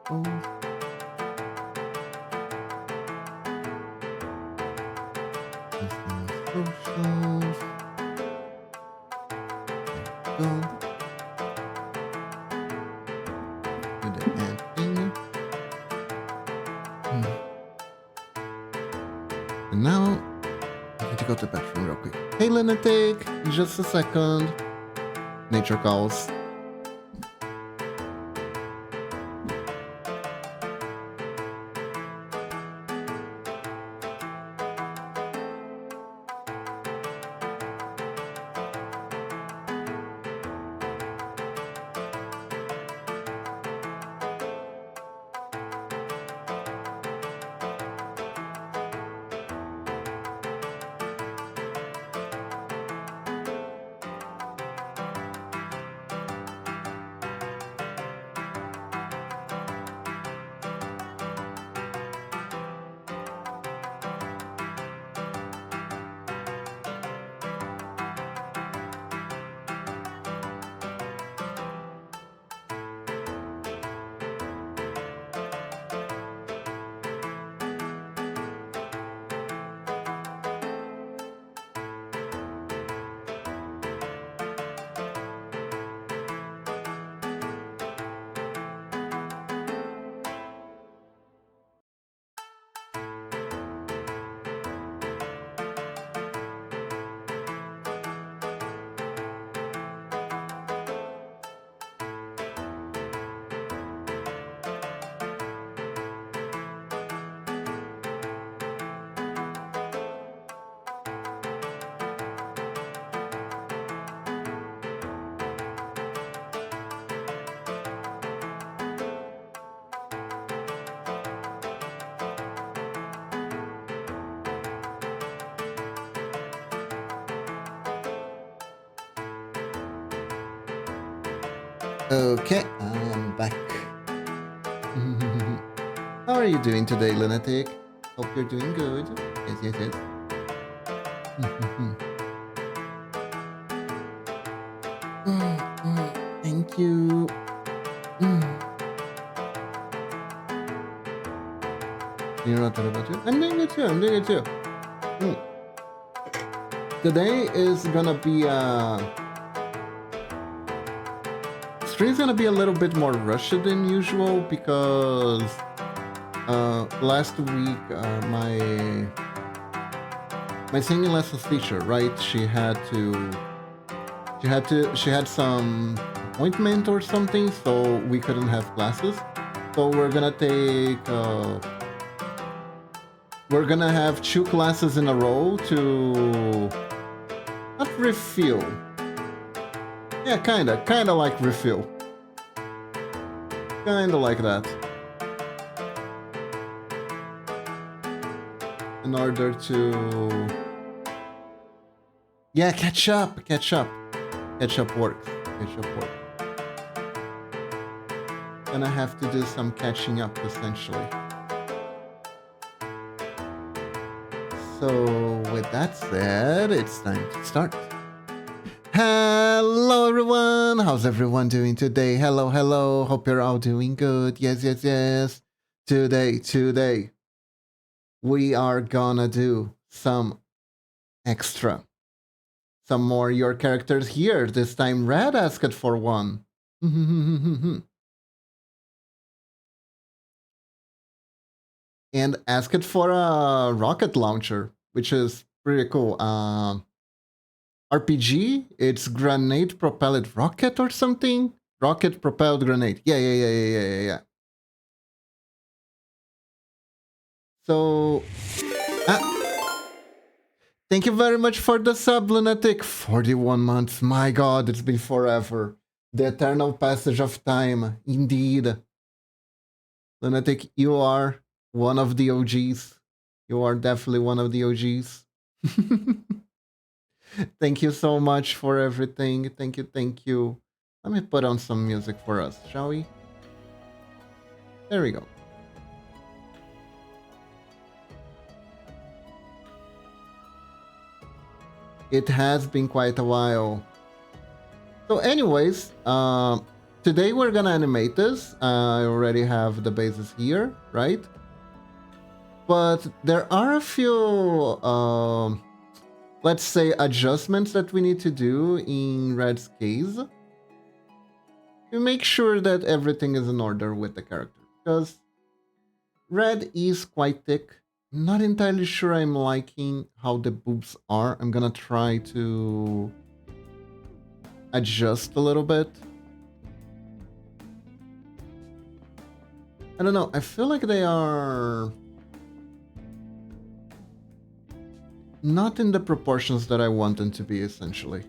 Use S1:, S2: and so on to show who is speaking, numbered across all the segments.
S1: Socials. Go. Do the ad thing. And now I need to go to the bathroom real quick. Hey, Lunatic, just a second. Nature calls. Okay, I'm back. How are you doing today, Lunatic? Hope you're doing good. Yes. Thank you. You're not talking about you? I'm doing it too. Today is gonna be stream's gonna be a little bit more rushed than usual because last week my singing lessons teacher, right? She had some appointment or something, so we couldn't have classes. So we're gonna have 2 classes in a row to not refill. Yeah, kinda like refill. Kinda like that. In order to... Yeah, catch up. Catch up works. Gonna have to do some catching up, essentially. So, with that said, it's time to start. Hello everyone, how's everyone doing today? Hello, hope you're all doing good. Yes. Today, we are gonna do some extra. Some more your characters here. This time Red asked for one. And asked for a rocket launcher, which is pretty cool. RPG, it's grenade propelled rocket or something? Rocket propelled grenade. Yeah. So, thank you very much for the sub, Lunatic. 41 months. My god, it's been forever. The eternal passage of time. Indeed. Lunatic, you are one of the OGs. You are definitely one of the OGs. Thank you so much for everything. Thank you. Let me put on some music for us, shall we? There we go. It has been quite a while. So anyways, today we're gonna animate this. I already have the bases here, right? But there are a few, let's say, adjustments that we need to do in Red's case to make sure that everything is in order with the character. Because Red is quite thick. Not entirely sure I'm liking how the boobs are. I'm gonna try to adjust a little bit. I don't know. I feel like they are not in the proportions that I want them to be, essentially.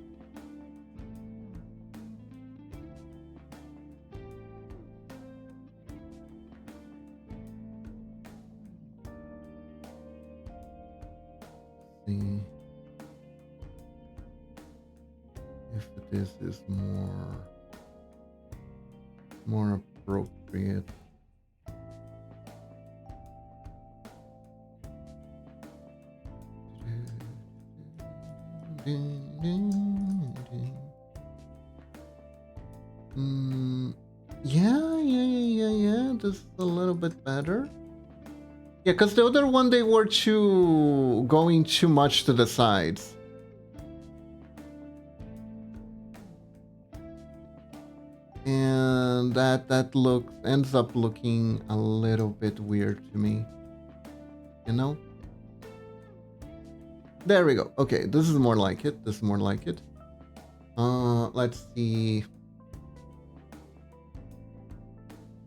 S1: See if this is more appropriate. Yeah. This is a little bit better. Yeah, because the other one, they were going too much to the sides. And that ends up looking a little bit weird to me. You know? There we go. Okay, this is more like it. This is more like it. Let's see.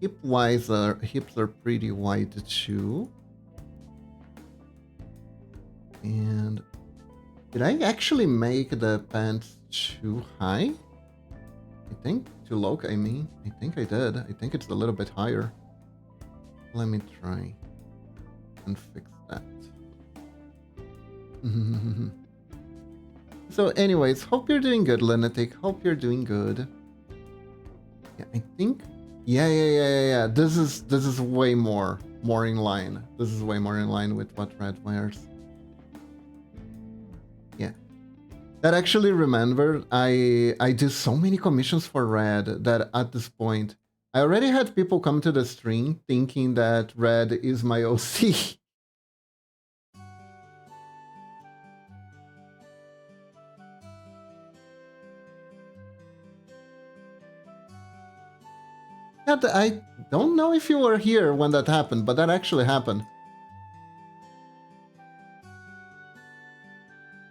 S1: Hips are pretty wide too. And did I actually make the pants too high? I think too low. I mean, I think I did. I think it's a little bit higher. Let me try and fix that. So anyways, hope you're doing good, Lunatic. Hope you're doing good. Yeah, I think. Yeah. This is way more in line. This is way more in line with what Red wears. Yeah. That actually remembered, I do so many commissions for Red that at this point I already had people come to the stream thinking that Red is my OC. I don't know if you were here when that happened, but that actually happened.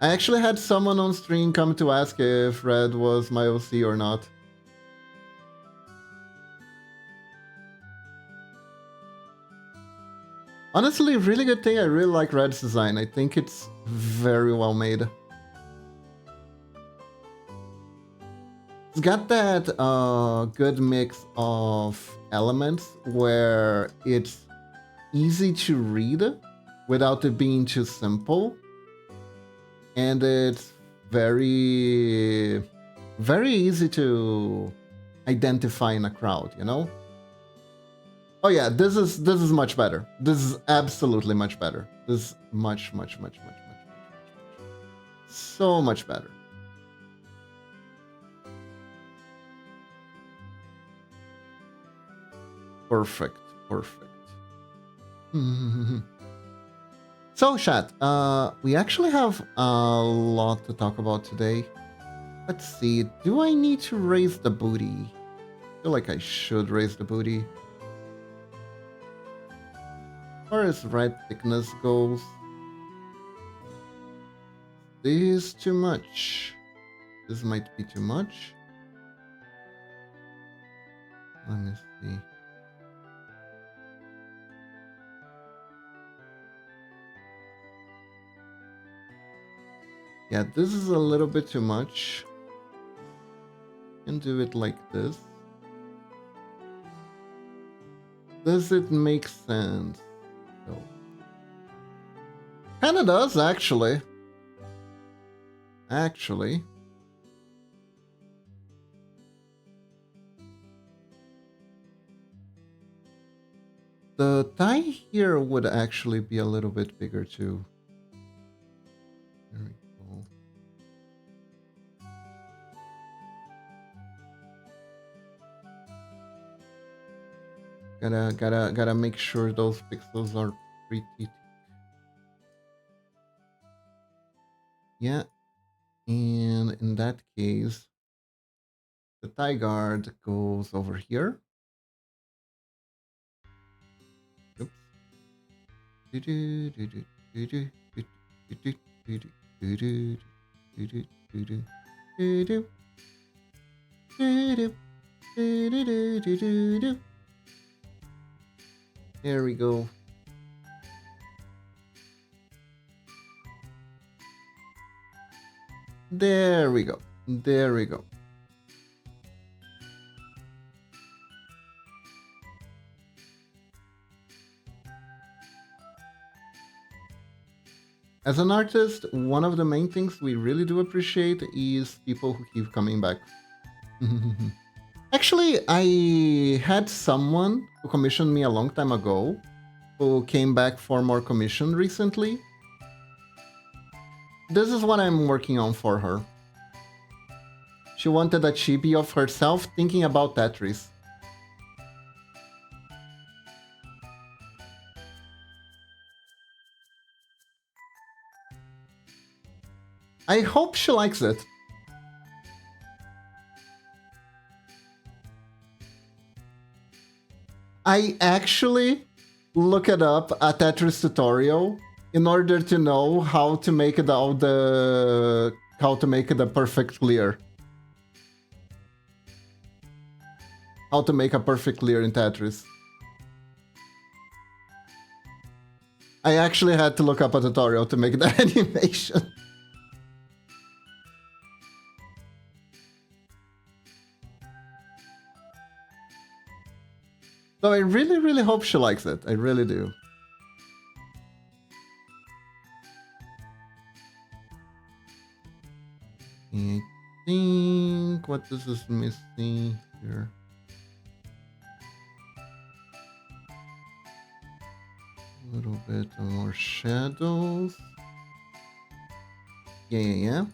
S1: I actually had someone on stream come to ask if Red was my OC or not. Honestly, really good thing. I really like Red's design. I think it's very well made. It's got that good mix of elements where it's easy to read without it being too simple. And it's very easy to identify in a crowd, you know? Oh yeah, this is much better. This is absolutely much better. This is much so much better. Perfect. So chat, we actually have a lot to talk about today. Let's see, do I need to raise the booty? I feel like I should raise the booty. As far as red thickness goes, this is too much. This might be too much. Let me see. Yeah, this is a little bit too much. Can do it like this. Does it make sense? No. Kinda does, actually. The tie here would actually be a little bit bigger too. There we go. Gotta make sure those pixels are pretty thick. Yeah, and in that case, the tie guard goes over here. Oops. There we go. There we go. There we go. As an artist, one of the main things we really do appreciate is people who keep coming back. Actually, I had someone who commissioned me a long time ago who came back for more commission recently. This is what I'm working on for her. She wanted a chibi of herself thinking about Tetris. I hope she likes it. I actually looked up a Tetris tutorial in order to know how to make it how to make it a perfect clear. How to make a perfect clear in Tetris. I actually had to look up a tutorial to make that animation. So I really, really hope she likes it. I really do. I think what this is missing here. A little bit more shadows. Yeah.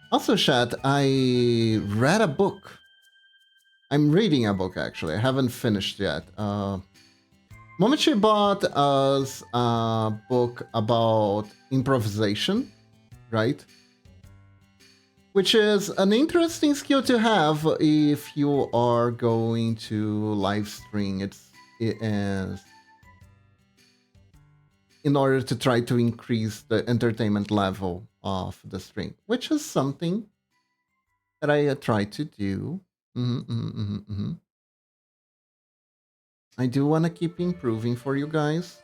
S1: Also, chat, I read a book. I'm reading a book, actually. I haven't finished yet. Momochi bought us a book about improvisation, right? Which is an interesting skill to have if you are going to live stream. It is in order to try to increase the entertainment level of the stream, which is something that I try to do. I do want to keep improving for you guys,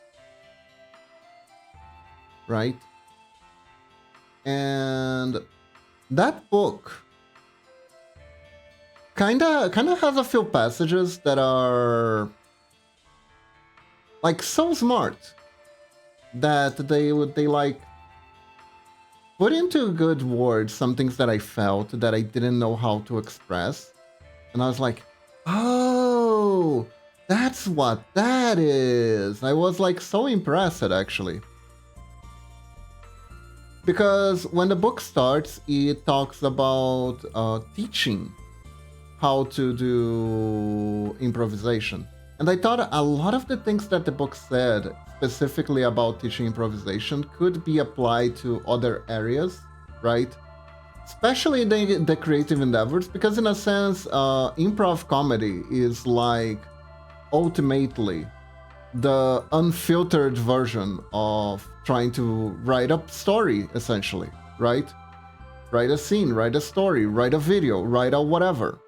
S1: right? And that book kind of has a few passages that are like so smart that they like put into good words some things that I felt that I didn't know how to express. And I was like, oh, that's what that is. I was like so impressed actually. Because when the book starts, it talks about teaching how to do improvisation. And I thought a lot of the things that the book said, specifically about teaching improvisation, could be applied to other areas, right? Especially the creative endeavors, because in a sense, improv comedy is like ultimately the unfiltered version of trying to write a story, essentially, right? Write a scene, write a story, write a video, write a whatever.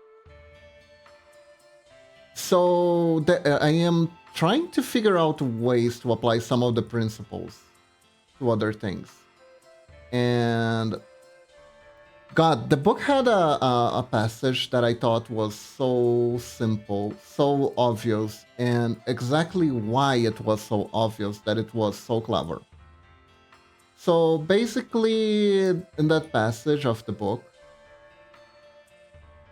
S1: So I am trying to figure out ways to apply some of the principles to other things. And God, the book had a passage that I thought was so simple, so obvious, and exactly why it was so obvious that it was so clever. So basically, in that passage of the book,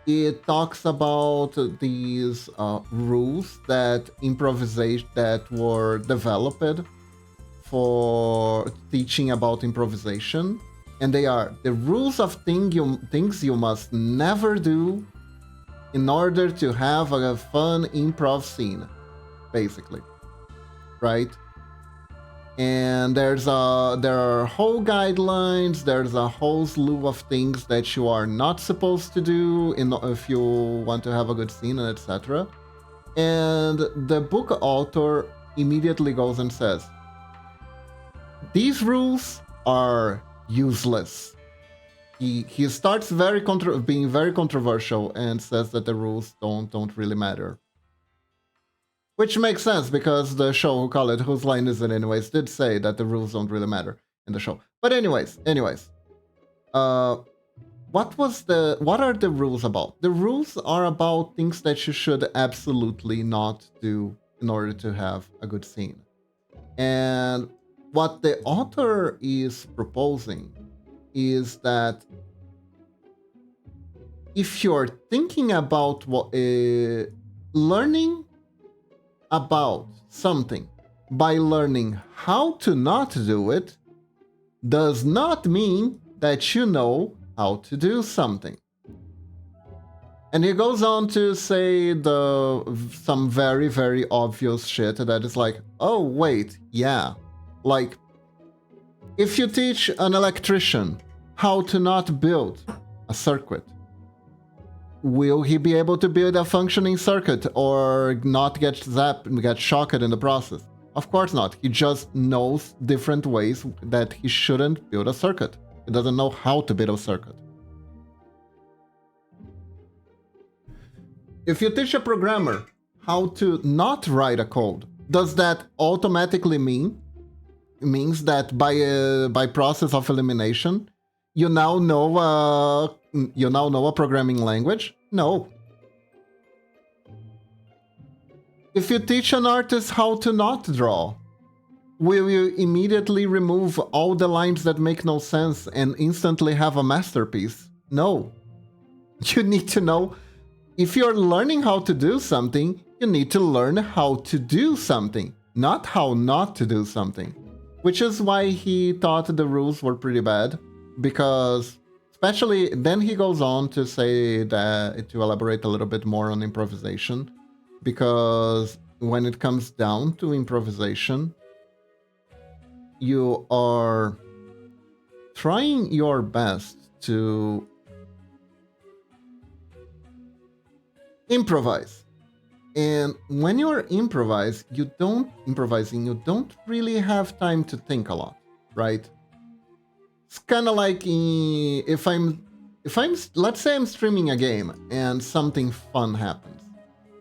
S1: it talks about these rules that were developed for teaching about improvisation. And they are the rules of things you must never do in order to have a fun improv scene, basically, right? And there are whole guidelines, there's a whole slew of things that you are not supposed to do if you want to have a good scene, etc. And the book author immediately goes and says, these rules are useless. He starts being very controversial and says that the rules don't really matter. Which makes sense because the show, who call it Whose Line Is It Anyways, did say that the rules don't really matter in the show. But anyways, what are the rules about? The rules are about things that you should absolutely not do in order to have a good scene. And what the author is proposing is that if you're thinking about learning about something by learning how to not do it does not mean that you know how to do something. And he goes on to say some very, very obvious shit that is like, oh wait, yeah. Like, if you teach an electrician how to not build a circuit, will he be able to build a functioning circuit or not get shocked in the process? Of course not. He just knows different ways that he shouldn't build a circuit. He doesn't know how to build a circuit. If you teach a programmer how to not write a code, does that automatically means that by process of elimination, you now know a programming language? No. If you teach an artist how to not draw, will you immediately remove all the lines that make no sense and instantly have a masterpiece? No. You need to know, if you're learning how to do something, you need to learn how to do something, not how not to do something. Which is why he thought the rules were pretty bad, because especially then he goes on to say that, to elaborate a little bit more on improvisation, because when it comes down to improvisation, you are trying your best to improvise. And when you're improvising, you don't really have time to think a lot, right? It's kind of like if I'm let's say I'm streaming a game and something fun happens,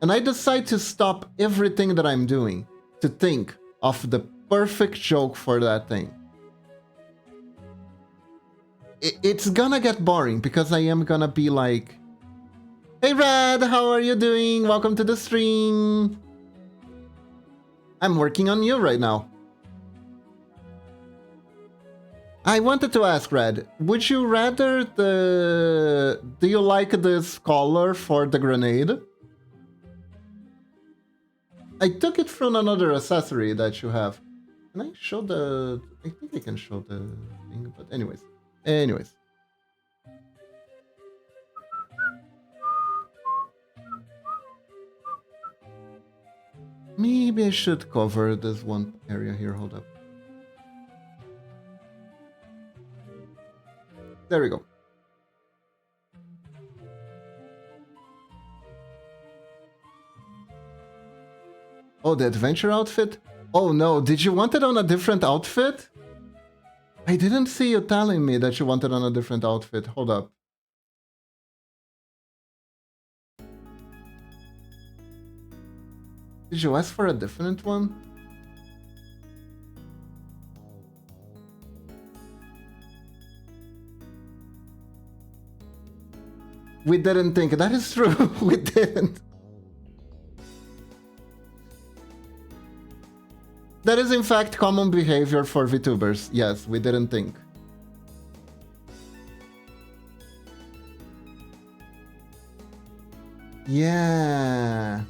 S1: and I decide to stop everything that I'm doing to think of the perfect joke for that thing. It's gonna get boring because I am gonna be like, hey Red, how are you doing? Welcome to the stream. I'm working on you right now. I wanted to ask Red, would you rather do you like this color for the grenade? I took it from another accessory that you have. Can I show I think I can show the thing, but anyways. Maybe I should cover this one area here, hold up. There we go. Oh, the adventure outfit? Oh no, did you want it on a different outfit? I didn't see you telling me that you wanted on a different outfit. Hold up. Did you ask for a different one? We didn't think. That is true. We didn't. That is in fact common behavior for VTubers. Yes, we didn't think. Yeah.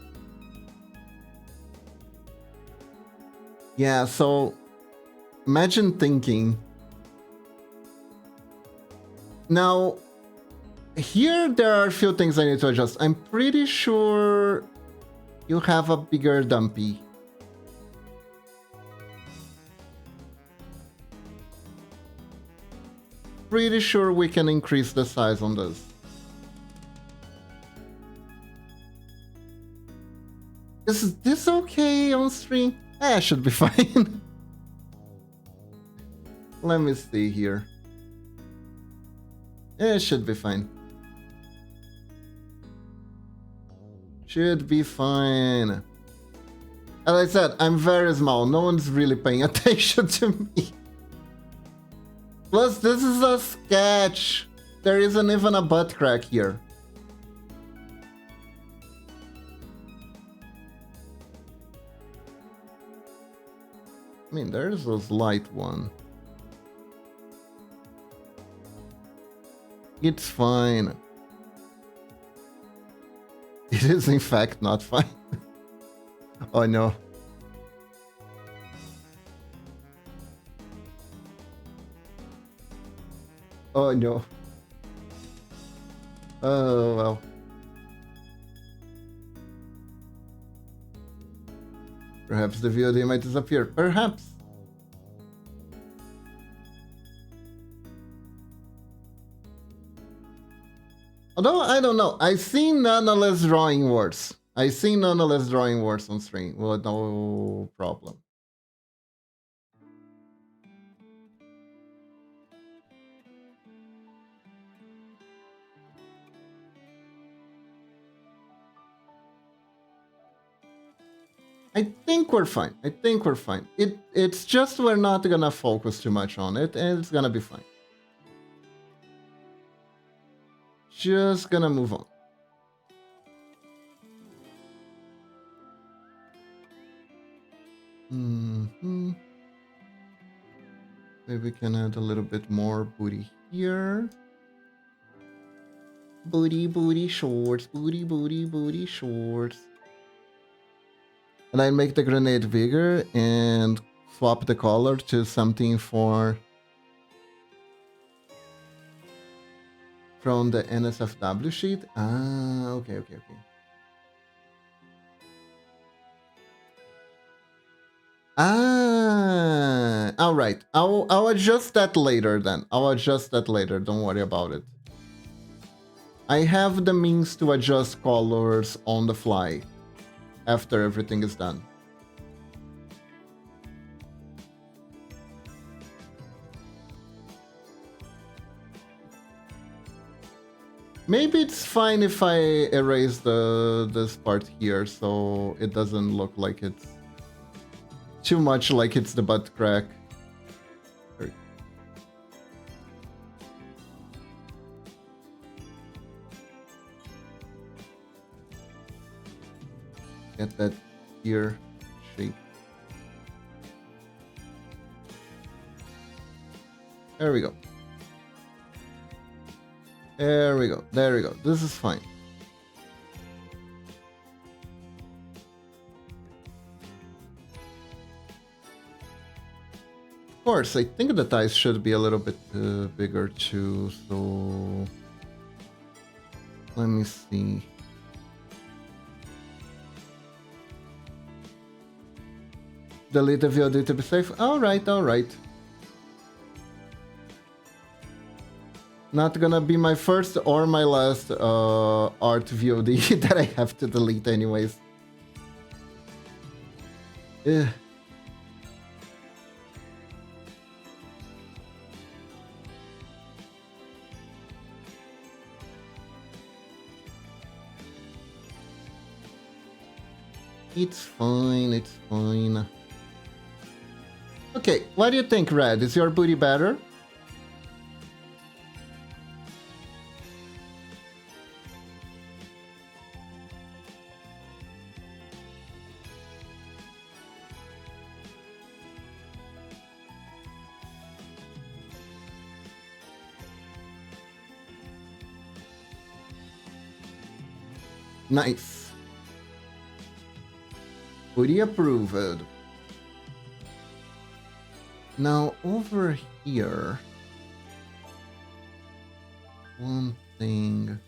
S1: Yeah, so imagine thinking. Now, Here, there are a few things I need to adjust. I'm pretty sure you have a bigger dumpy. Pretty sure we can increase the size on this. Is this okay on stream? I should be fine. Let me see here. It should be fine. Should be fine. As I said, I'm very small. No one's really paying attention to me. Plus, this is a sketch. There isn't even a butt crack here. I mean, there's a slight one. It's fine. It is in fact not fine. Oh no. Oh no. Oh well. Perhaps the VOD might disappear. Perhaps. Although, I don't know. I've seen nonetheless drawing worse. I've seen nonetheless drawing worse on stream. Well, no problem. I think we're fine. I think we're fine. It's just we're not gonna focus too much on it, and it's gonna be fine. Just gonna move on. Maybe we can add a little bit more booty here. Booty shorts, booty shorts. And I make the grenade bigger and swap the color to something from the NSFW sheet. Ah, okay. Ah, all right. I'll adjust that later then. I'll adjust that later. Don't worry about it. I have the means to adjust colors on the fly after everything is done. Maybe it's fine if I erase this part here so it doesn't look like it's too much like it's the butt crack. Get that ear shape. There we go. There we go. There we go. This is fine. Of course, I think the thighs should be a little bit bigger too, so let me see. Delete the VOD to be safe. Alright. Not gonna be my first or my last art VOD that I have to delete anyways. Ugh. It's fine. Okay, what do you think, Red? Is your booty better? Nice. Booty approved. Now over here, 1, thing.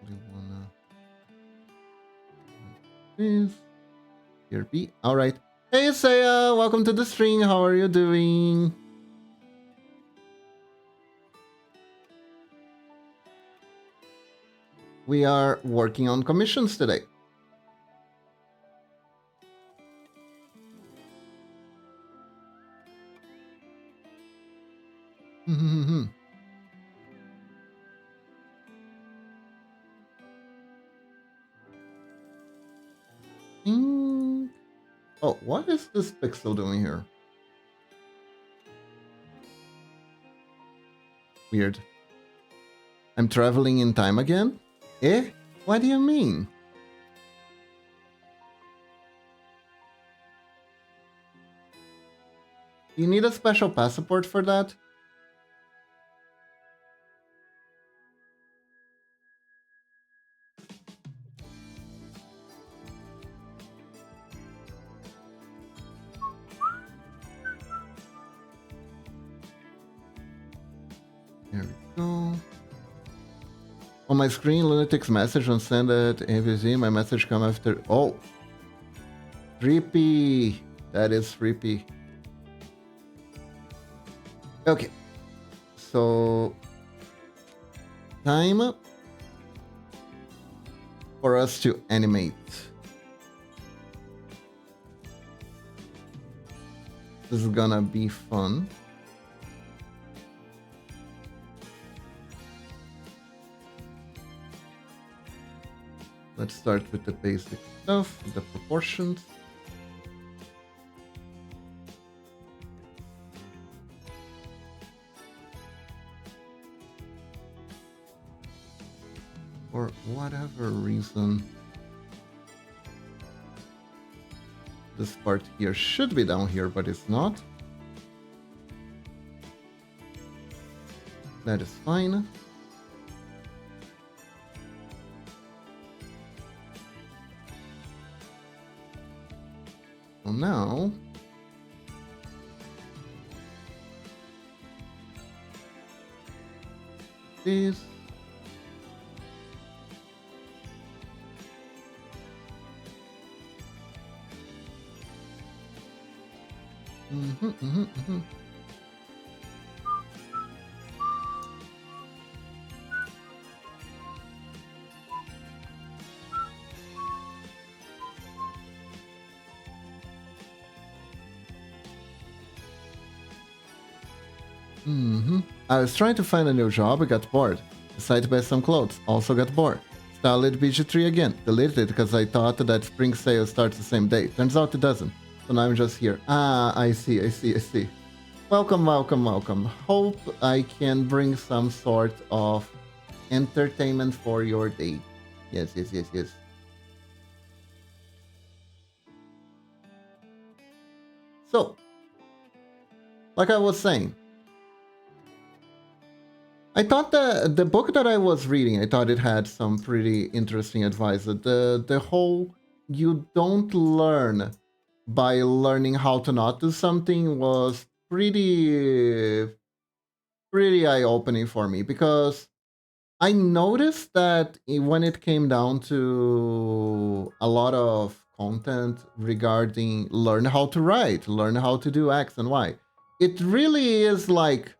S1: We wanna this here be all right. Hey Saya, welcome to the stream. How are you doing? We are working on commissions today. Oh, what is this pixel doing here? Weird. I'm traveling in time again? Eh? What do you mean? Do you need a special passport for that? There we go. On my screen, Lunatics message on send at AVZ. My message come after. Oh, creepy. That is creepy. Okay. So time for us to animate. This is gonna be fun. Let's start with the basic stuff, the proportions. For whatever reason, this part here should be down here, but it's not. That is fine. So now this I was trying to find a new job, I got bored. Decided to buy some clothes, also got bored. Started BG3 again, deleted it because I thought that spring sale starts the same day. Turns out it doesn't. So now I'm just here. Ah, I see. Welcome. Hope I can bring some sort of entertainment for your day. Yes. So, like I was saying, I thought the book that I was reading, I thought it had some pretty interesting advice. The whole you don't learn by learning how to not do something was pretty eye-opening for me, because I noticed that when it came down to a lot of content regarding learn how to write, learn how to do X and Y, it really is like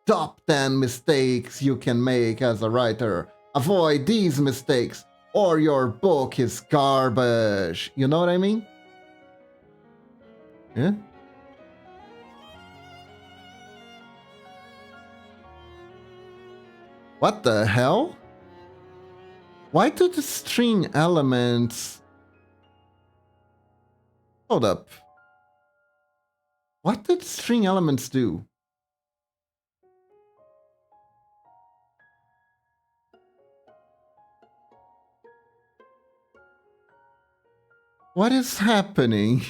S1: top 10 mistakes you can make as a writer. Avoid these mistakes or your book is garbage. You know what I mean? Yeah? What the hell? Why do the string elements... Hold up. What did string elements do? What is happening?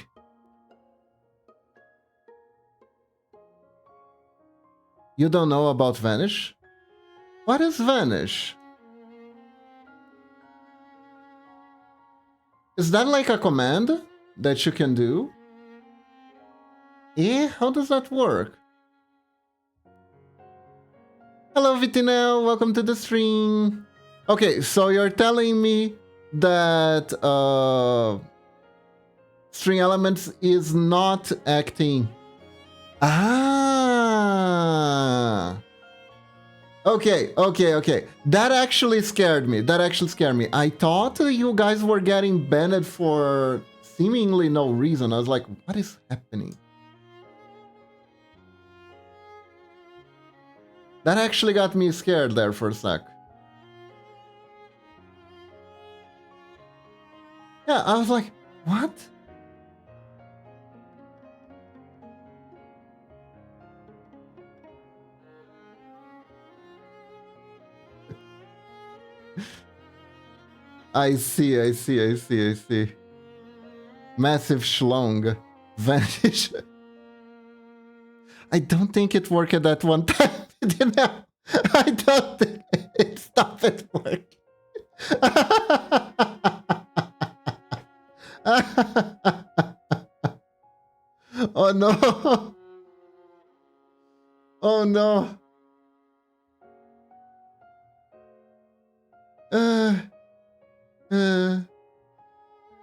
S1: You don't know about Vanish? What is Vanish? Is that like a command that you can do? Eh? How does that work? Hello, Vitinel. Welcome to the stream. Okay, so you're telling me that string elements is not acting. Ah. Okay. That actually scared me. I thought you guys were getting banned for seemingly no reason. I was like, what is happening? That actually got me scared there for a sec. Yeah, I was like, what? I see. Massive schlong. Vanish. I don't think it worked at that one time. I don't think it stopped it working. Oh no. Oh no.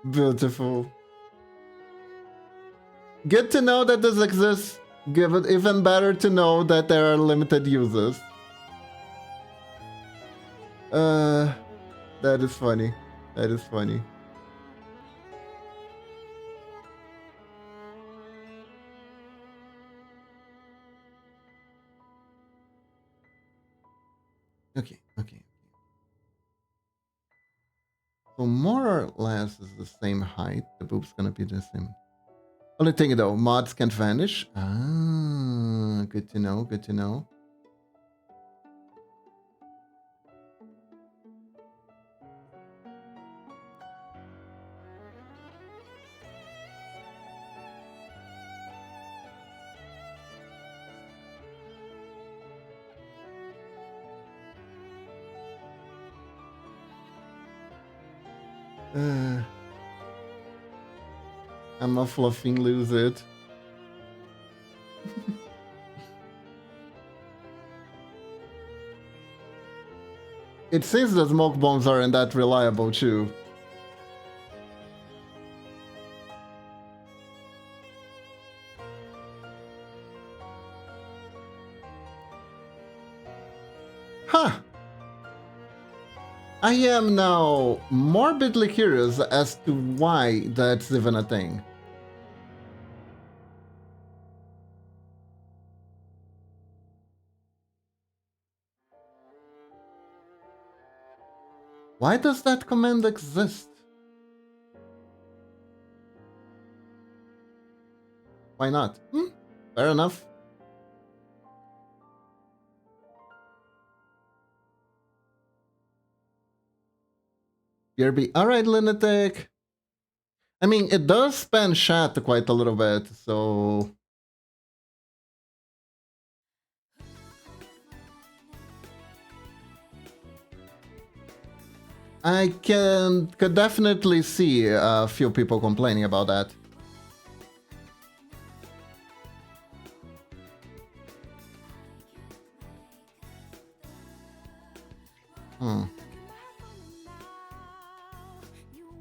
S1: Beautiful. Good to know that this exists. Give it even better to know that there are limited users. That is funny. Okay. So more or less is the same height. The boob's gonna be the same. Only thing though, mods can't vanish. Ah, good to know. I'm a fluffing lose it. It seems the smoke bombs aren't that reliable too. Huh. I am now morbidly curious as to why that's even a thing. Why does that command exist? Why not? Fair enough. BRB. Alright, Lunatic. I mean, it does span chat quite a little bit, so... I could definitely see a few people complaining about that.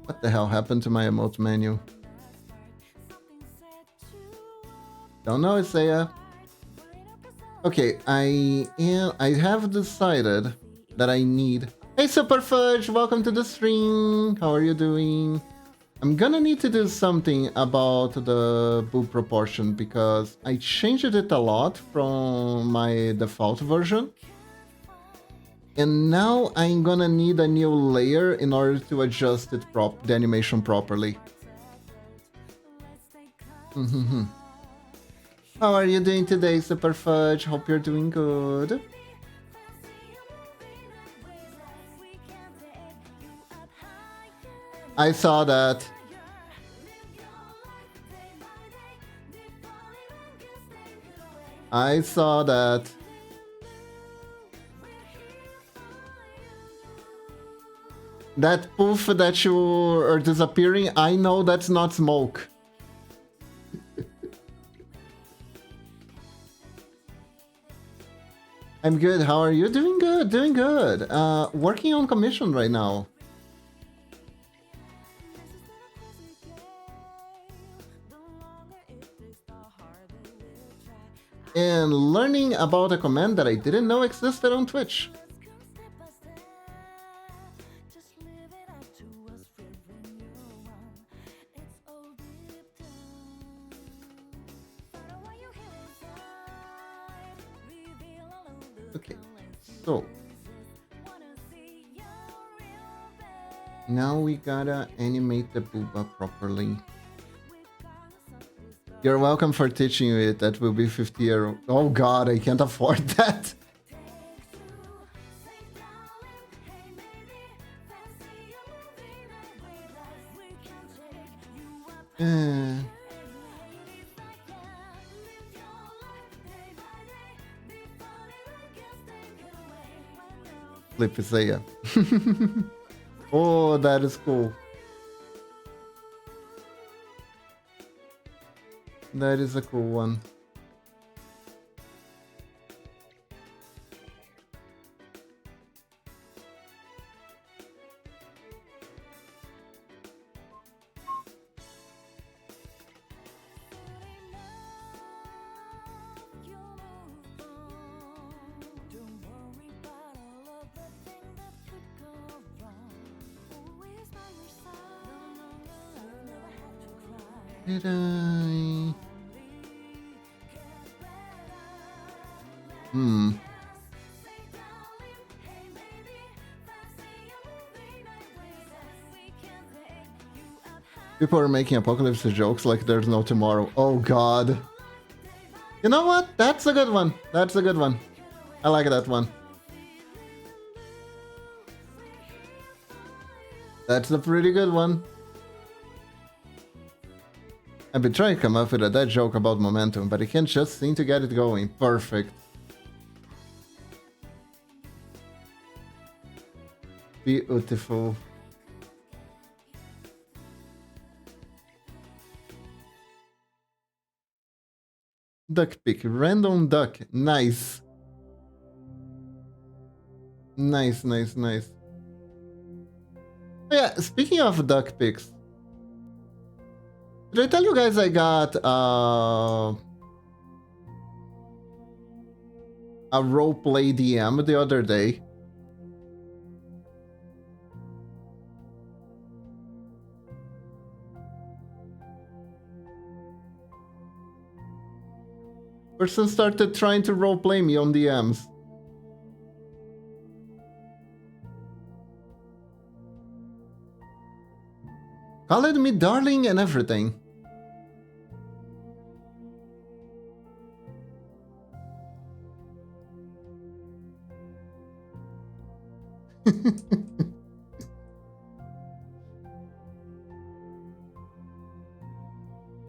S1: What the hell happened to my emote menu? Don't know, Isaiah. Okay, I have decided that I need... Hey, Superfudge, welcome to the stream. How are you doing? I'm gonna need to do something about the boob proportion because I changed it a lot from my default version. And now I'm gonna need a new layer in order to adjust it the animation properly. How are you doing today, Superfudge? Hope you're doing good. I saw that. That poof that you are disappearing, I know that's not smoke. I'm good. How are you? Doing good, doing good. Working on commission right now. And learning about a command that I didn't know existed on Twitch. Okay, so now we gotta animate the booba properly. You're welcome for teaching you it. That will be 50 euro. Oh god, I can't afford that. Flip Isaiah. Oh, that is cool. That is a cool one. Did I? People are making apocalypse jokes like there's no tomorrow. Oh god. You know what? That's a good one. That's a good one. I like that one. That's a pretty good one. I've been trying to come up with a dead joke about momentum, but I can't just seem to get it going. Perfect. Beautiful. Duck pick. Random duck. Nice. Nice, nice, nice. Oh yeah, speaking of duck picks. Did I tell you guys I got a roleplay DM the other day? Person started trying to roleplay me on DMs. Called me darling and everything.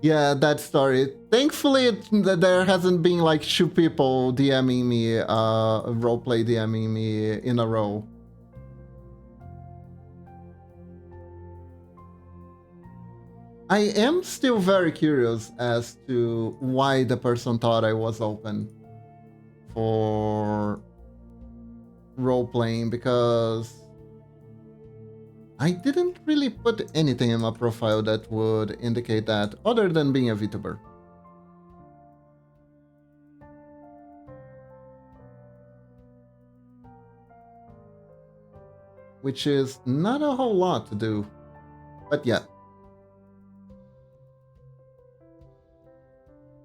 S1: Yeah, that story. Thankfully, there hasn't been like 2 people DMing me, roleplay DMing me in a row. I am still very curious as to why the person thought I was open for role-playing, because I didn't really put anything in my profile that would indicate that, other than being a VTuber. Which is not a whole lot to do, but yeah.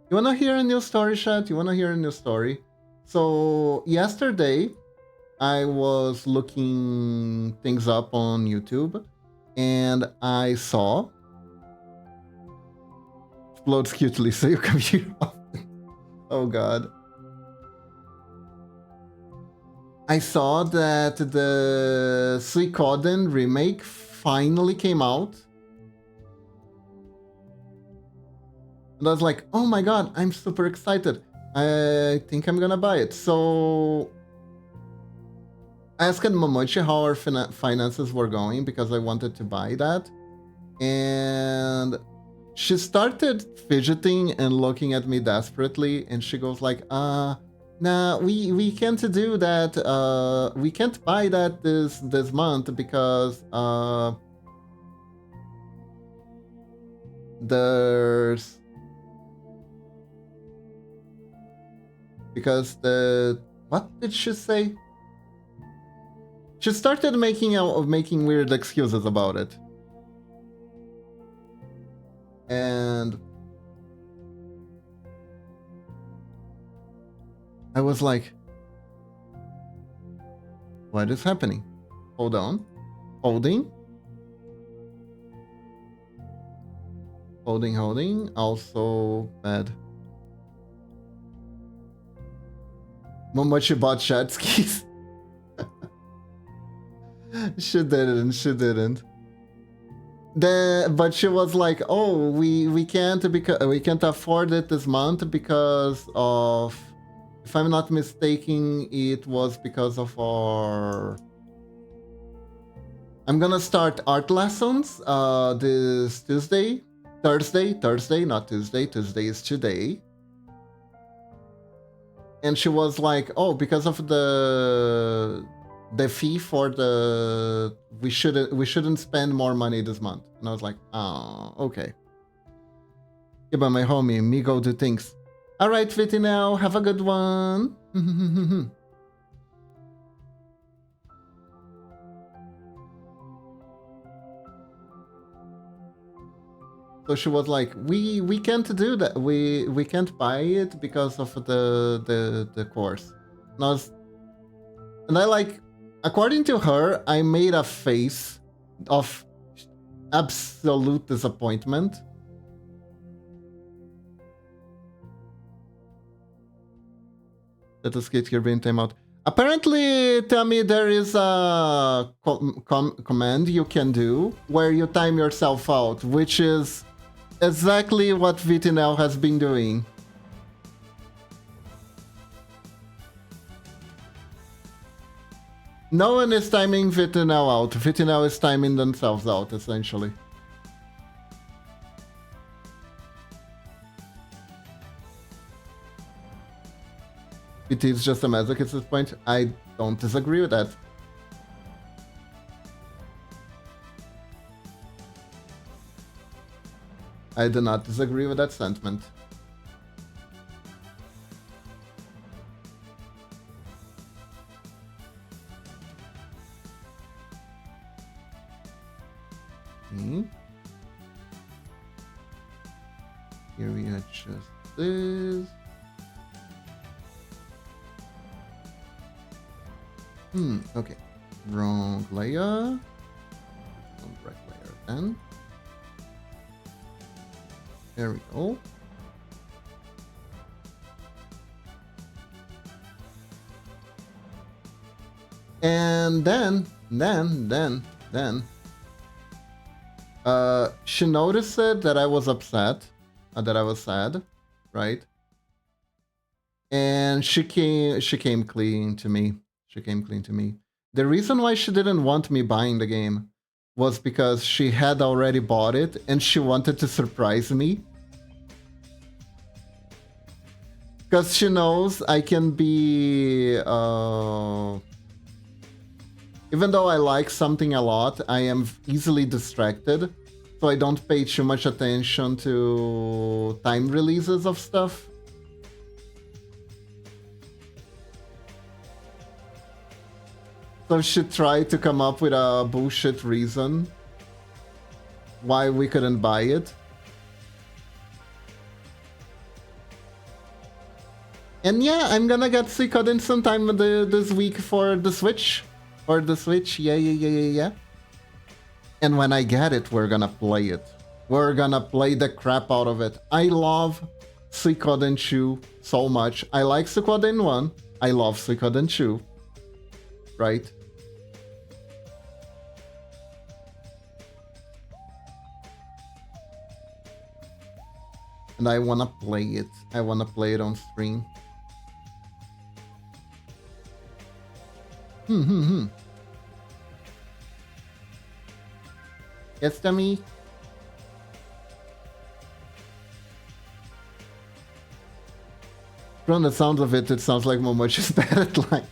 S1: You wanna hear a new story, chat? You wanna hear a new story? So yesterday, I was looking things up on YouTube, and I saw explodes cutely, so you come here often. Oh god. I saw that the Suikoden remake finally came out. And I was like, oh my god, I'm super excited. I think I'm gonna buy it. So I asked Momochi how our finances were going, because I wanted to buy that. And she started fidgeting and looking at me desperately, and she goes like, Nah, we can't do that. We can't buy that this month because there's because the what did she say? She started making weird excuses about it, and I was like, "What is happening? Hold on, holding." Holding, also bad. Momochi bought shot skis. She didn't. But she was like, "Oh, we can't because we can't afford it this month because of, if I'm not mistaken, it was because of our. I'm gonna start art lessons this Thursday, not Tuesday. Tuesday is today." And she was like, "Oh, because of the fee for the we shouldn't spend more money this month." And I was like, "Oh, okay." Yeah, but my homie, me go do things. All right, Viti, now have a good one. So she was like, "We can't do that. We can't buy it because of the course." And I like, according to her, I made a face of absolute disappointment. Let us get here being timeout. Apparently, Tammy, there is a command you can do where you time yourself out, which is exactly what Viti now has been doing. No one is timing Viti now out. Viti now is timing themselves out, essentially. Viti is just a masochist at this point. I don't disagree with that. I do not disagree with that sentiment. Here we adjust this. Okay. Wrong layer. Right layer then. There we go. And then, she noticed that I was upset, that I was sad, right? And she came clean to me. She came clean to me. The reason why she didn't want me buying the game was because she had already bought it and she wanted to surprise me. Because she knows I can be... even though I like something a lot, I am easily distracted. So I don't pay too much attention to time releases of stuff. So she tried to come up with a bullshit reason why we couldn't buy it. And yeah, I'm gonna get Suikoden sometime this week for the Switch. Or the Switch, yeah. And when I get it, we're gonna play it. We're gonna play the crap out of it. I love Suikoden 2 so much. I like Suikoden 1. I love Suikoden 2. Right? And I wanna play it. I wanna play it on stream. Yes, Dummy? From the sounds of it, it sounds like Momochi's bad at lying.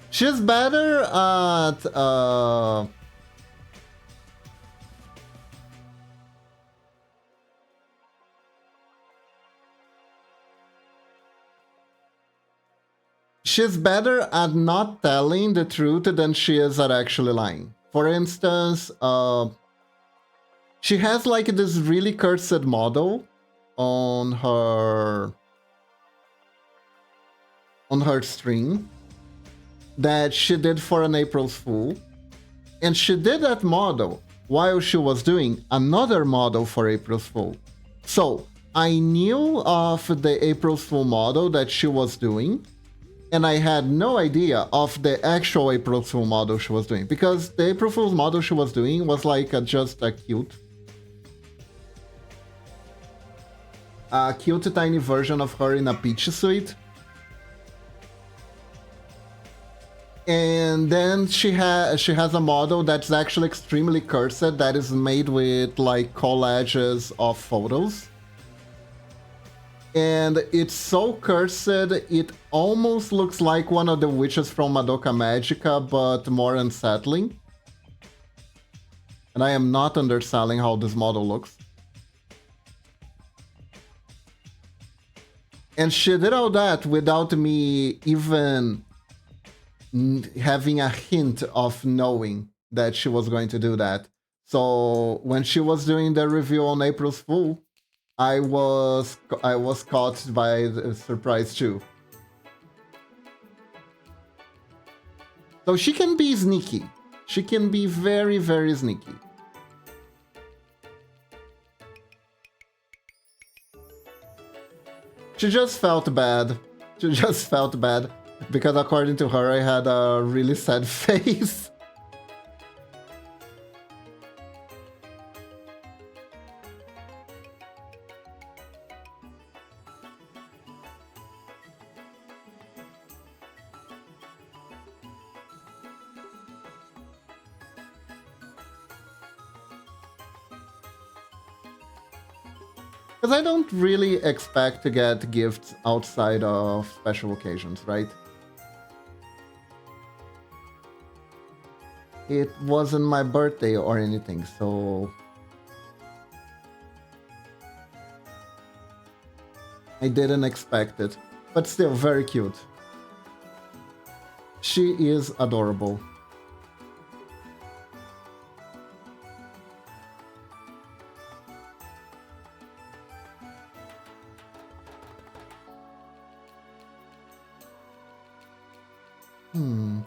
S1: She's better at she's better at not telling the truth than she is at actually lying. For instance, she has like this really cursed model on her stream that she did for an April's Fool, and she did that model while she was doing another model for April's Fool. So I knew of the April's Fool model that she was doing, and I had no idea of the actual April Fool model she was doing, because the April Fool's model she was doing was like just a cute tiny version of her in a peach suit. And then she has a model that's actually extremely cursed that is made with like collages of photos. And it's so cursed, it almost looks like one of the witches from Madoka Magica, but more unsettling. And I am not underselling how this model looks. And she did all that without me even having a hint of knowing that she was going to do that. So when she was doing the review on April's Fool, I was caught by the surprise too. So she can be sneaky. She can be very, very sneaky. She just felt bad. She just felt bad because according to her, I had a really sad face. Because I don't really expect to get gifts outside of special occasions, right? It wasn't my birthday or anything, so I didn't expect it. But still, very cute. She is adorable.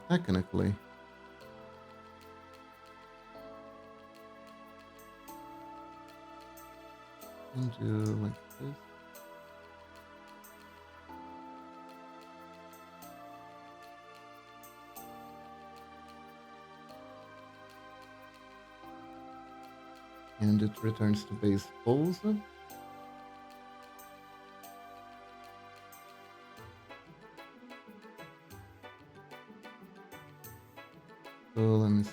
S1: Technically. And do like this. And it returns to base pose. So let me see.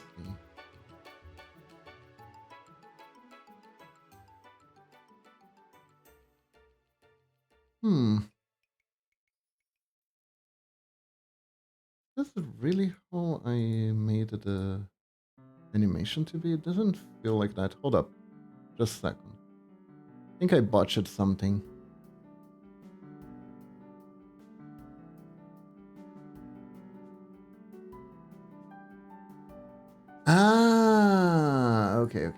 S1: This is really how I made the animation to be. It doesn't feel like that. Hold up. Just a second. I think I botched something. Ah, okay.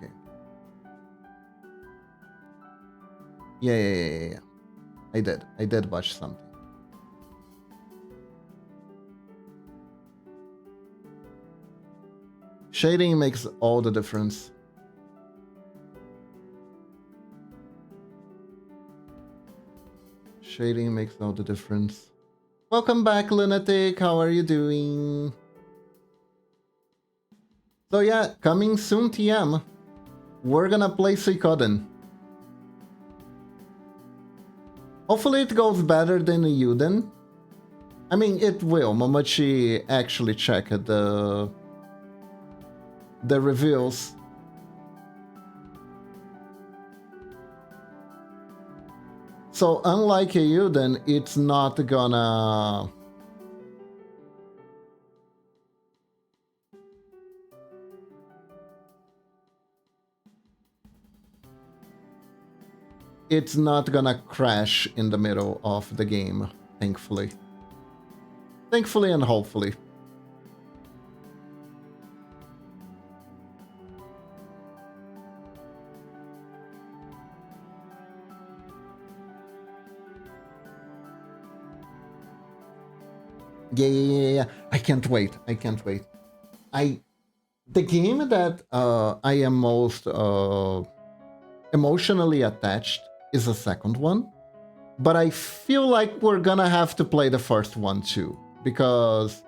S1: Yeah. I did botch something. Shading makes all the difference. Shading makes all the difference. Welcome back, Lunatic. How are you doing? So yeah, coming soon, TM. We're gonna play Suikoden. Hopefully it goes better than Yuden. I mean, it will. Momochi actually checked the reviews. So unlike you, then it's not gonna... It's not gonna crash in the middle of the game, thankfully. Thankfully and hopefully. Yeah. I can't wait. The game that I am most emotionally attached is the second one, but I feel like we're gonna have to play the first one too, because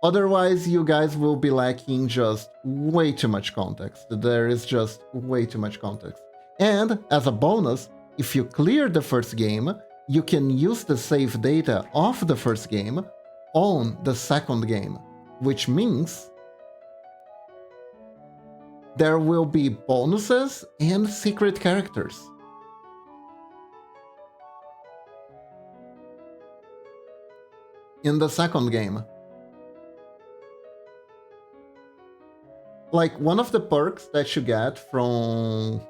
S1: otherwise you guys will be lacking just way too much context. There is just way too much context. And as a bonus, if you clear the first game, you can use the save data of the first game on the second game, which means there will be bonuses and secret characters. In the second game. Like, one of the perks that you get from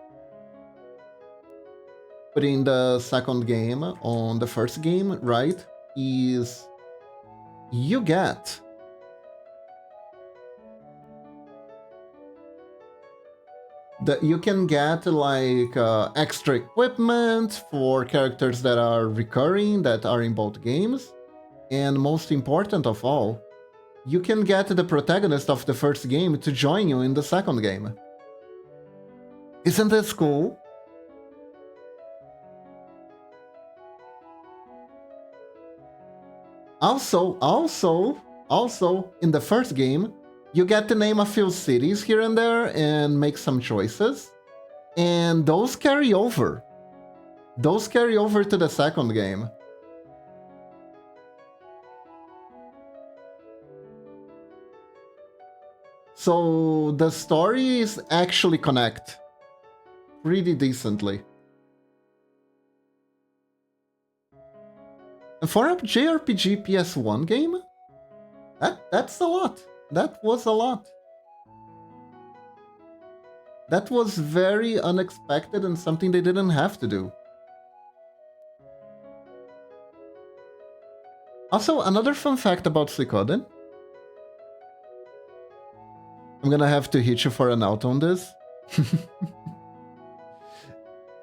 S1: putting the second game on the first game, right, is you get you can get like extra equipment for characters that are recurring, that are in both games, and most important of all, you can get the protagonist of the first game to join you in the second game. Isn't this cool? Also, in the first game, you get to name a few cities here and there and make some choices. And those carry over. Those carry over to the second game. So the stories actually connect pretty decently. And for a JRPG PS1 game, that's a lot. That was a lot. That was very unexpected and something they didn't have to do. Also, another fun fact about Suikoden. I'm gonna have to hit you for an out on this.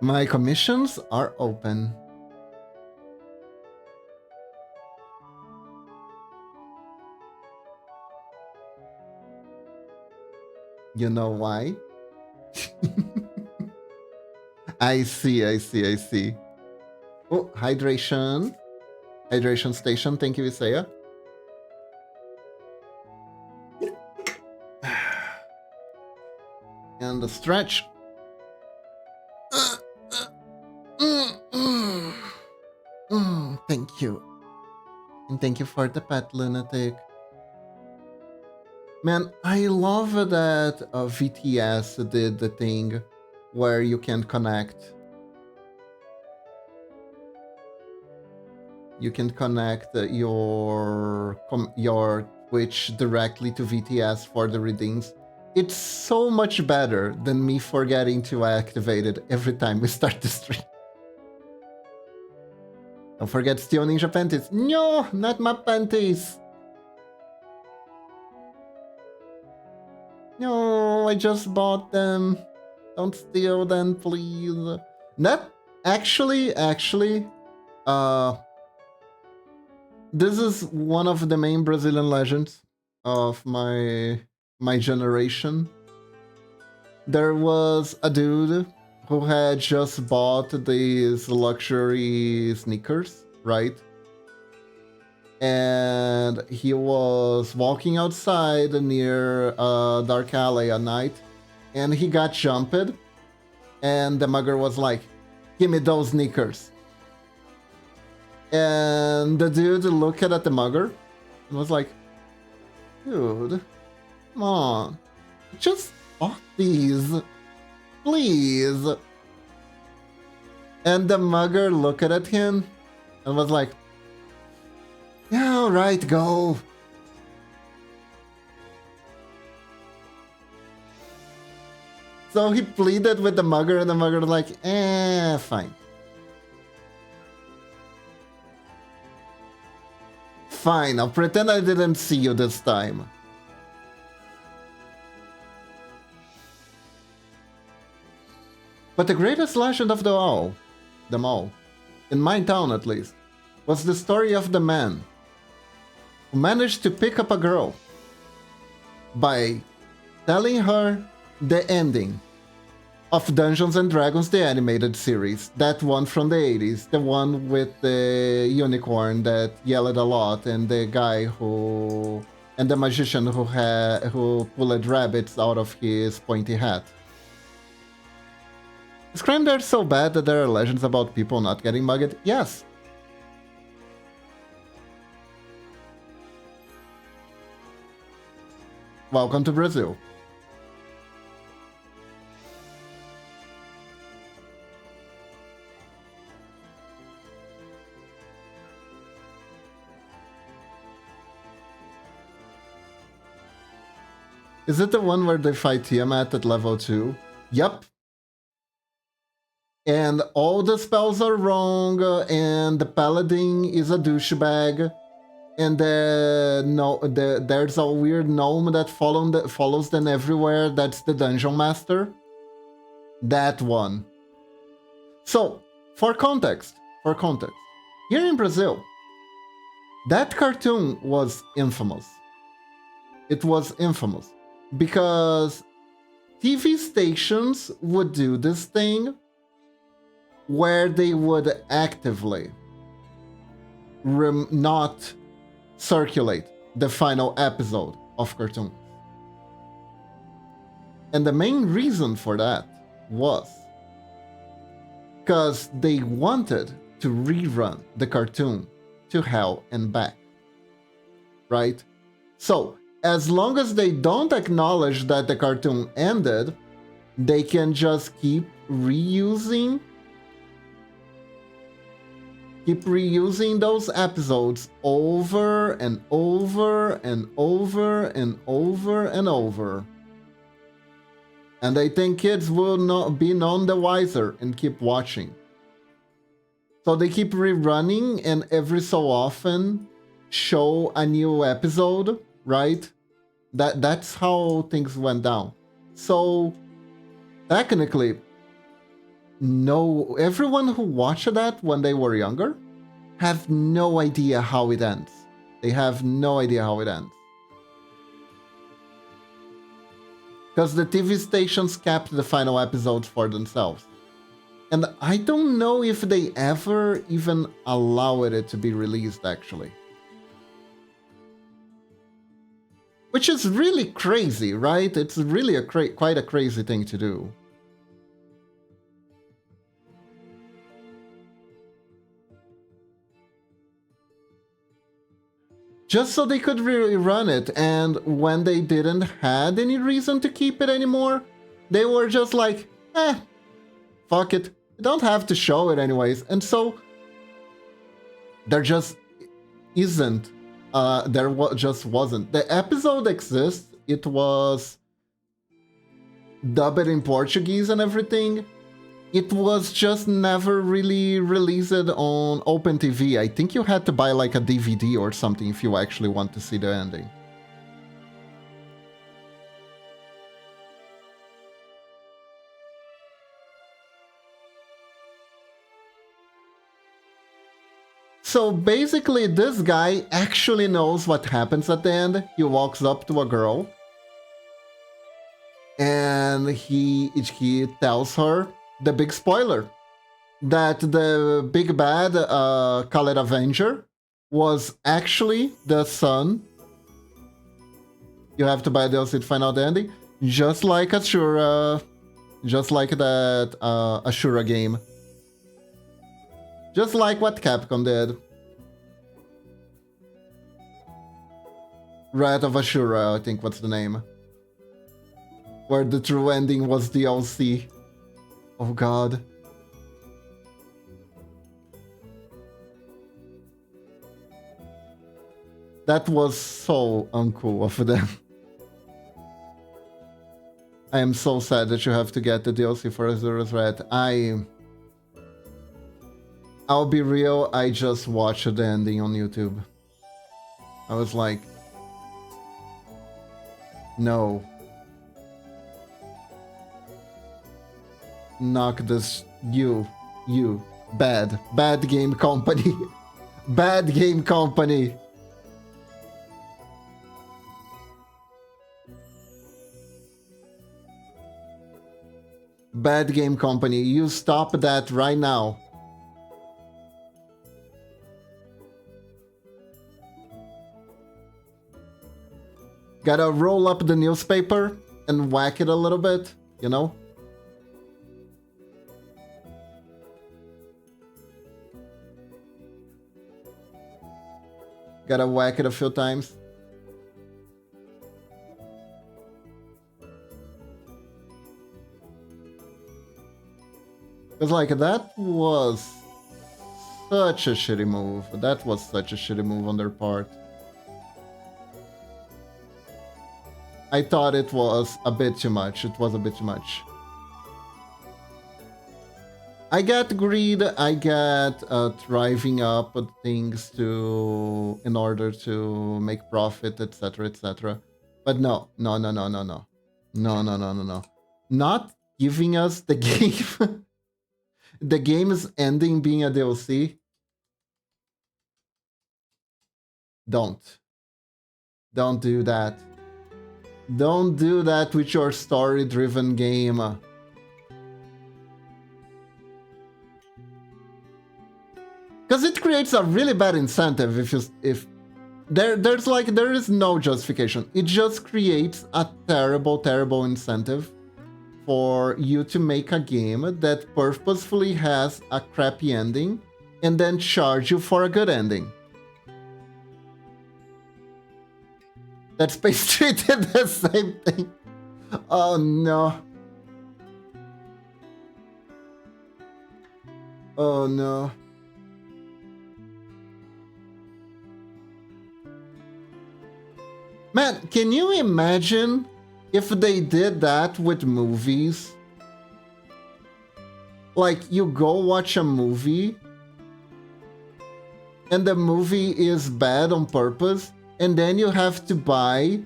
S1: My commissions are open. You know why? I see. Oh, hydration. Hydration station. Thank you, Isaiah. And the stretch. Thank you. And thank you for the pet, Lunatic. Man, I love that VTS did the thing where you can connect. You can connect your Twitch directly to VTS for the readings. It's so much better than me forgetting to activate it every time we start the stream. Don't forget Steel Ninja panties. No, not my panties. No, I just bought them. Don't steal them, please. That actually, this is one of the main Brazilian legends of my generation. There was a dude who had just bought these luxury sneakers, right? And he was walking outside near a dark alley at night, and he got jumped, and the mugger was like, "Give me those sneakers." And the dude looked at the mugger and was like, "Dude, come on, just bought these, please." And the mugger looked at him and was like, yeah, alright, go. So he pleaded with the mugger, and the mugger was like, fine. Fine, I'll pretend I didn't see you this time. But the greatest legend of them all, in my town at least, was the story of the man who managed to pick up a girl by telling her the ending of Dungeons and Dragons, the animated series, that one from the 80s, the one with the unicorn that yelled a lot, and the guy and the magician who pulled rabbits out of his pointy hat. Is crime there so bad that there are legends about people not getting mugged? Yes. Welcome to Brazil. Is it the one where they fight Tiamat at level 2? Yup. And all the spells are wrong, and the paladin is a douchebag, and there's a weird gnome that follows them everywhere. That's the dungeon master. That one. So, for context, here in Brazil, that cartoon was infamous. It was infamous because TV stations would do this thing where they would actively not circulate the final episode of cartoons. And the main reason for that was because they wanted to rerun the cartoon to hell and back. Right? So, as long as they don't acknowledge that the cartoon ended, they can just keep reusing those episodes over and over and over and over and over. And I think kids will not be none the wiser and keep watching. So they keep rerunning, and every so often show a new episode, right? That's how things went down. So technically, no, everyone who watched that when they were younger have no idea how it ends. They have no idea how it ends. Because the TV stations kept the final episodes for themselves. And I don't know if they ever even allowed it to be released, actually. Which is really crazy, right? It's really quite a crazy thing to do. Just so they could rerun it, and when they didn't had any reason to keep it anymore, they were just like, fuck it, you don't have to show it anyways. And so there just isn't, just wasn't. The episode exists, it was dubbed in Portuguese and everything. It was just never really released on OpenTV. I think you had to buy like a DVD or something if you actually want to see the ending. So basically, this guy actually knows what happens at the end. He walks up to a girl and he tells her the big spoiler that the big bad Khaled Avenger was actually the son. You have to buy the DLC to find out the ending, just like Ashura, just like that Ashura game, just like what Capcom did. Wrath of Ashura, I think what's the name, where the true ending was DLC. Oh god. That was so uncool of them. I am so sad that you have to get the DLC for Azura's Red. I'll be real, I just watched the ending on YouTube. I was like, no. Knock this, you, bad game company. Bad game company. Bad game company, you stop that right now. Gotta roll up the newspaper and whack it a little bit, you know? Gotta whack it a few times. Because, like, that was such a shitty move. That was such a shitty move on their part. I thought it was a bit too much. It was a bit too much. I got greed, I got driving up things in order to make profit, etc, etc. But no. Not giving us the game, the game's ending being a DLC. Don't do that. Don't do that with your story-driven game. Because it creates a really bad incentive if there is no justification. It just creates a terrible incentive for you to make a game that purposefully has a crappy ending and then charge you for a good ending. That Space Street did the same thing. Oh no. Oh no. Man, can you imagine if they did that with movies? Like, you go watch a movie and the movie is bad on purpose, and then you have to buy,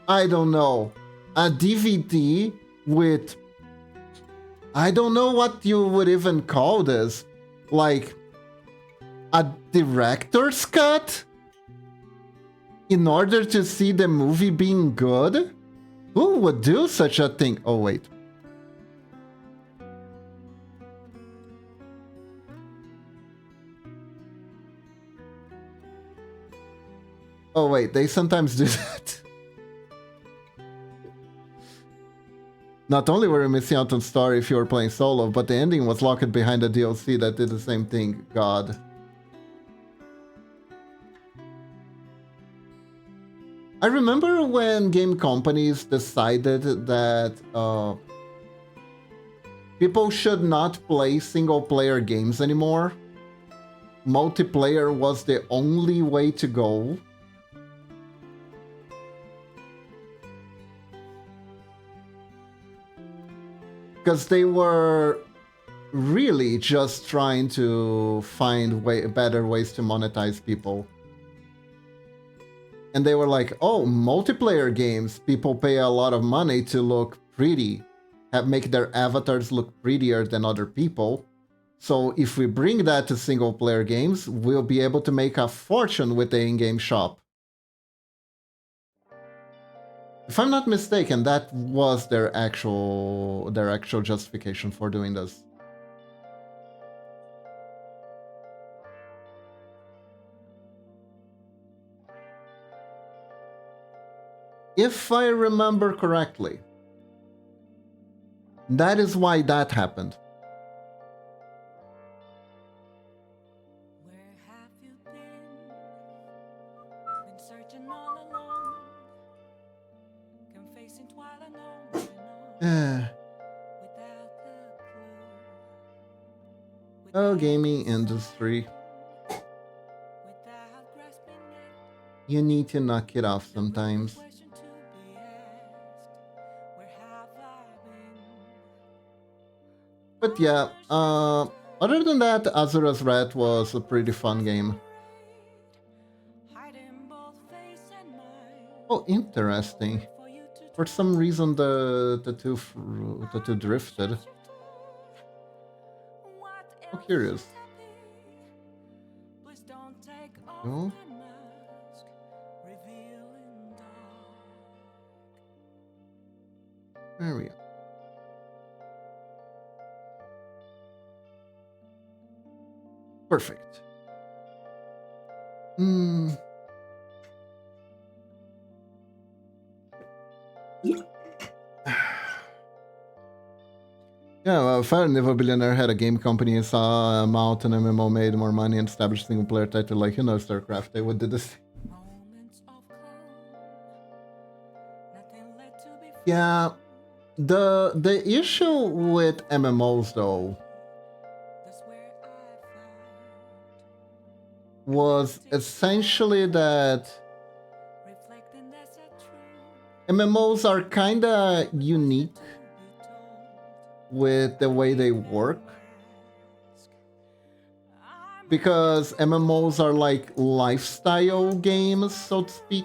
S1: I don't know, a DVD with, I don't know what you would even call this, like a director's cut? In order to see the movie being good? Who would do such a thing? Oh, wait. Oh, wait, they sometimes do that. Not only were you missing out on story if you were playing solo, but the ending was locked behind a DLC that did the same thing. God. I remember when game companies decided that people should not play single-player games anymore. Multiplayer was the only way to go. Because they were really just trying to find better ways to monetize people. And they were like, oh, multiplayer games, people pay a lot of money to look pretty, make their avatars look prettier than other people. So if we bring that to single player games, we'll be able to make a fortune with the in-game shop. If I'm not mistaken, that was their actual justification for doing this. If I remember correctly, that is why that happened.
S2: Where have you been? Been searching all along, confessing while I know, without a clue.
S1: Oh, gaming industry. you need to knock it off sometimes.
S2: Question to be asked. Where have I been?
S1: But yeah, other than that, Azura's Wrath was a pretty fun game.
S2: Hiding both face and mind.
S1: Oh, interesting.
S2: For you to
S1: For some reason, the two drifted.
S2: what
S1: Oh,
S2: else
S1: curious.
S2: is happy? Please don't take off
S1: No?
S2: my mask, revealing dark.
S1: There we go. Perfect. Hmm. Yeah, well, if I Never Billionaire had a game company and saw Mount and MMO made more money and established single player title like, StarCraft, they would do this.
S2: Moments of calm, nothing led to be
S1: Yeah, the issue with MMOs though
S2: that's where I found
S1: was essentially that
S2: reflecting that's a truth
S1: MMOs are kinda unique
S2: to be told.
S1: with the way they work
S2: I'm
S1: because MMOs are like lifestyle games, so to speak.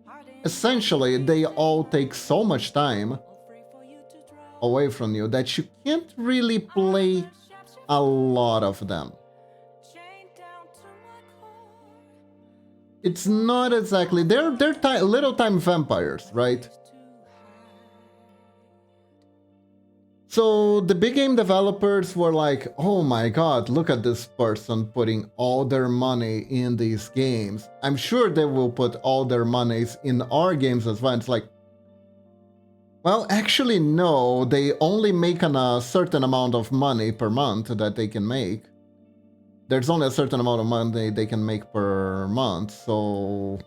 S2: hiding
S1: Essentially, they all take so much time
S2: all free for you to draw.
S1: away from you that you can't really play a lot of them.
S2: Chained down to my core.
S1: It's not exactly they're little time vampires, right?
S2: To hide.
S1: So the big game developers were like, "Oh my god, look at this person putting all their money in these games. I'm sure they will put all their monies in our games as well." It's like, well, actually, no. They only make a certain amount of money per month that they can make. There's only a certain amount of money they can make per month, so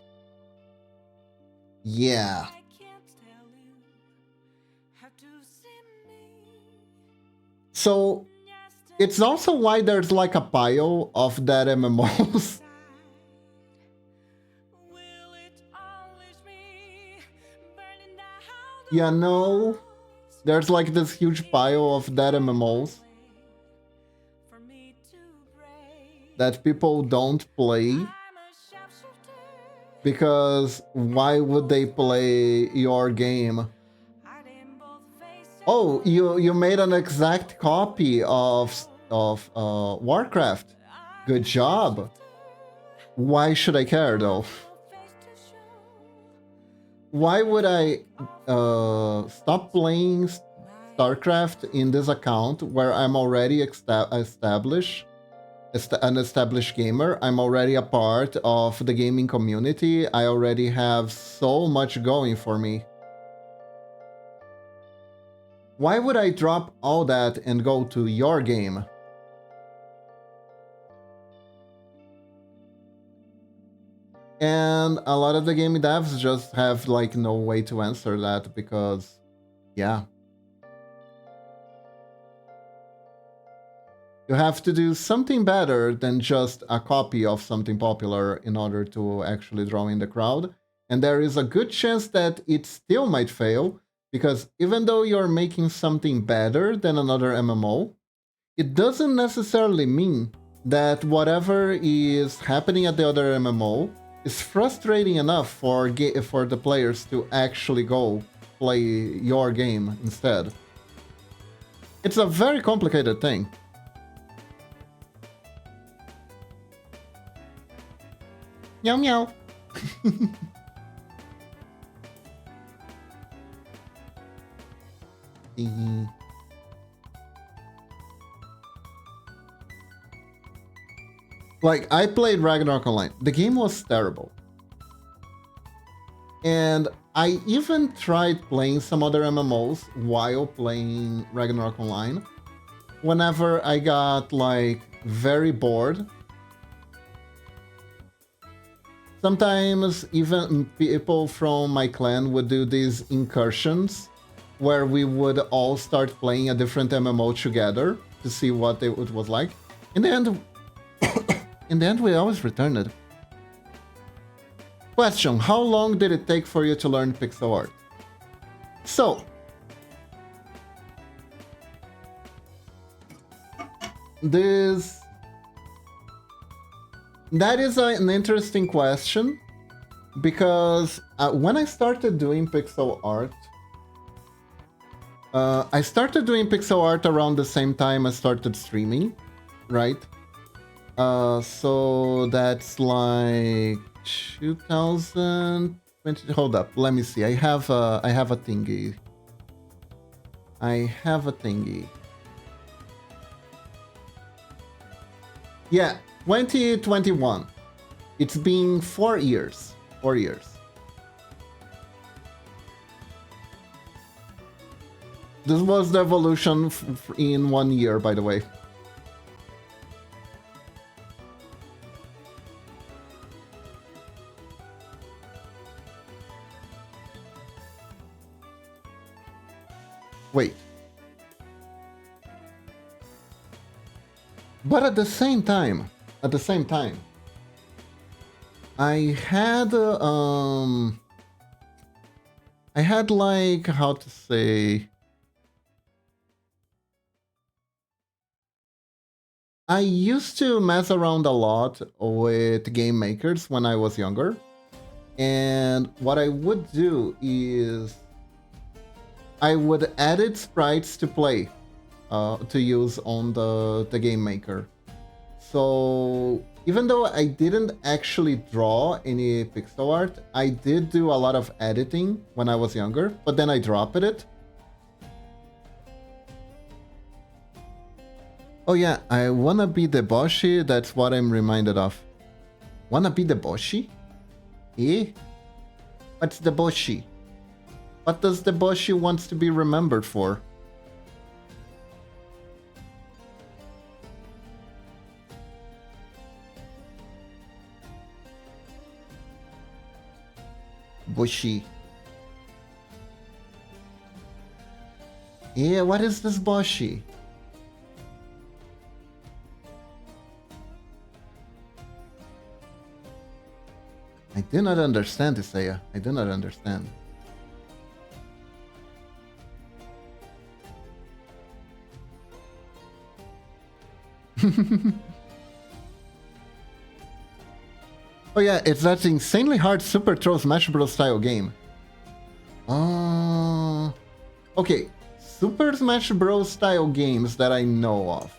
S1: yeah.
S2: I can't tell you how to see me.
S1: So it's also why there's like a pile of dead MMOs.
S2: Will it unleash me? Burning down
S1: You know, there's like this huge pile of dead MMOs
S2: for me to break.
S1: that people don't play
S2: I'm a sharpshooter,
S1: because why would they play your game?
S2: hiding both face and
S1: Oh, you made an exact copy of Warcraft. Good job. Why should I care though?
S2: face to show.
S1: Why would I stop playing StarCraft in this account where I'm already an established gamer? I'm already a part of the gaming community. I already have so much going for me. Why would I drop all that and go to your game? And a lot of the game devs just have like no way to answer that because, yeah. You have to do something better than just a copy of something popular in order to actually draw in the crowd. And there is a good chance that it still might fail, because even though you're making something better than another MMO, it doesn't necessarily mean that whatever is happening at the other MMO is frustrating enough for the players to actually go play your game instead. It's a very complicated thing. Meow meow. Like, I played Ragnarok Online. The game was terrible. And I even tried playing some other MMOs while playing Ragnarok Online. Whenever I got, like, very bored. Sometimes even people from my clan would do these incursions where we would all start playing a different MMO together to see what it was like. In the end, we always returned it. Question: how long did it take for you to learn pixel art? So, that is an interesting question, because when I started doing pixel art, I started doing pixel art around the same time I started streaming, right? So that's like 2020. Hold up, let me see. I have a thingy. Yeah, 2021. It's been 4 years. 4 years. This was the evolution in 1 year, by the way. Wait. But at the same time, I had like, how to say, I used to mess around a lot with game makers when I was younger, and what I would do is I would edit sprites to play, to use on the game maker. So even though I didn't actually draw any pixel art, I did do a lot of editing when I was younger, but then I dropped it. Oh yeah, I wanna be the Boshi, that's what I'm reminded of. Wanna be the Boshi? Eh? What's the Boshi? What does the Boshi wants to be remembered for? Boshi. Yeah, what is this Boshi? I do not understand, Isaiah. I do not understand. Oh yeah, it's that insanely hard Super Troll Smash Bros. Style game. Okay, Super Smash Bros. Style games that I know of.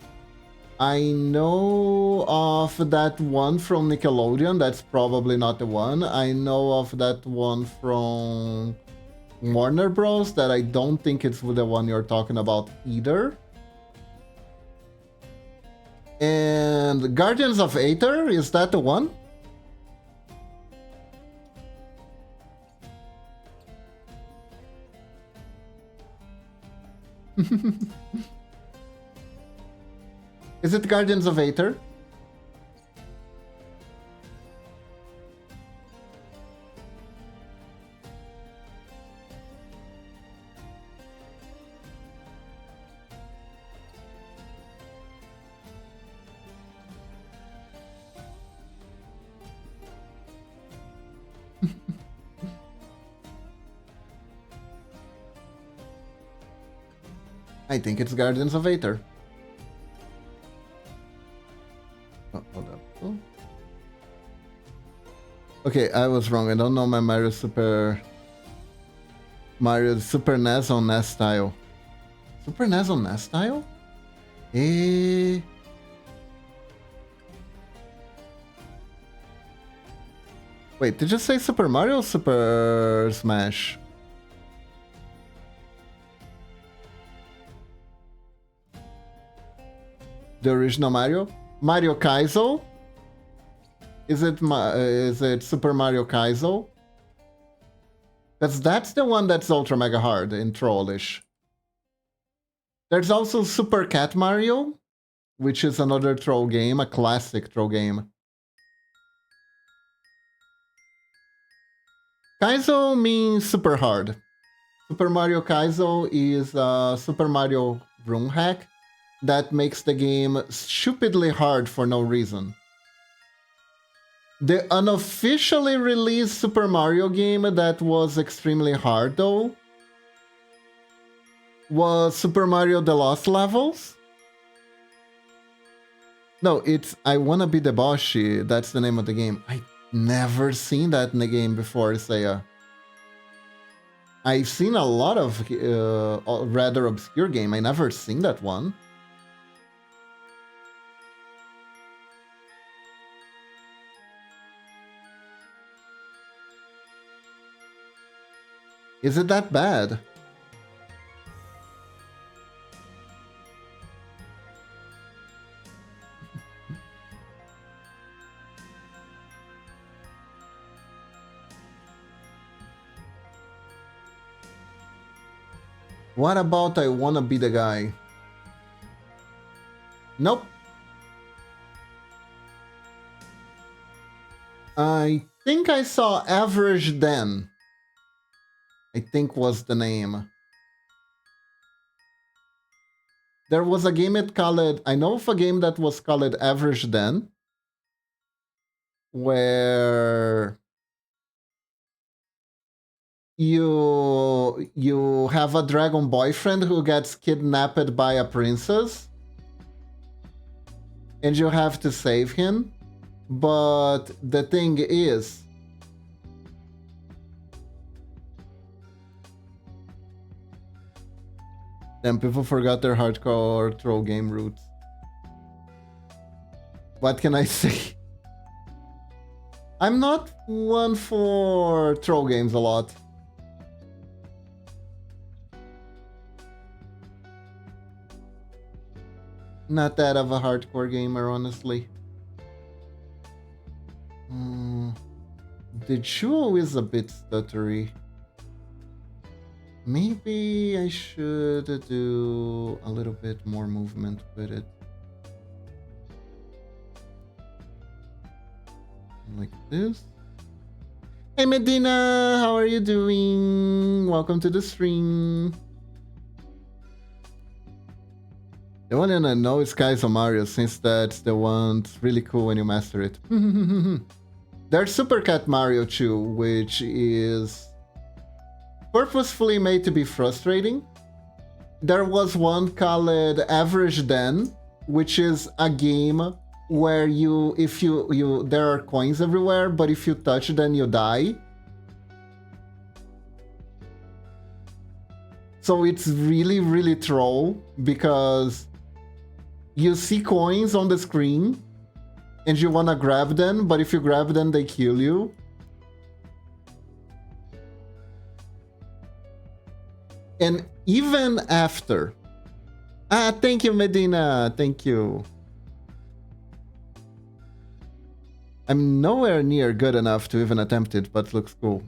S1: I know of that one from Nickelodeon, that's probably not the one. I know of that one from Warner Bros. That I don't think it's the one you're talking about either. And Guardians of Aether, is that the one? Is it Guardians of Aether? I think it's Guardians of Aether. Oh, hold up. Oh. Okay, I was wrong. I don't know my Mario Super NES on NES style. Super NES on NES style? Eh. Wait, did you say Super Mario or Super Smash? The original Mario? Mario Kaizo? Is it Super Mario Kaizo? Because that's the one that's ultra mega hard and trollish. There's also Super Cat Mario, which is another troll game, a classic troll game. Kaizo means super hard. Super Mario Kaizo is a Super Mario room hack that makes the game stupidly hard for no reason. The unofficially released Super Mario game that was extremely hard though was Super Mario The Lost Levels. No, it's I Wanna Be the Boshi. That's the name of the game. I never seen that in the game before, Saya. I've seen a lot of rather obscure game. I never seen that one. Is it that bad? What about I Wanna Be the Guy? Nope. I think I saw Average Den. I think was the name. There was a game it called, I know of a game that was called Average Den, where you have a dragon boyfriend who gets kidnapped by a princess, and you have to save him. But the thing is, then people forgot their hardcore troll game roots. What can I say? I'm not one for troll games a lot. Not that of a hardcore gamer, honestly. The Chuo is a bit stuttery. Maybe I should do a little bit more movement with it. Like this. Hey Medina, how are you doing? Welcome to the stream. The one I know is Kaizo Mario, since that's the one that's really cool when you master it. There's Super Cat Mario too, which is purposefully made to be frustrating. There was one called Average Den, which is a game where there are coins everywhere, but if you touch them, you die. So it's really, really troll because you see coins on the screen and you wanna grab them, but if you grab them, they kill you. And even after... thank you, Medina. Thank you. I'm nowhere near good enough to even attempt it, but looks cool.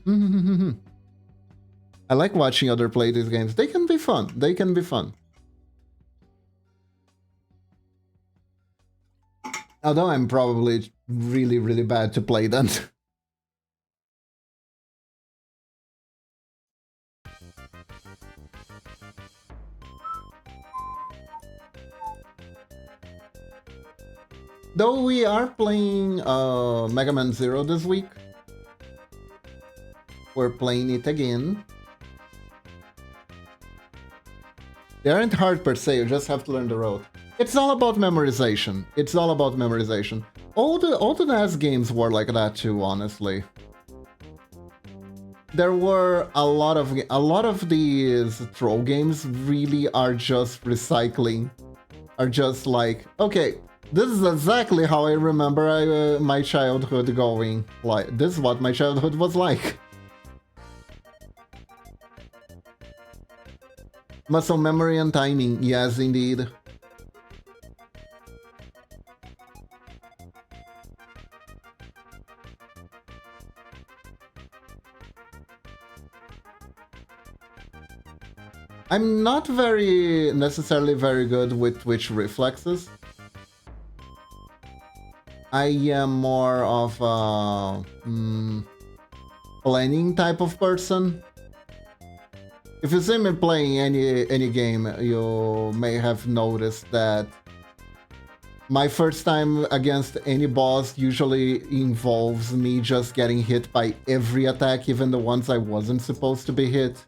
S1: I like watching other play these games. They can be fun. They can be fun. Although I'm probably really, really bad to play them. Though we are playing Mega Man Zero this week. We're playing it again. They aren't hard per se, you just have to learn the road. It's all about memorization. It's all about memorization. All the NES games were like that too, honestly. There were a lot of these troll games really are just recycling. Are just like, okay, this is exactly how I remember my childhood going. Like, this is what my childhood was like. Muscle memory and timing, yes indeed. I'm not necessarily very good with twitch reflexes. I am more of a planning type of person. If you see me playing any game, you may have noticed that My first time against any boss usually involves me just getting hit by every attack, even the ones I wasn't supposed to be hit.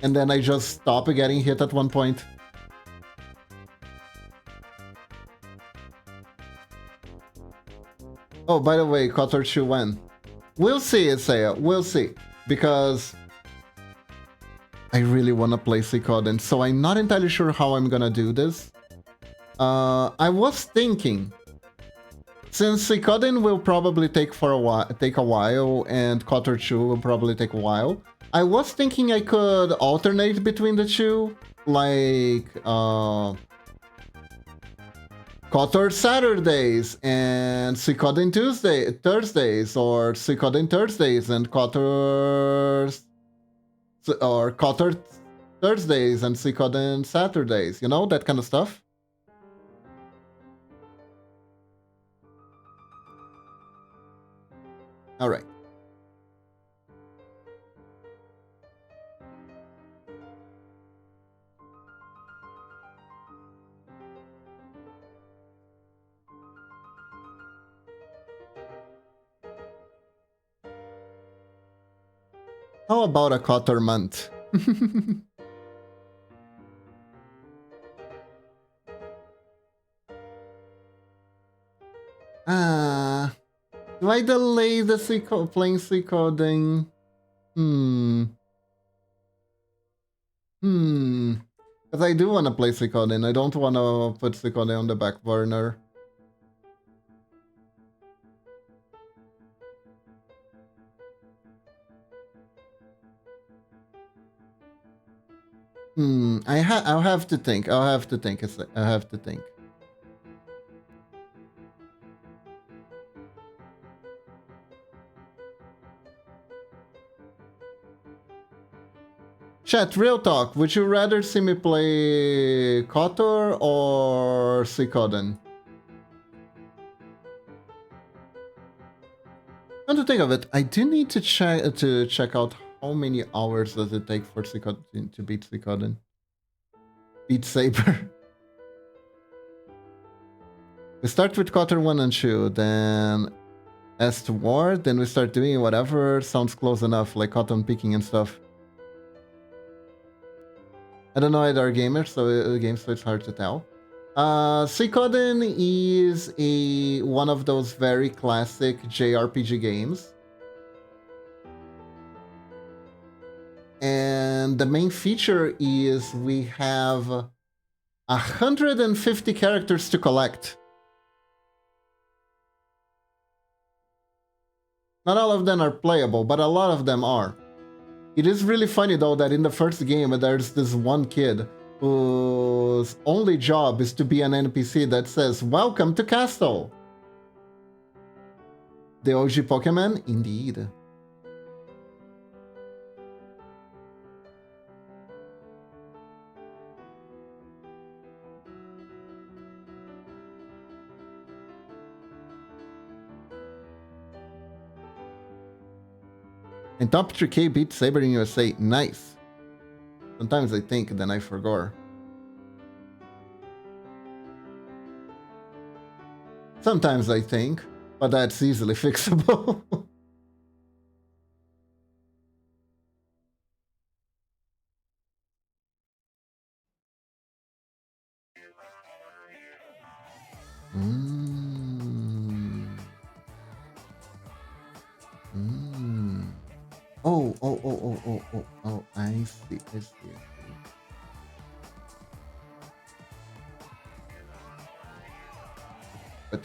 S1: And then I just stop getting hit at one point. Oh, by the way, Kotor 2 when? We'll see, Isaiah. We'll see. Because I really want to play Suikoden, so I'm not entirely sure how I'm gonna do this. I was thinking, since Suikoden will probably take a while, and Kotor 2 will probably take a while, I was thinking I could alternate between the two, like Kotor Saturdays and Suikoden Thursdays, or Suikoden Thursdays and Kotor Thursdays and Suikoden Saturdays, you know, that kind of stuff. All right. How about a Kotor month? Do I delay the playing Suikoden? Because I do want to play Suikoden. I don't want to put Suikoden on the back burner. I'll have to think. I'll have to think. Chat, real talk. Would you rather see me play KOTOR or Suikoden? Come to think of it, I do need to check out how many hours does it take for Suikoden to beat Suikoden. Beat Saber. We start with KOTOR 1 and 2, then S to War, then we start doing whatever sounds close enough, like cotton picking and stuff. I don't know either gamers, so it's hard to tell. Suikoden is one of those very classic JRPG games. And the main feature is we have 150 characters to collect. Not all of them are playable, but a lot of them are. It is really funny though that in the first game there's this one kid whose only job is to be an NPC that says, "Welcome to Castle." The OG Pokemon? Indeed. And Top 3K beat Saber in USA. Nice. Sometimes I think, then I forgot. Sometimes I think, but that's easily fixable. Oh, I see. But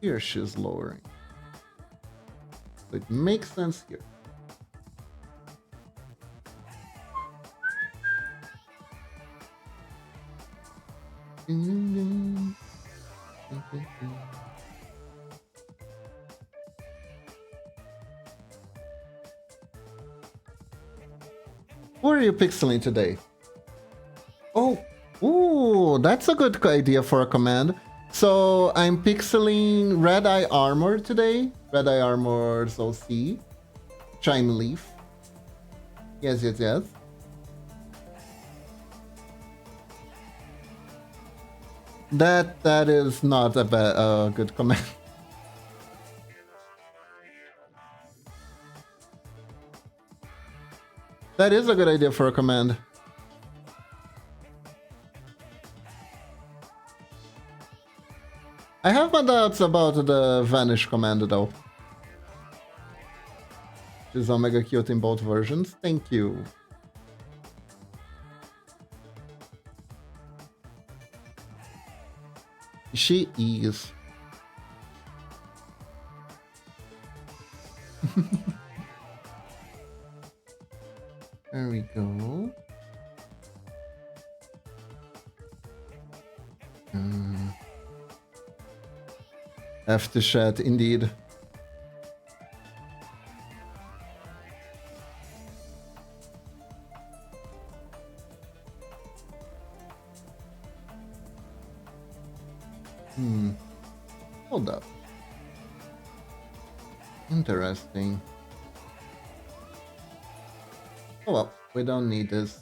S1: here she's lowering. So it makes sense here. Who are you pixeling today? Oh, ooh, that's a good idea for a command. So I'm pixeling Red Eye Armor today. Red Eye Armor's OC. Chime Leaf. Yes. That is not a good command. That is a good idea for a command. I have my doubts about the Vanish command though. She's Omega cute in both versions. Thank you. She is. There we go. After chat, indeed. Hold up. Interesting. Oh well, we don't need this.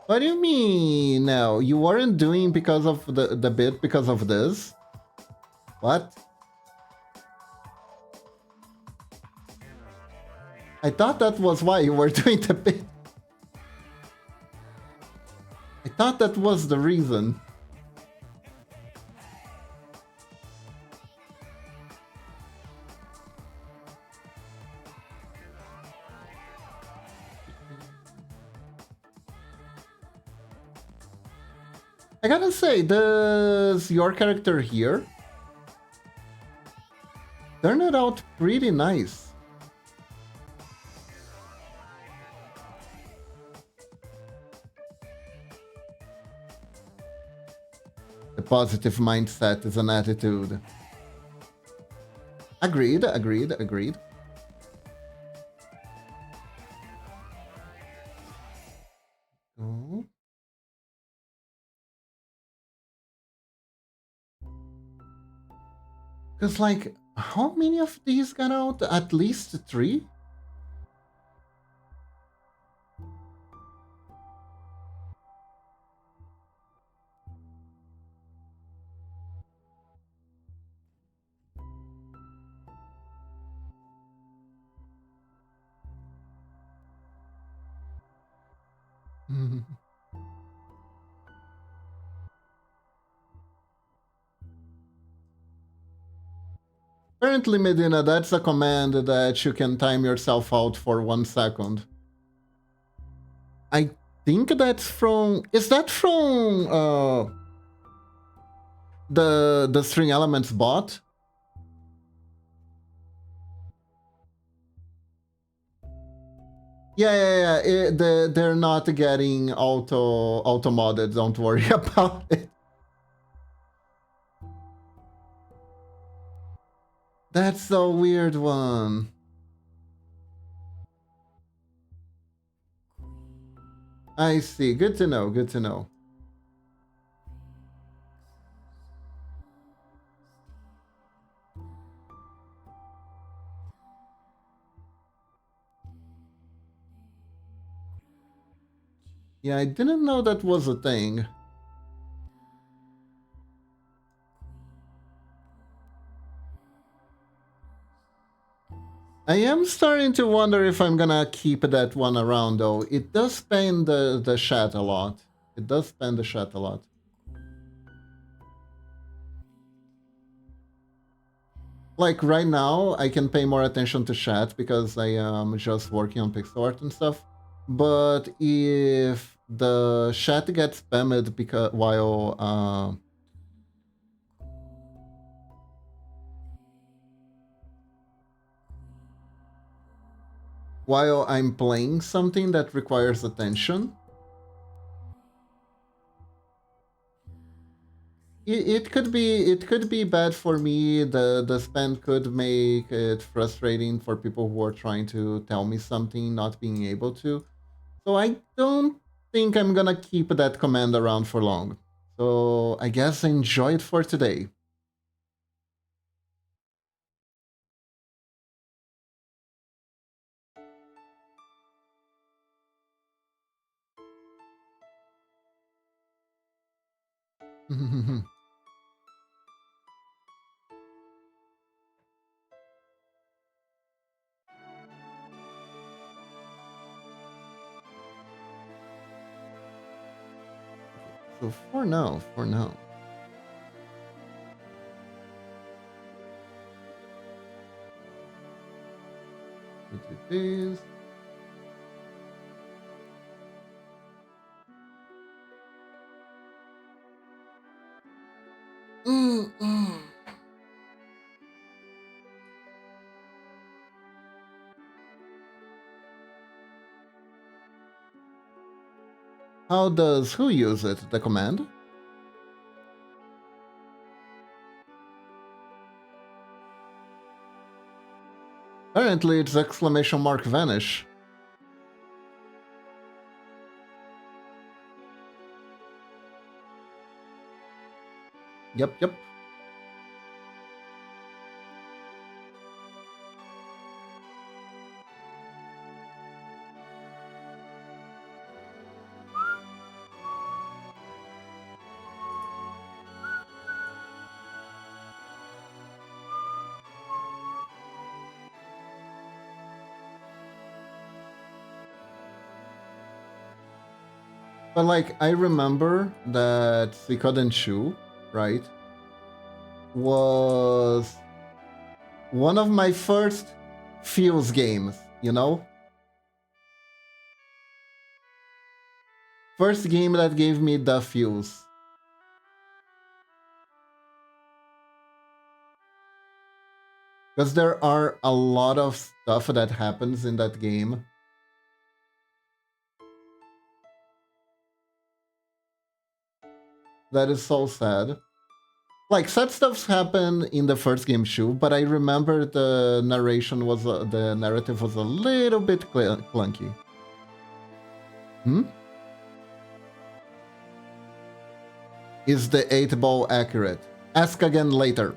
S1: What do you mean now? You weren't doing because of the bit because of this? What? I thought that was why you were doing the bit. I thought that was the reason. I gotta say, does your character here turn it out pretty nice? The positive mindset is an attitude. Agreed, agreed, agreed. Oh. Because, like, how many of these got out? At least 3? Apparently, Medina, that's a command that you can time yourself out for 1 second. I think that's from... Is that from the String Elements bot? Yeah. They're not getting auto modded. Don't worry about it. That's a weird one. I see. Good to know. Good to know. Yeah, I didn't know that was a thing. I am starting to wonder if I'm gonna keep that one around though. It does spend the chat a lot. It does spend the chat a lot. Like right now, I can pay more attention to chat because I am just working on pixel art and stuff. But if the chat gets spammed because while I'm playing something that requires attention, it could be bad for me. The spam could make it frustrating for people who are trying to tell me something, not being able to. So I don't think I'm gonna keep that command around for long. So I guess enjoy it for today. So for now, we do this. How does who use it? The command? Apparently it's exclamation mark vanish. Yep. But like, I remember that Suikoden Shu, right, was one of my first Fuse games, you know? First game that gave me the Fuse. Because there are a lot of stuff that happens in that game. That is so sad. Like, sad stuffs happen in the first game too, but I remember the narration was, the narrative was a little bit clunky. Is the 8-ball accurate? Ask again later.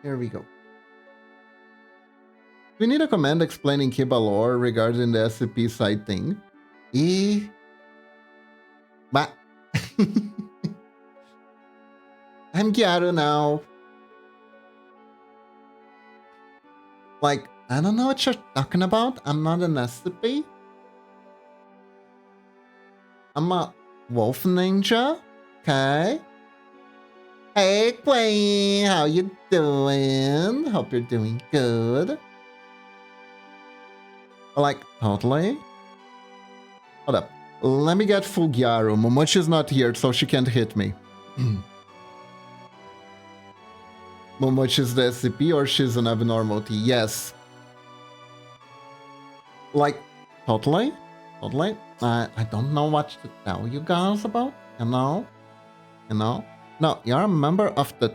S1: Here we go. We need a command explaining Kiba lore regarding the SCP side thing. Bah. I'm Gyaru now. Like, I don't know what you're talking about. I'm not an SCP. I'm a wolf ninja. Okay. Hey, Queen. How you doing? Hope you're doing good. Like, totally. Hold up. Let me get Fugiaru. Momochi's not here, so she can't hit me. Momochi's the SCP or she's an abnormality? Yes. Like, totally. I don't know what to tell you guys about, you know? No, you're a member of the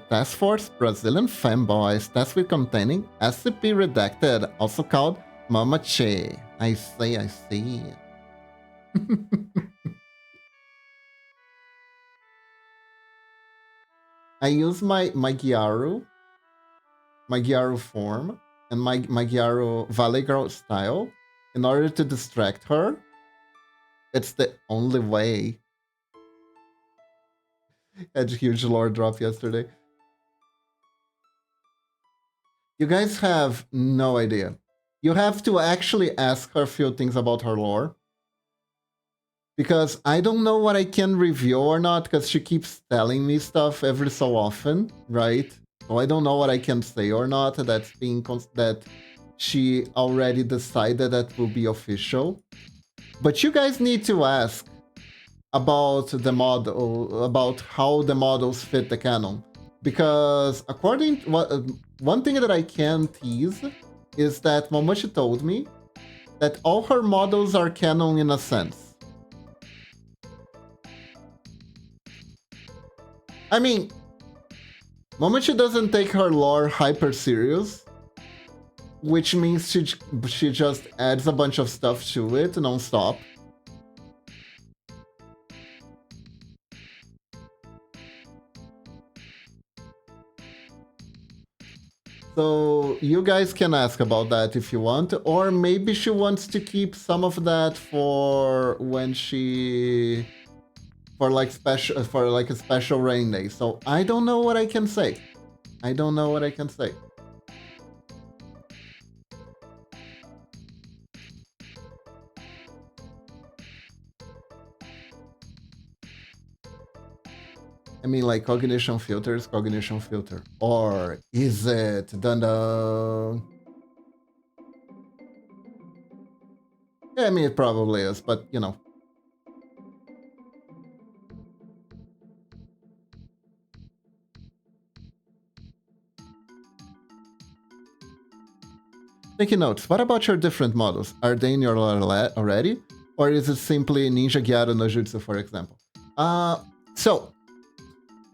S1: Task Force Brazilian Femboys, tasked with containing SCP Redacted, also called Momochi. I see. I use my Gyaru form, and my Gyaru Valley Girl style in order to distract her. It's the only way. Had a huge lore drop yesterday. You guys have no idea. You have to actually ask her a few things about her lore. Because I don't know what I can review or not, because she keeps telling me stuff every so often, right? So I don't know what I can say or not. That's being that she already decided that will be official. But you guys need to ask about the model, about how the models fit the canon. Because according to what, one thing that I can tease is that Momochi told me that all her models are canon in a sense. I mean, Momochi doesn't take her lore hyper serious, which means she just adds a bunch of stuff to it non-stop. So you guys can ask about that if you want, or maybe she wants to keep some of that for when she for like special for like a special rain day. So I don't know what I can say. I don't know what I can say. I mean, like cognition filter is cognition filter, or is it dun dun? Yeah, I mean it probably is, but you know. Taking notes. What about your different models? Are they in your already? Or is it simply Ninja Gyaro no Jutsu, for example? So,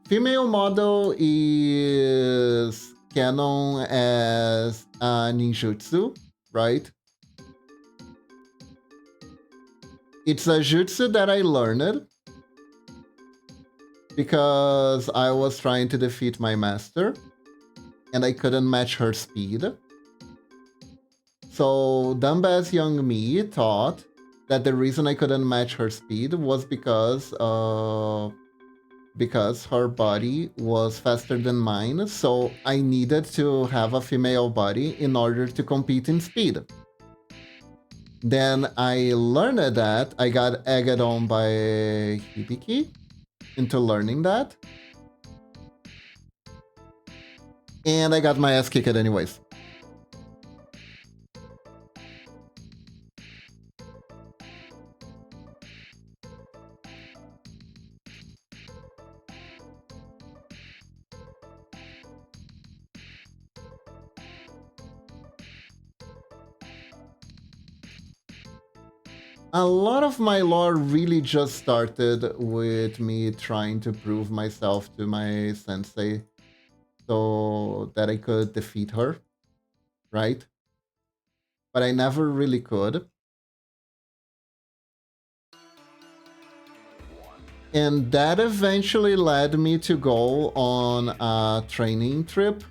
S1: female model is canon as ninjutsu, right? It's a jutsu that I learned because I was trying to defeat my master and I couldn't match her speed. So dumbass young me thought that the reason I couldn't match her speed was because her body was faster than mine, so I needed to have a female body in order to compete in speed. Then I learned that. I got egged on by Hibiki into learning that. And I got my ass kicked anyways. A lot of my lore really just started with me trying to prove myself to my sensei so that I could defeat her, right? But I never really could. And that eventually led me to go on a training trip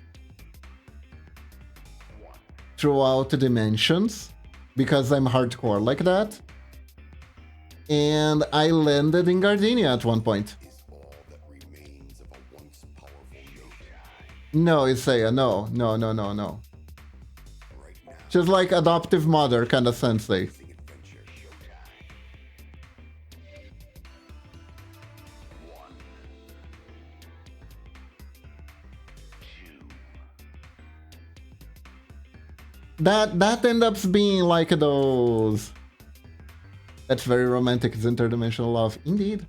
S1: throughout the dimensions because I'm hardcore like that. And I landed in Gardenia at one point. No, Isaiah, no. She's like adoptive mother kind of sensei. That ends up being like those. That's very romantic. It's interdimensional love, indeed.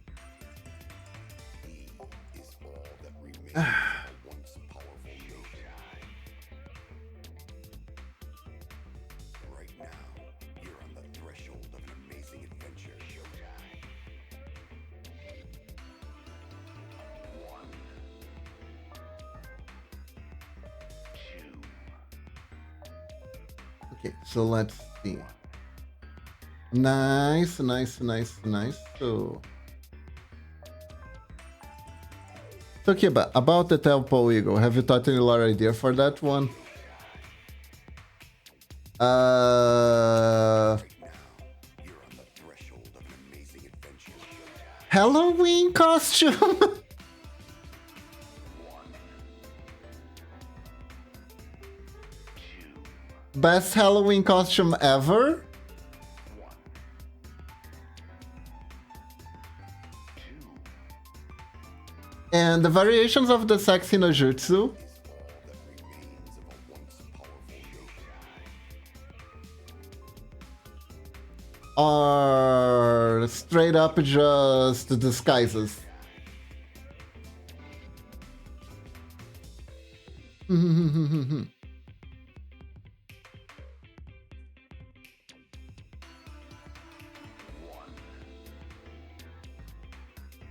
S1: Okay, so let's see. Nice. So Kiba, about the Telpo Eagle, have you thought any lore idea for that one? Halloween costume? Best Halloween costume ever? And the variations of the sexy no jutsu are straight up just disguises.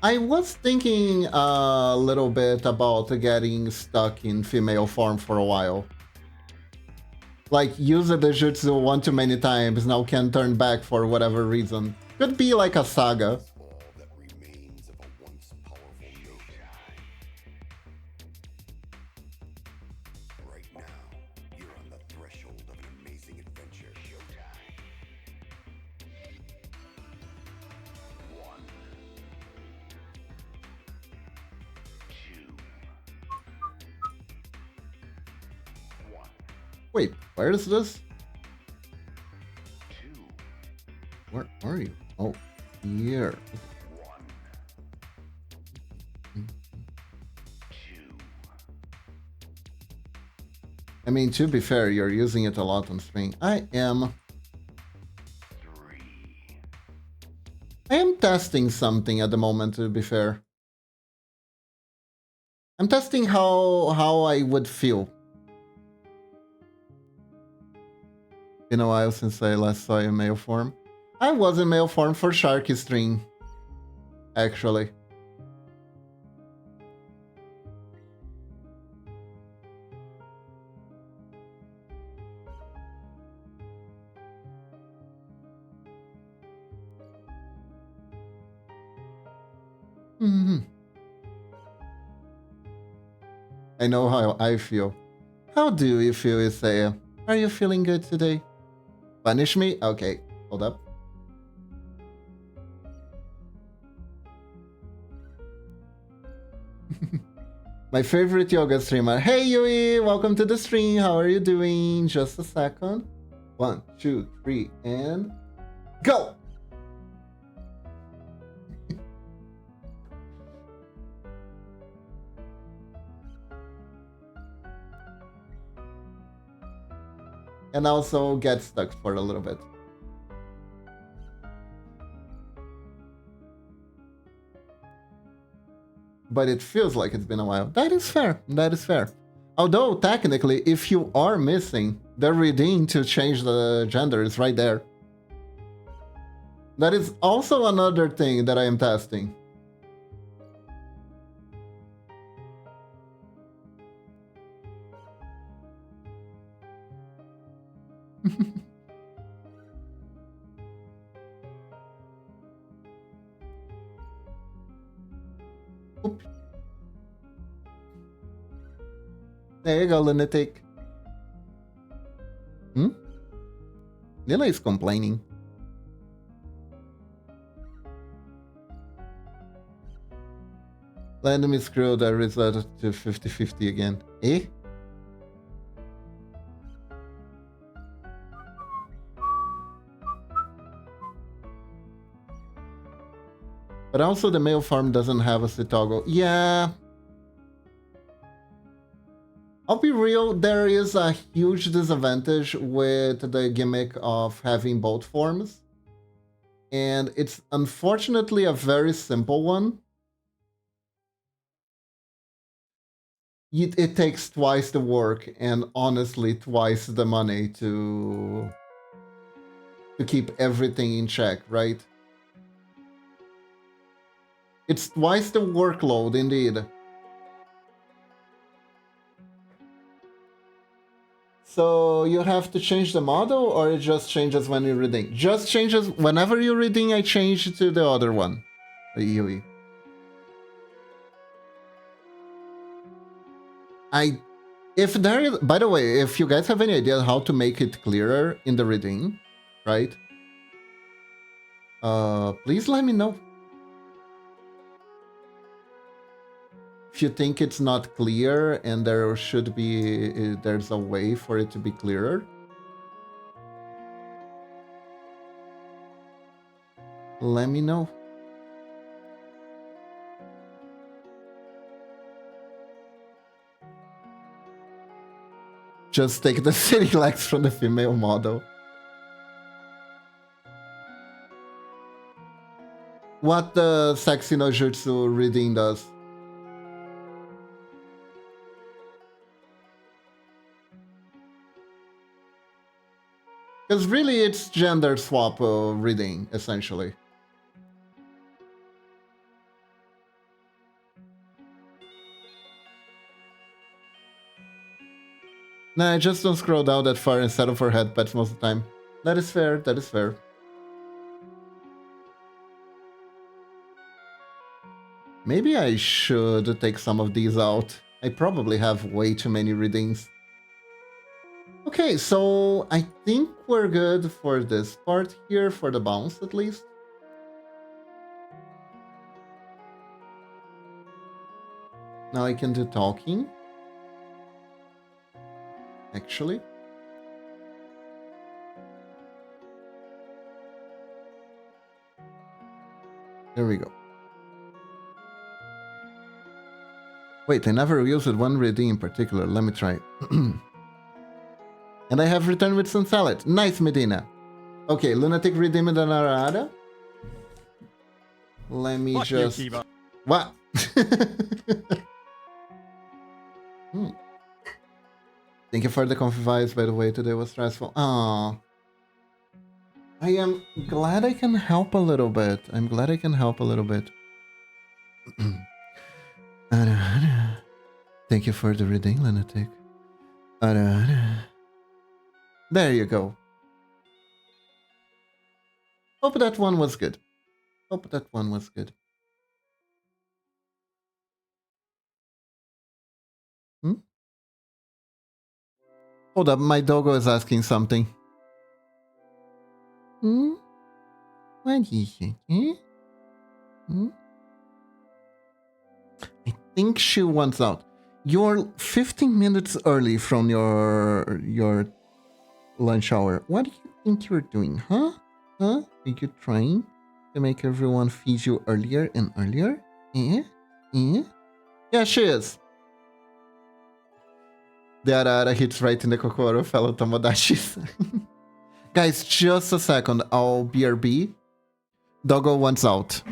S1: I was thinking a little bit about getting stuck in female form for a while. Like, use the jutsu one too many times, now can't turn back for whatever reason. Could be like a saga. Wait, where is this? Where are you? Oh, here. I mean, to be fair, you're using it a lot on Spain. I am testing something at the moment, to be fair. I'm testing how I would feel. Been a while since I last saw you in male form. I was in male form for Sharky stream, actually. I know how I feel. How do you feel, Isaiah? Are you feeling good today? Punish me? Okay, hold up. My favorite yoga streamer. Hey Yui, welcome to the stream. How are you doing? Just a second. 1, 2, 3, and go! And also get stuck for a little bit. But it feels like it's been a while. That is fair. That is fair. Although, technically, if you are missing, the redeem to change the gender is right there. That is also another thing that I am testing. Oop. There you go, lunatic. Lila is complaining. Let me screw the result to 50-50 again. Eh? But also the male farm doesn't have a sit toggle. Yeah. I'll be real, there is a huge disadvantage with the gimmick of having both forms. And it's unfortunately a very simple one. It takes twice the work and honestly twice the money to keep everything in check, right? It's twice the workload, indeed. So you have to change the model, or it just changes when you redeem? Just changes whenever you redeem. I change to the other one. Yui. If there is, by the way, if you guys have any idea how to make it clearer in the redeem, right? Please let me know. If you think it's not clear and there should be, there's a way for it to be clearer. Let me know. Just take the city legs from the female model. What the Sexy no Jutsu reading does. Because really it's gender swap reading, essentially. Nah, just don't scroll down that far and settle for head pets most of the time. That is fair, that is fair. Maybe I should take some of these out. I probably have way too many readings. Okay, so I think we're good for this part here, for the bounce at least. Now I can do talking. Actually. There we go. Wait, I never used one redeem in particular. Let me try. And I have returned with some salad. Nice, Medina. Okay, Lunatic redeemed an Arada. Let me
S3: Fuck you,
S1: just...
S3: Kiba.
S1: What? Thank you for the coffee vibes, by the way. Today was stressful. Aww. I am glad I can help a little bit. I'm glad I can help a little bit. Thank you for the reading, Lunatic. There you go. Hope that one was good. Hope that one was good. Hold up, my doggo is asking something. What is it? I think she wants out. You're 15 minutes early from your lunch hour. What do you think you're doing, huh? Huh? Are you trying to make everyone feed you earlier and earlier? Yeah, she is. The Arara hits right in the Kokoro fellow Tomodachis. Guys, just a second. I'll BRB. Doggo wants out.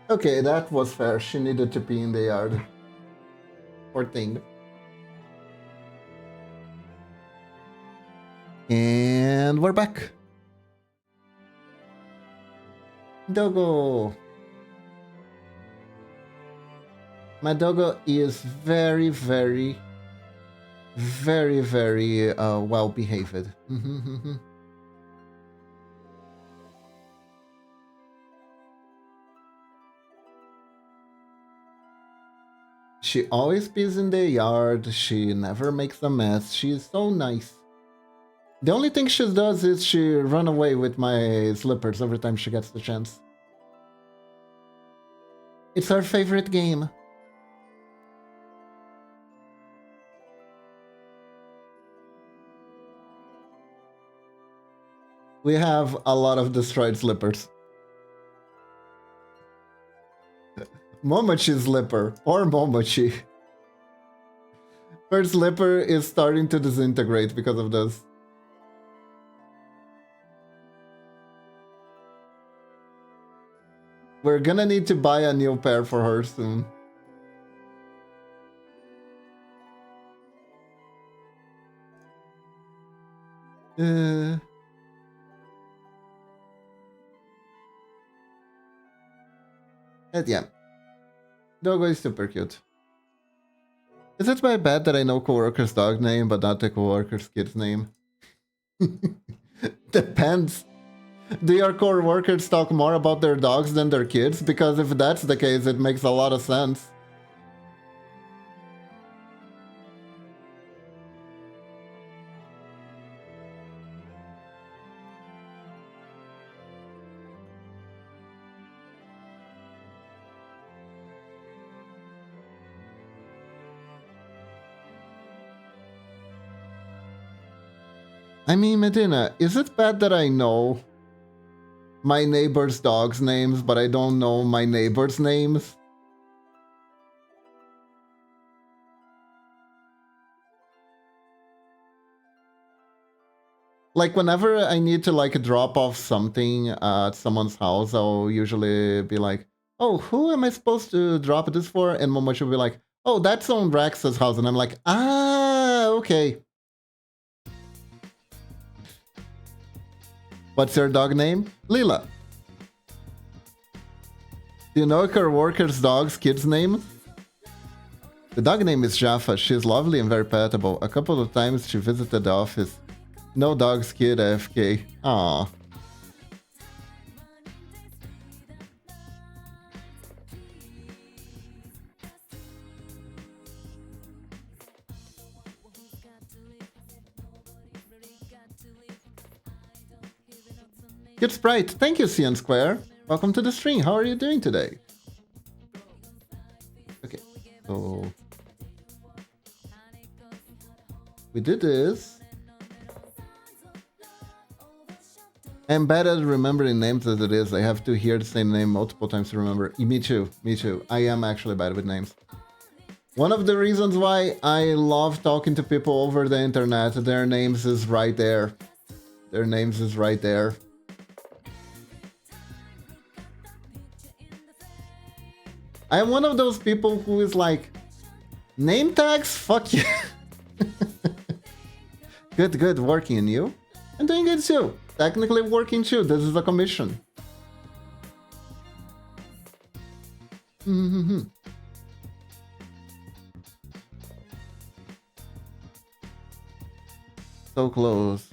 S1: Okay, that was fair. She needed to pee in the yard. Poor thing. And we're back. Doggo. My doggo is very, very, very, very well behaved. She always pees in the yard. She never makes a mess. She's so nice. The only thing she does is she run away with my slippers every time she gets the chance. It's her favorite game. We have a lot of destroyed slippers. Momochi slipper or Momochi. Her slipper is starting to disintegrate because of this. We're gonna need to buy a new pair for her soon. And yeah. Doggo is super cute. Is it my bad that I know coworker's dog name but not the coworker's kid's name? Depends. Do your coworkers talk more about their dogs than their kids? Because if that's the case, it makes a lot of sense. I mean, Medina, is it bad that I know my neighbor's dog's names, but I don't know my neighbor's names? Like, whenever I need to, like, drop off something at someone's house, I'll usually be like, oh, who am I supposed to drop this for? And Momochi will be like, oh, that's on Rex's house. And I'm like, ah, okay. What's your dog name? Lila. Do you know her worker's dog's kid's name? The dog name is Jaffa. She's lovely and very petable. A couple of times she visited the office. No dog's kid AFK. Aww. Good Sprite. Thank you, Cian Square. Welcome to the stream. How are you doing today? Okay, so we did this. I'm bad at remembering names as it is. I have to hear the same name multiple times to remember. Me too. Me too. I am actually bad with names. One of the reasons why I love talking to people over the internet, their names is right there. Their names is right there. I am one of those people who is like, name tags? Fuck you. Good, working. And you? I'm doing good too. Technically working too. This is a commission. So close.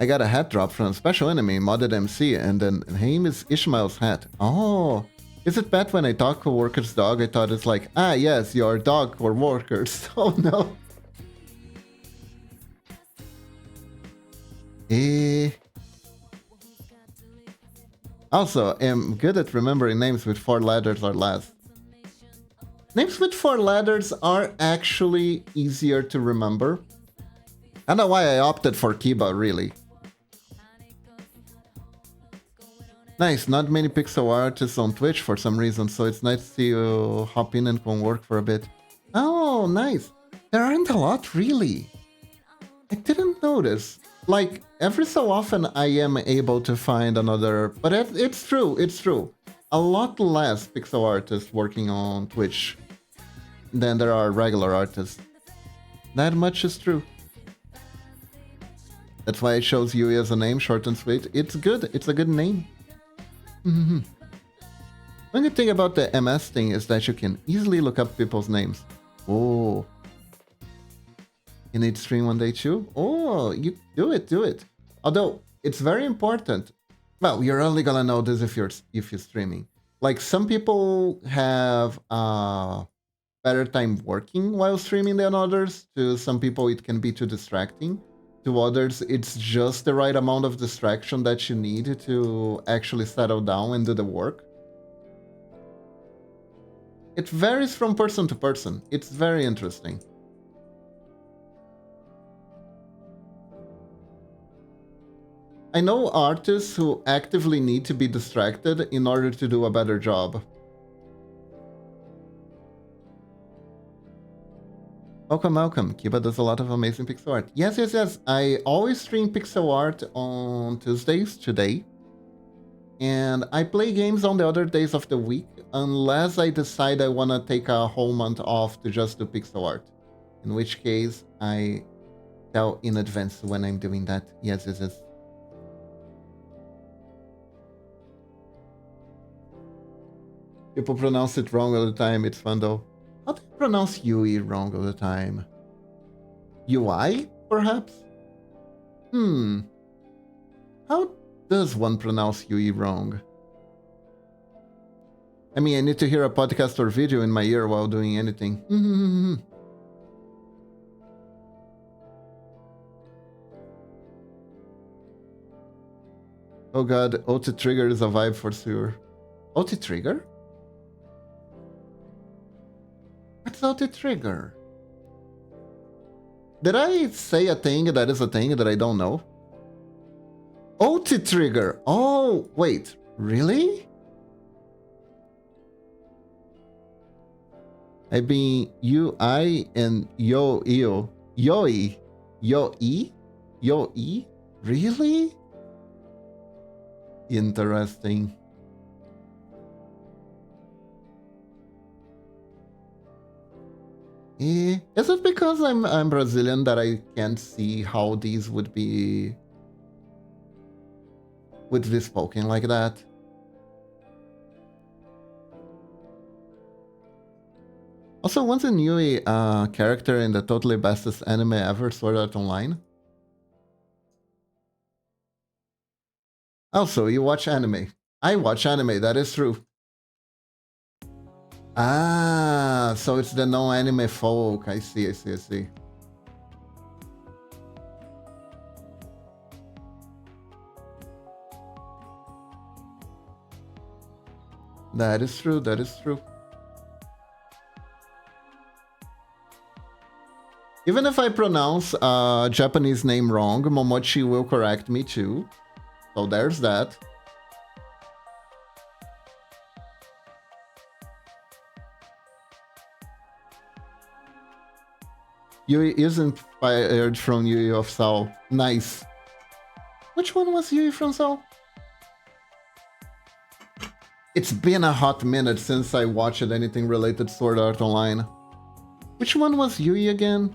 S1: I got a hat drop from Special Enemy, modded MC, and then name is Ishmael's hat. Oh, is it bad when I talk to worker's dog? I thought it's like, ah yes, your dog or workers. Oh no. Also, I'm good at remembering names with 4 letters or less. Names with 4 letters are actually easier to remember. I don't know why I opted for Kiba, really. Nice, not many pixel artists on Twitch for some reason, so it's nice to see you hop in and come work for a bit. Oh, nice. There aren't a lot, really. I didn't notice. Like, every so often I am able to find another... But it's true, it's true. A lot less pixel artists working on Twitch than there are regular artists. That much is true. That's why I chose Yui as a name, short and sweet. It's good, it's a good name. One good thing about the MS thing is that you can easily look up people's names. Oh. You need to stream one day too? Oh, you do it. Although, it's very important. Well, you're only gonna know this if you're streaming. Like, some people have better time working while streaming than others. To some people, it can be too distracting. To others, it's just the right amount of distraction that you need to actually settle down and do the work. It varies from person to person. It's very interesting. I know artists who actively need to be distracted in order to do a better job. Welcome. Kiba does a lot of amazing pixel art. Yes. I always stream pixel art on Tuesdays today. And I play games on the other days of the week, unless I decide I want to take a whole month off to just do pixel art. In which case, I tell in advance when I'm doing that. Yes. People pronounce it wrong all the time. It's fun though. How do you pronounce Yui wrong all the time? UI, perhaps? How does one pronounce Yui wrong? I mean, I need to hear a podcast or video in my ear while doing anything. Oh god, OT Trigger is a vibe for sure. OT Trigger? What's OT Trigger? Did I say a thing that is a thing that I don't know? OT Trigger! Oh, wait, really? I mean, UI and Yoi? Really? Interesting. Is it because I'm Brazilian that I can't see how these would be spoken like that? Also, wasn't Yui a character in the totally bestest anime ever, Sword Art Online? Also, you watch anime. I watch anime, that is true. Ah, so it's the non-anime folk. I see. That is true. Even if I pronounce a Japanese name wrong, Momochi will correct me too. So there's that. Yui is inspired from Yui of Sao. Nice. Which one was Yui from Sao? It's been a hot minute since I watched anything related to Sword Art Online. Which one was Yui again?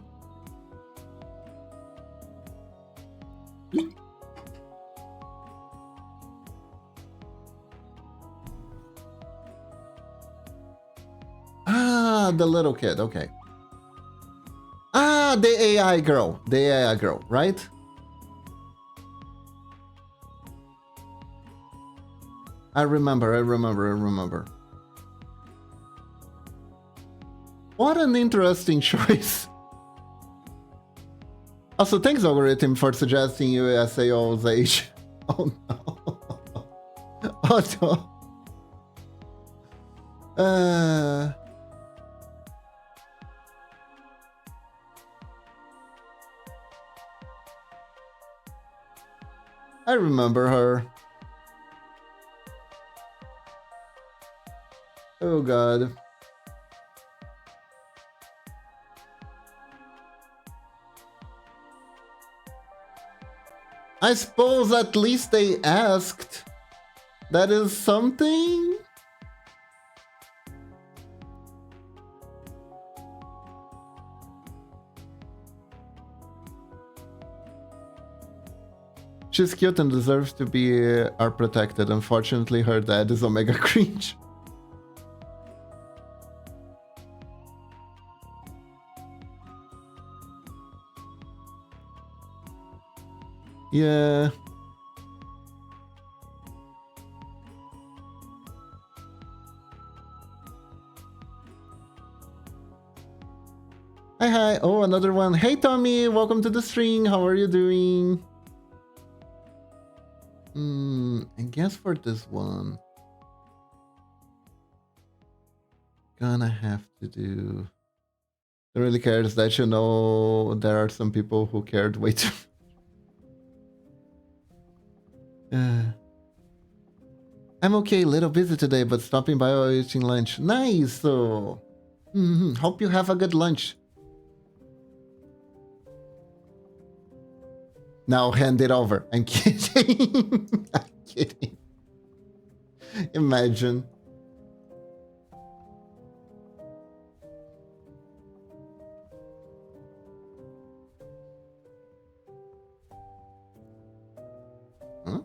S1: Ah, the little kid, okay. Ah, the AI girl. The AI girl, right? I remember. What an interesting choice. Also, thanks, Algorithm, for suggesting USAO's age. Oh no. Oh no. I remember her. Oh god. I suppose at least they asked. That is something? She's cute and deserves to be protected. Unfortunately, her dad is Omega cringe. Yeah. Hi. Oh, another one. Hey, Tommy. Welcome to the stream. How are you doing? I guess for this one, gonna have to do. It really cares that you know there are some people who cared way too. I'm okay, little busy today, but stopping by while eating lunch. Nice. So, hope you have a good lunch. Now hand it over. I'm kidding. I'm kidding. Imagine. Huh?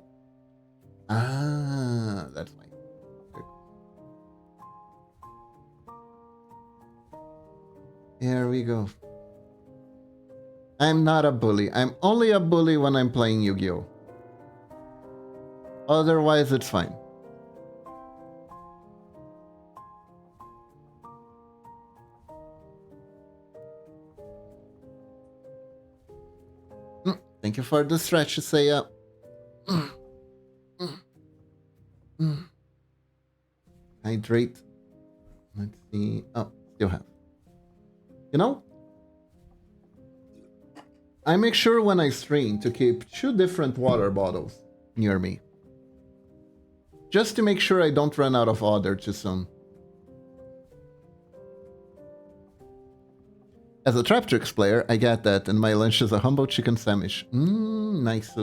S1: Ah, that's fine. Here we go. I'm not a bully. I'm only a bully when I'm playing Yu-Gi-Oh! Otherwise, it's fine. Thank you for the stretch, Seiya. Hydrate. Let's see. Oh, still have. You know, I make sure when I stream to keep 2 different water bottles near me. Just to make sure I don't run out of water too soon. As a Traptrix player, I get that, and my lunch is a humble chicken sandwich. Nice.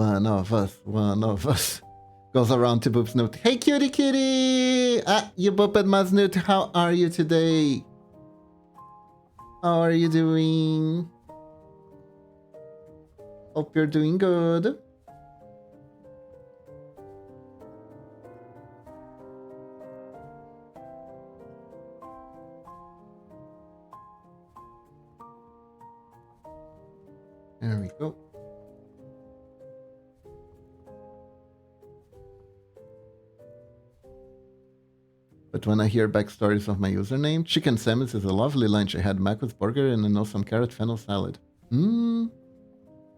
S1: One of us goes around to Boop Snoot. Hey, cutie kitty! Ah, you booped my Snoot. How are you today? How are you doing? Hope you're doing good. There we go. But when I hear backstories of my username, chicken sandwich is a lovely lunch. I had mac with burger and an awesome carrot fennel salad. Mmm.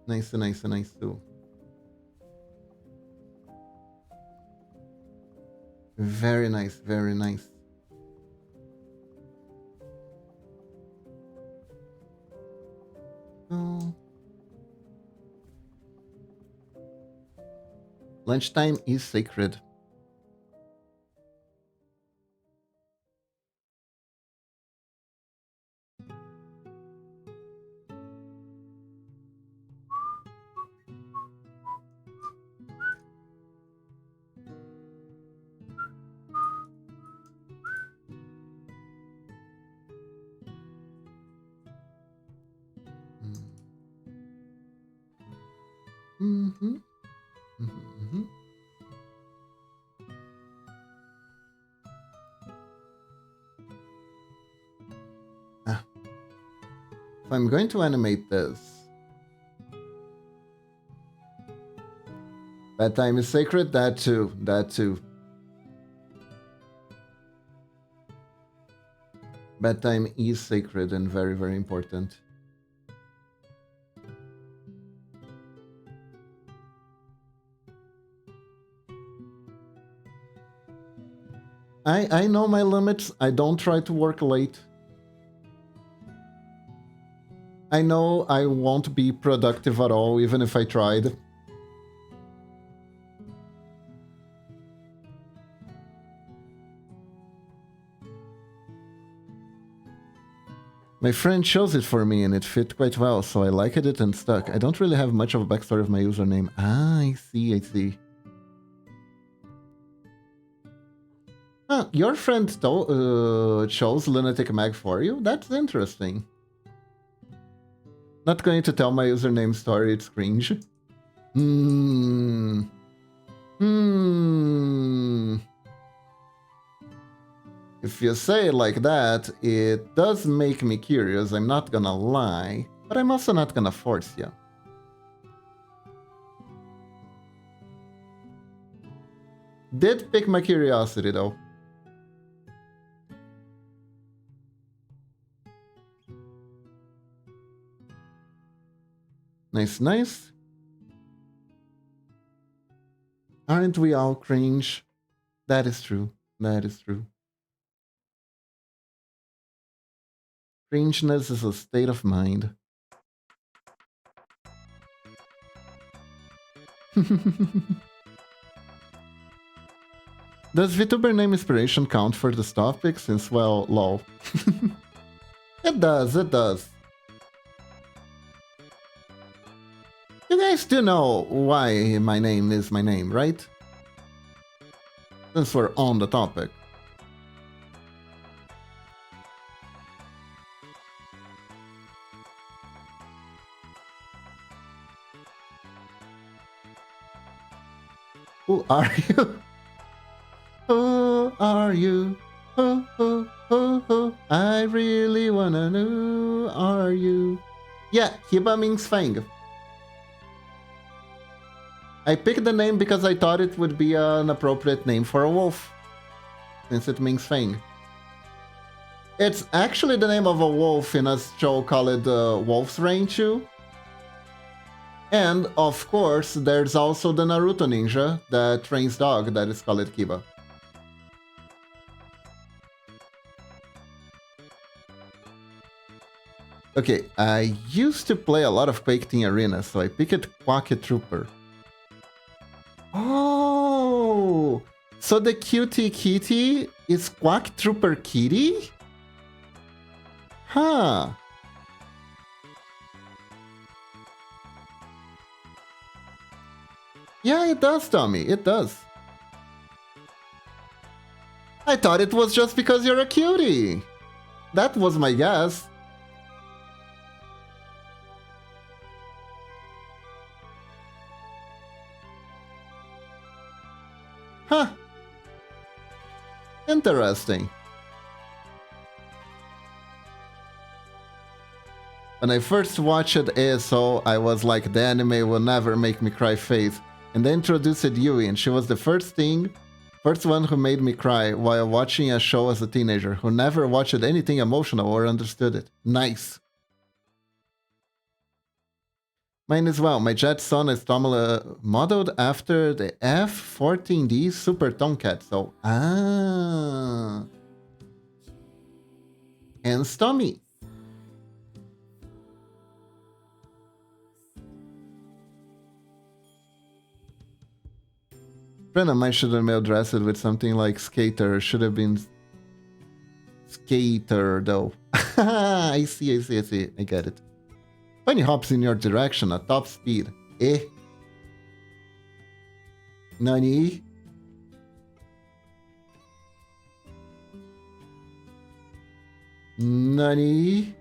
S1: Nice, nice, nice too. Very nice, very nice. Oh. Lunchtime is sacred. Mm-hmm. Mm-hmm. Ah. So I'm going to animate this. Bedtime is sacred, that too, that too. Bedtime is sacred and very, very important. I know my limits. I don't try to work late. I know I won't be productive at all, even if I tried. My friend chose it for me and it fit quite well, so I liked it and stuck. I don't really have much of a backstory of my username. Ah, I see, I see. Huh, your friend chose Lunatic Mag for you? That's interesting. Not going to tell my username story, it's cringe. Hmm. If you say it like that, it does make me curious, I'm not gonna lie. But I'm also not gonna force you. Did pick my curiosity though. Nice, nice. Aren't we all cringe? That is true. That is true. Cringeness is a state of mind. Does VTuber name inspiration count for this topic since, well, lol. It does, it does. You guys do know why my name is my name, right? Since we're on the topic. Who are you? Who are you? Who? I really wanna know, are you? Yeah, Hiba means fang. I picked the name because I thought it would be an appropriate name for a wolf, since it means fang. It's actually the name of a wolf in a show called Wolf's Rain 2. And, of course, there's also the Naruto ninja that trains dog that is called Kiba. Okay, I used to play a lot of Quake Team Arena, so I picked Quack Trooper. Oh! So the cutie kitty is Quack Trooper Kitty? Huh. Yeah, it does, Tommy. It does. I thought it was just because you're a cutie. That was my guess. Huh. Interesting. When I first watched ASO, I was like, the anime will never make me cry face. And they introduced Yui, and she was the first one who made me cry while watching a show as a teenager, who never watched anything emotional or understood it. Nice. Mine as well. My Jetson is modeled after the F-14D Super Tomcat, so... Ah... Hence Tommy. Brennan, I should have addressed it with something like skater. Should have been skater, though. I see. I get it. Bunny hops in your direction at top speed. Eh? Nani? Nani?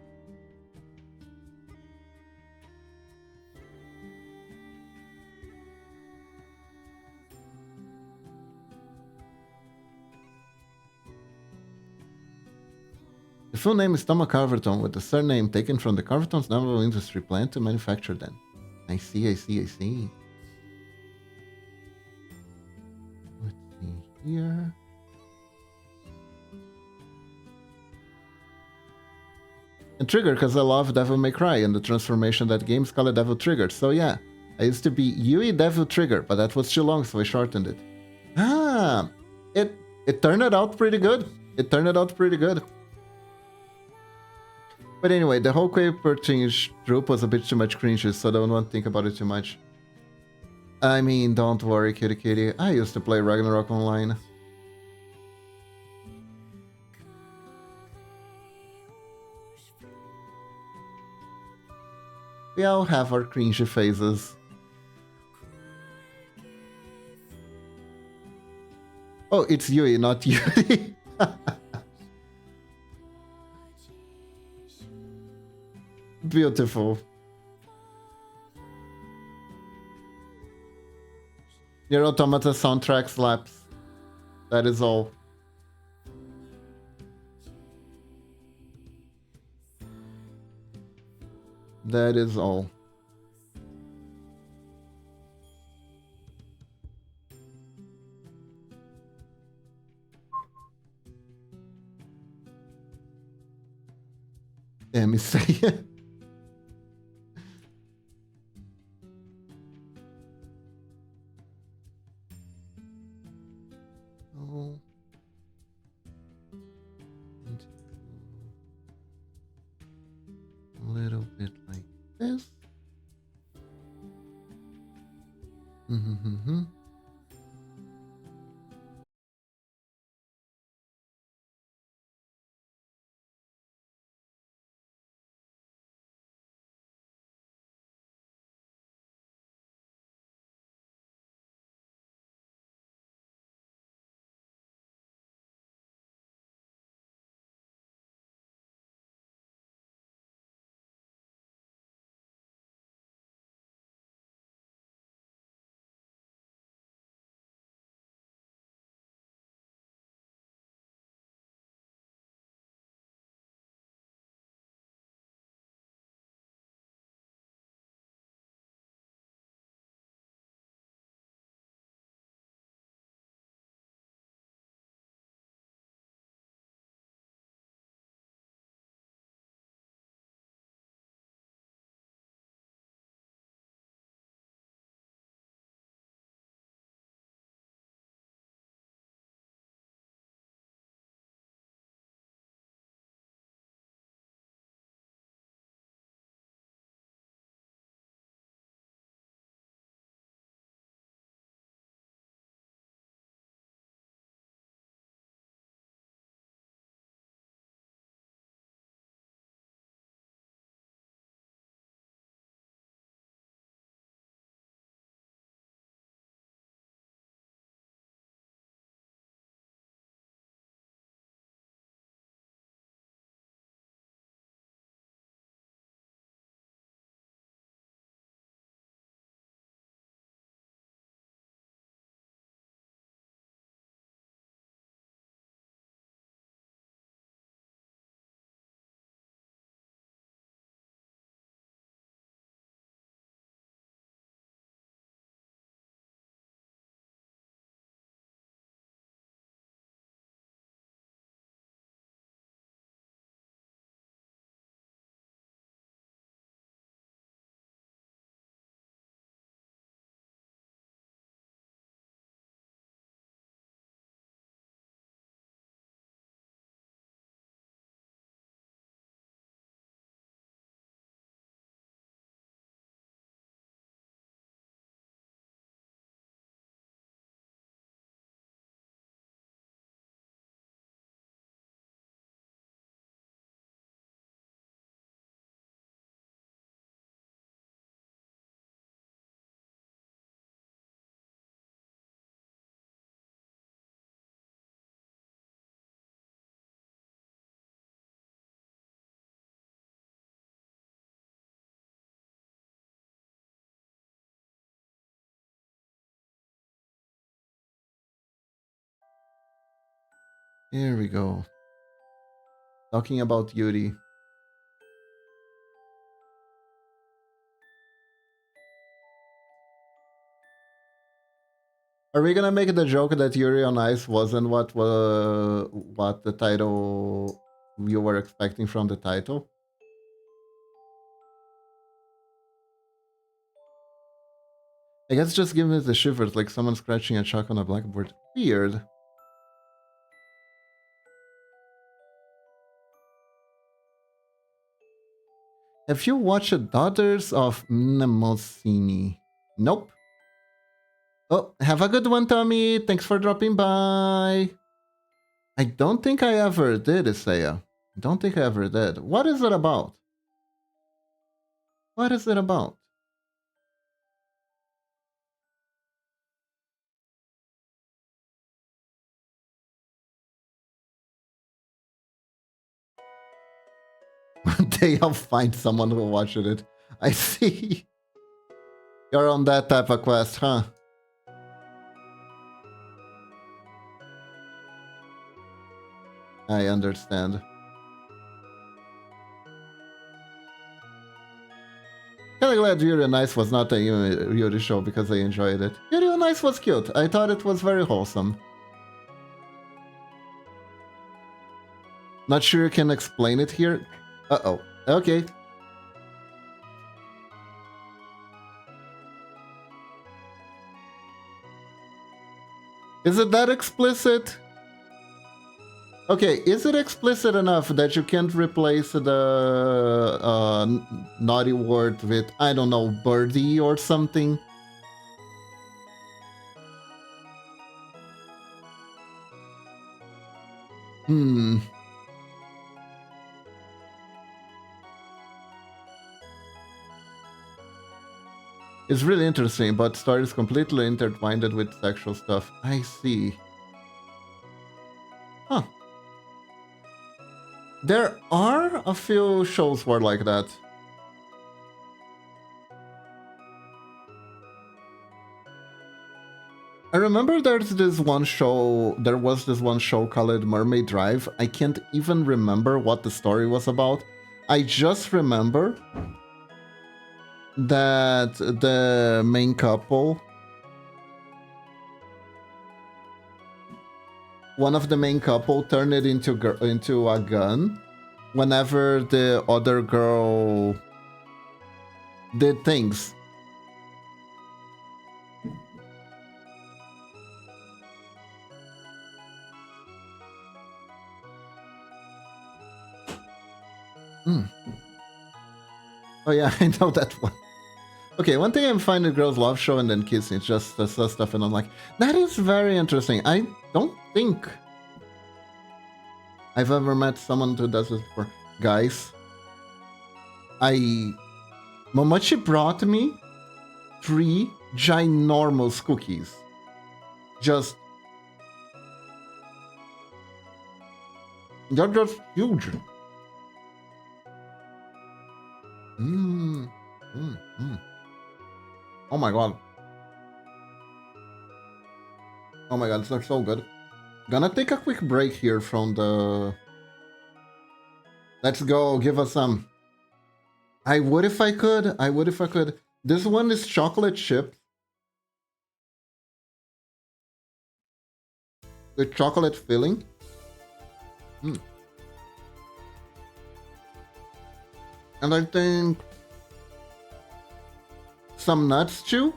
S1: The full name is Toma Carverton, with the surname taken from the Carverton's naval industry plant to manufacture them. I see. Let's see here. And Trigger, because I love Devil May Cry and the transformation that games call it Devil Trigger. So yeah, I used to be Yui Devil Trigger, but that was too long, so I shortened it. Ah, it turned out pretty good. But anyway, the whole Quaper change troop was a bit too much cringe, so I don't want to think about it too much. I mean, don't worry, kitty. I used to play Ragnarok Online. We all have our cringy phases. Oh, it's Yui, not Yuri. Beautiful. Nier Automata soundtrack slaps. That is all. That is all. Let me say it. Oh. A little bit like this. Mm-hmm. Here we go. Talking about Yuri. Are we gonna make the joke that Yuri on Ice wasn't what the title you were expecting from the title? I guess just giving it the shivers, like someone scratching a chalk on a blackboard. Weird. Have you watched Daughters of Mnemosyne? Nope. Oh, have a good one, Tommy. Thanks for dropping by. I don't think I ever did, Isaiah. Don't think I ever did. What is it about? What is it about? One day I'll find someone who watched it. I see. You're on that type of quest, huh? I understand. Kinda glad Yuri on Ice was not a Yuri show because I enjoyed it. Yuri on Ice was cute. I thought it was very wholesome. Not sure you can explain it here. Uh-oh. Okay. Is it that explicit? Okay, is it explicit enough that you can't replace the naughty word with, I don't know, birdie or something? Hmm. It's really interesting, but story is completely intertwined with sexual stuff. I see. Huh. There are a few shows where like that. I remember there was this one show called Mermaid Drive. I can't even remember what the story was about. I just remember that the main couple, one of the main couple turned it into a gun whenever the other girl did things. Hmm. Oh yeah, I know that one. Okay, one thing I'm finding girls love show and then kissing. It's just the stuff, and I'm like, that is very interesting. I don't think I've ever met someone who does this before. Guys, Momochi brought me 3 ginormous cookies. Just, they're just huge. Mmm. Mmm. Mmm. Oh my god. Oh my god, they're so good. Gonna take a quick break here from the... Let's go, give us some. I would if I could. I would if I could. This one is chocolate chip with chocolate filling. Mm. And I think some nuts too.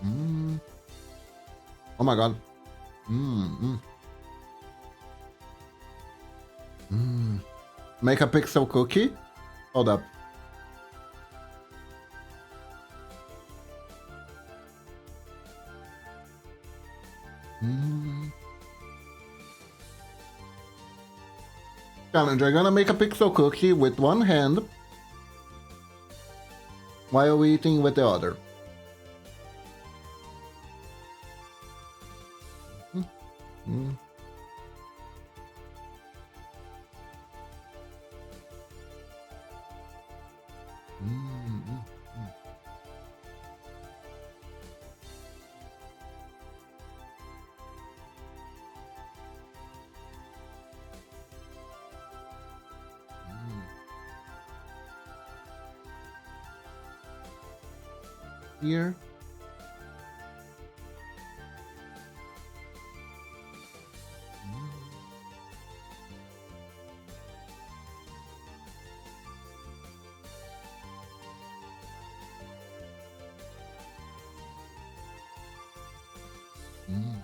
S1: Mm. Oh my god. Mm. Mm. Make a pixel cookie. Hold up. Mm. Challenge. I'm gonna make a pixel cookie with one hand while eating with the other. Mm. Mm. here. Mm.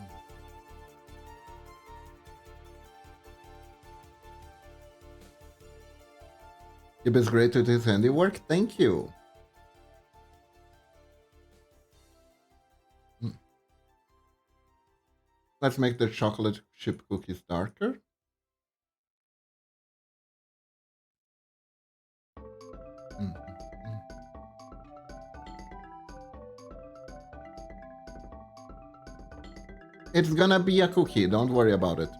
S1: It was great with his handiwork. Thank you. Mm. Let's make the chocolate chip cookies darker. Mm, mm. It's gonna be a cookie, don't worry about it.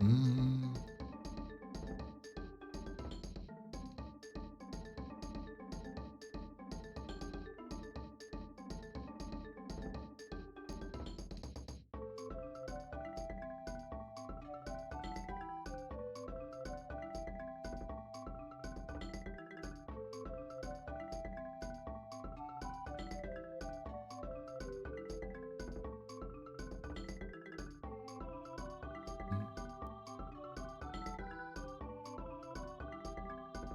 S1: Mm.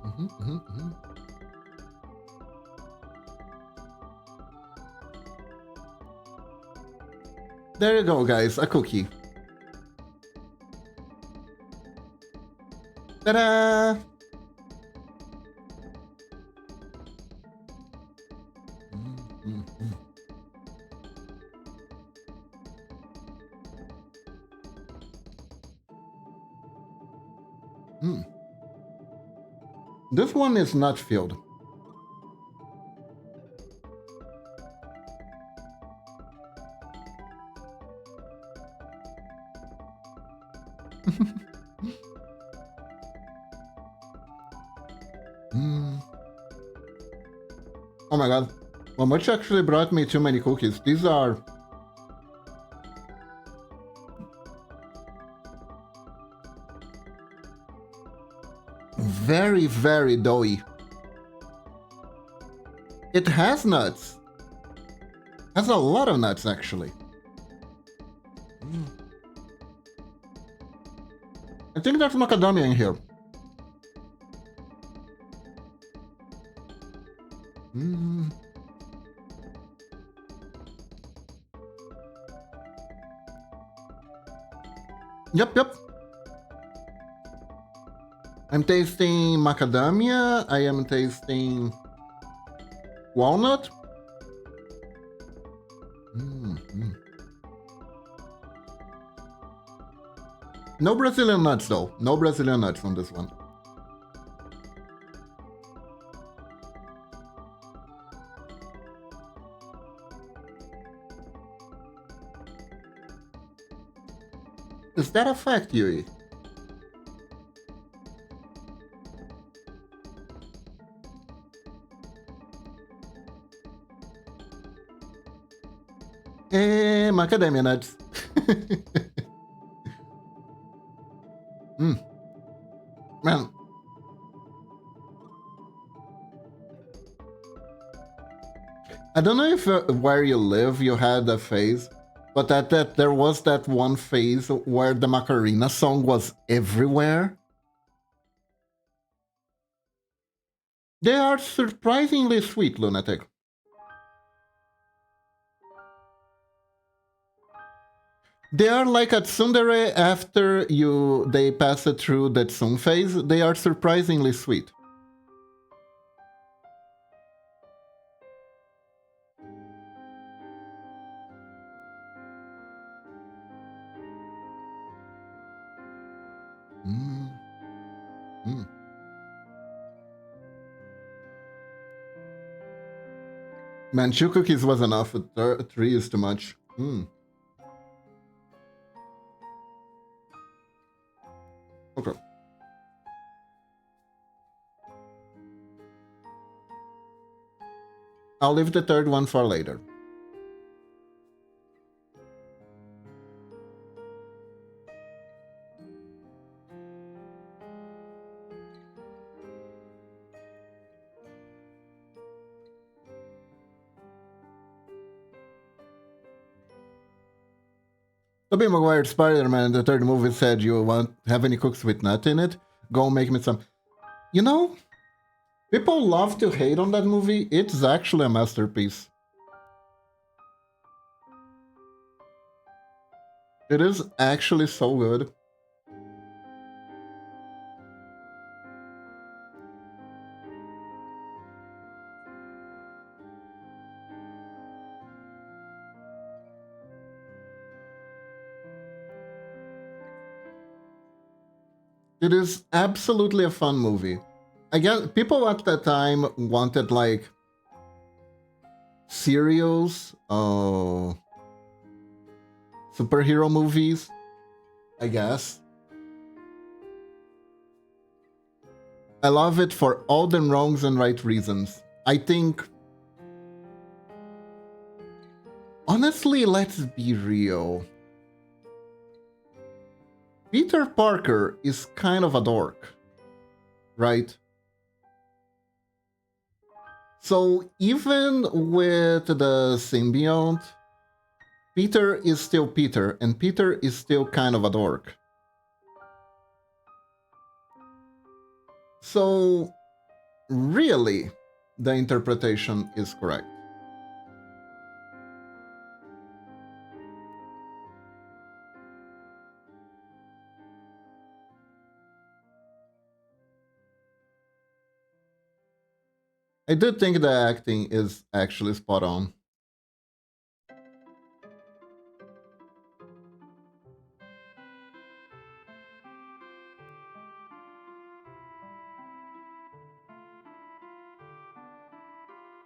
S1: Mhm, mhm, mhm. There you go, guys, a cookie. Ta-da! Mm, mm, mm. Mm. This one is not filled. Mm. Oh my god. Well, Much actually brought me too many cookies. These are very, very doughy. It has nuts. Has a lot of nuts, actually. Mm. I think there's macadamia in here. Mm. Yep, yep. I'm tasting macadamia. I am tasting walnut. Mm, mm. No Brazilian nuts, though. No Brazilian nuts on this one. Is that a fact, Yui? Macadamia nuts. Mm. Man. I don't know if where you live you had a phase, but that there was that one phase where the Macarena song was everywhere. They are surprisingly sweet, Lunatic. They are like a tsundere after they pass it through that Tsum phase. They are surprisingly sweet. Mm. Mm. Man, 2 cookies was enough. 3 is too much. Mm. I'll leave the third one for later. Tobey Maguire Spider-Man, the third movie said you want have any cooks with nut in it? Go make me some. You know, people love to hate on that movie. It's actually a masterpiece. It is actually so good. It is absolutely a fun movie. Again, people at that time wanted like serials, superhero movies, I guess. I love it for all the wrongs and right reasons. I think... Honestly, let's be real. Peter Parker is kind of a dork, right? So even with the symbiote, Peter is still Peter, and Peter is still kind of a dork. So really, the interpretation is correct. I do think the acting is actually spot on.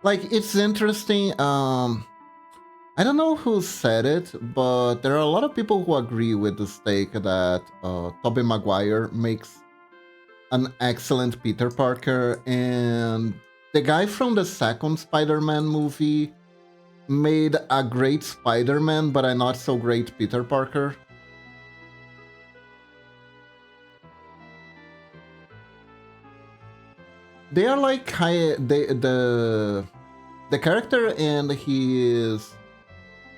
S1: Like, it's interesting. I don't know who said it, but there are a lot of people who agree with the take that Tobey Maguire makes an excellent Peter Parker, and the guy from the second Spider-Man movie made a great Spider-Man, but a not so great Peter Parker. They are like the character and his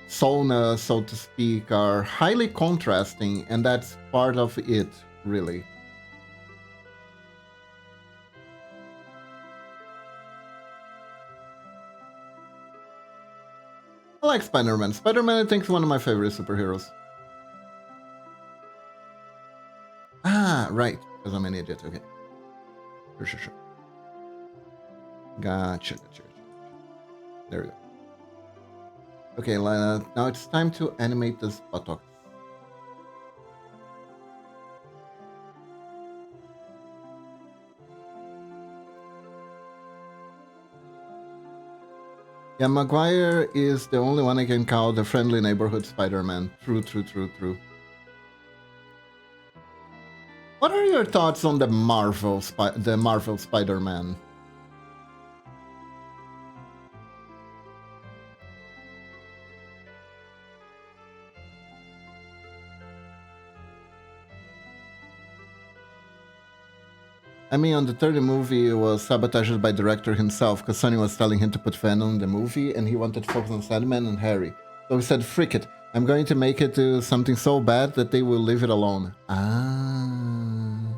S1: persona, so to speak, are highly contrasting, and that's part of it, really. I like Spider-Man. Spider-Man, I think, is one of my favorite superheroes. Ah, right, because I'm an idiot. Okay. Sure. Gotcha. There we go. Okay, now it's time to animate this buttock. Yeah, Maguire is the only one I can call the friendly neighborhood Spider-Man. True. What are your thoughts on the Marvel Spider-Man? I mean, on the third movie, it was sabotaged by director himself because Sony was telling him to put Venom in the movie and he wanted to focus on Sandman and Harry. So he said, frick it, I'm going to make it to something so bad that they will leave it alone. Ah.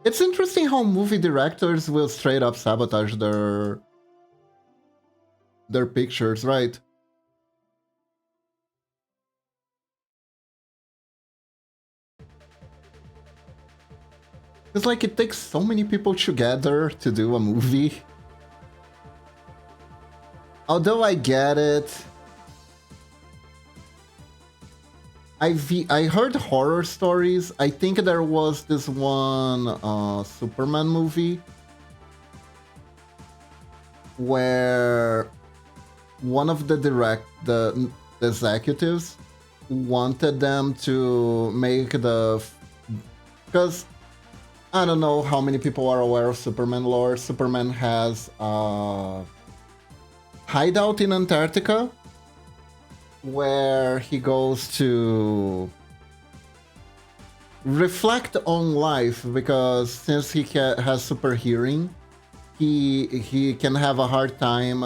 S1: It's interesting how movie directors will straight up sabotage their pictures, right? It's like it takes so many people together to do a movie. Although I get it. I heard horror stories. I think there was this one Superman movie where one of the executives wanted them to make because I don't know how many people are aware of Superman lore. Superman has hideout in Antarctica where he goes to reflect on life, because since he has super hearing, he can have a hard time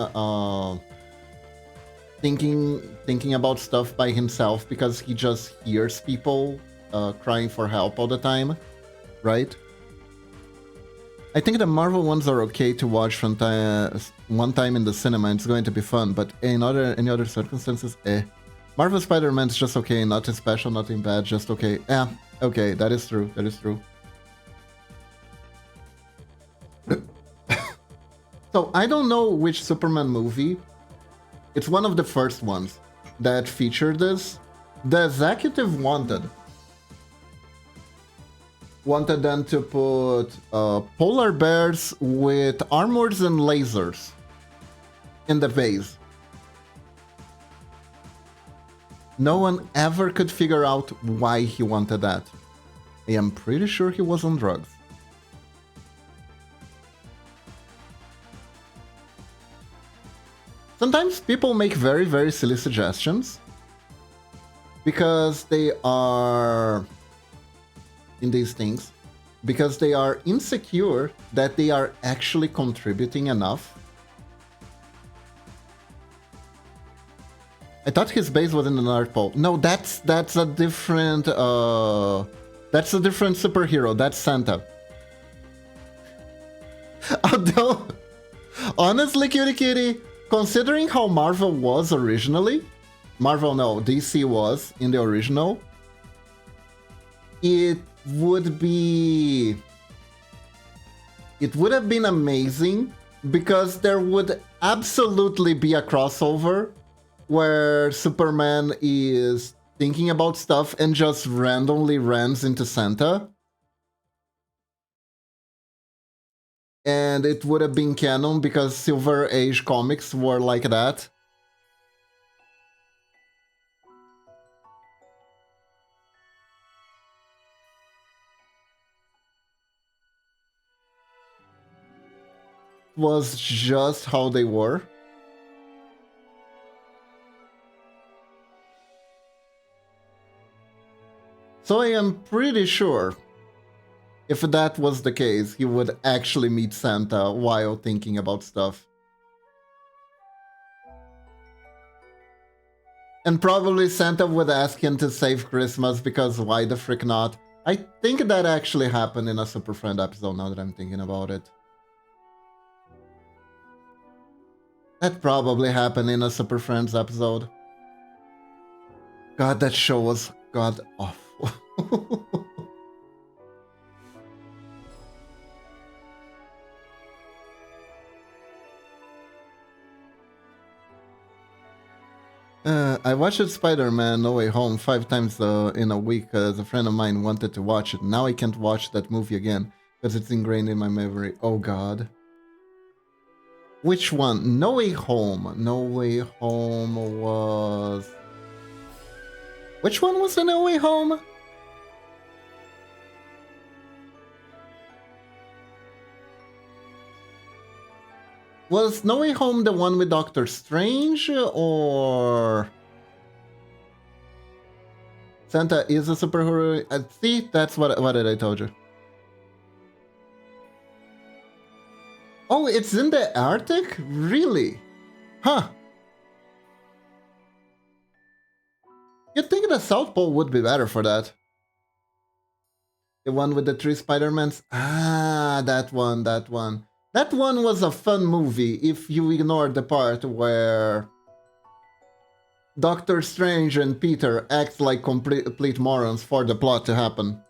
S1: thinking about stuff by himself, because he just hears people crying for help all the time, right? I think the Marvel ones are okay to watch from one time in the cinema. It's going to be fun, but in any other circumstances, eh. Marvel Spider-Man's just okay, nothing special, nothing bad, just okay. Yeah, okay, that is true. That is true. So I don't know which Superman movie. It's one of the first ones that featured this. The executive wanted them to put polar bears with armors and lasers in the vase. No one ever could figure out why he wanted that. I am pretty sure he was on drugs. Sometimes people make very, very silly suggestions because they are in these things, because they are insecure that they are actually contributing enough. I thought his base was in the North Pole. No, that's a different superhero. That's Santa. Although, honestly, Cutie Kitty, considering how Marvel was originally, DC was in the original, it would have been amazing, because there would absolutely be a crossover where Superman is thinking about stuff and just randomly runs into Santa. And it would have been canon, because Silver Age comics were like that. Was just how they were. So I am pretty sure if that was the case, he would actually meet Santa while thinking about stuff. And probably Santa would ask him to save Christmas, because why the frick not? I think that actually happened in a Super Friend episode, now that I'm thinking about it. That probably happened in a Super Friends episode. God, that show was god awful. I watched Spider-Man No Way Home 5 times in a week, as a friend of mine wanted to watch it. Now I can't watch that movie again, because it's ingrained in my memory. Oh god. Which one? No Way Home. No Way Home was... Which one was the No Way Home? Was No Way Home the one with Doctor Strange, or... Santa is a superhero? See, that's what did I told you. Oh, it's in the Arctic? Really? Huh. You'd think the South Pole would be better for that. The one with the 3 Spider-Mans? Ah, that one. That one was a fun movie if you ignore the part where Doctor Strange and Peter act like complete morons for the plot to happen.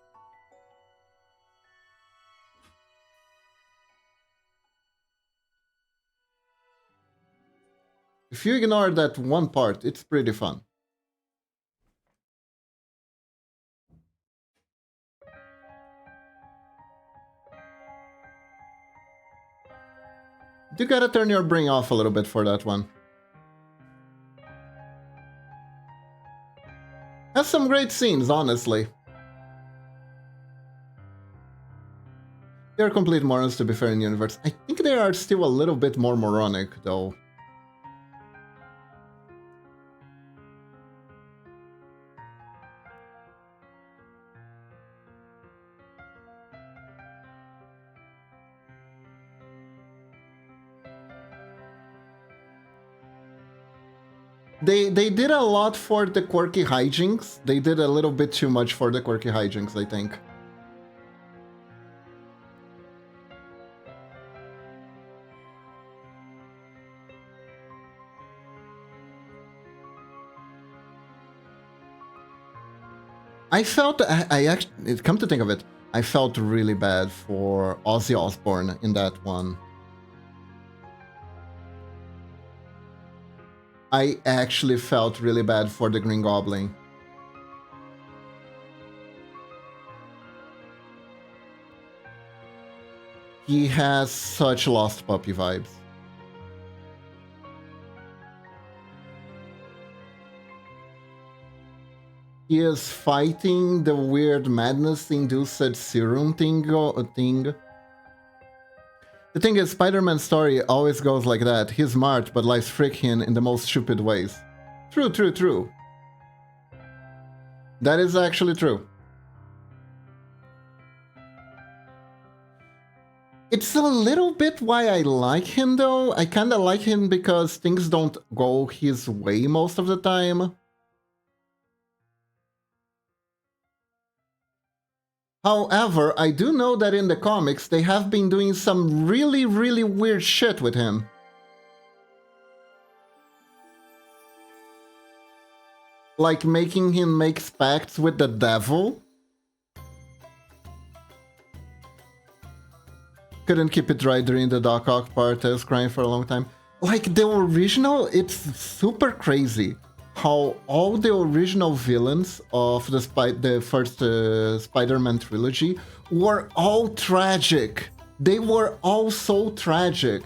S1: If you ignore that one part, it's pretty fun. You gotta turn your brain off a little bit for that one. Has some great scenes, honestly. They're complete morons, to be fair, in the universe. I think they are still a little bit more moronic, though. They did a lot for the quirky hijinks. They did a little bit too much for the quirky hijinks, I think. I felt, I actually, come to think of it, I felt really bad for Ozzy Osbourne in that one. I actually felt really bad for the Green Goblin. He has such Lost Puppy vibes. He is fighting the weird madness-induced serum thing. The thing is, Spider-Man's story always goes like that. He's smart, but likes freaking in the most stupid ways. True, true, true. That is actually true. It's a little bit why I like him, though. I kinda like him because things don't go his way most of the time. However, I do know that in the comics, they have been doing some really, really weird shit with him. Like making him make pacts with the devil. Couldn't keep it dry during the Doc Ock part. I was crying for a long time. Like the original, it's super crazy how all the original villains of the first Spider-Man trilogy were all tragic. They were all so tragic.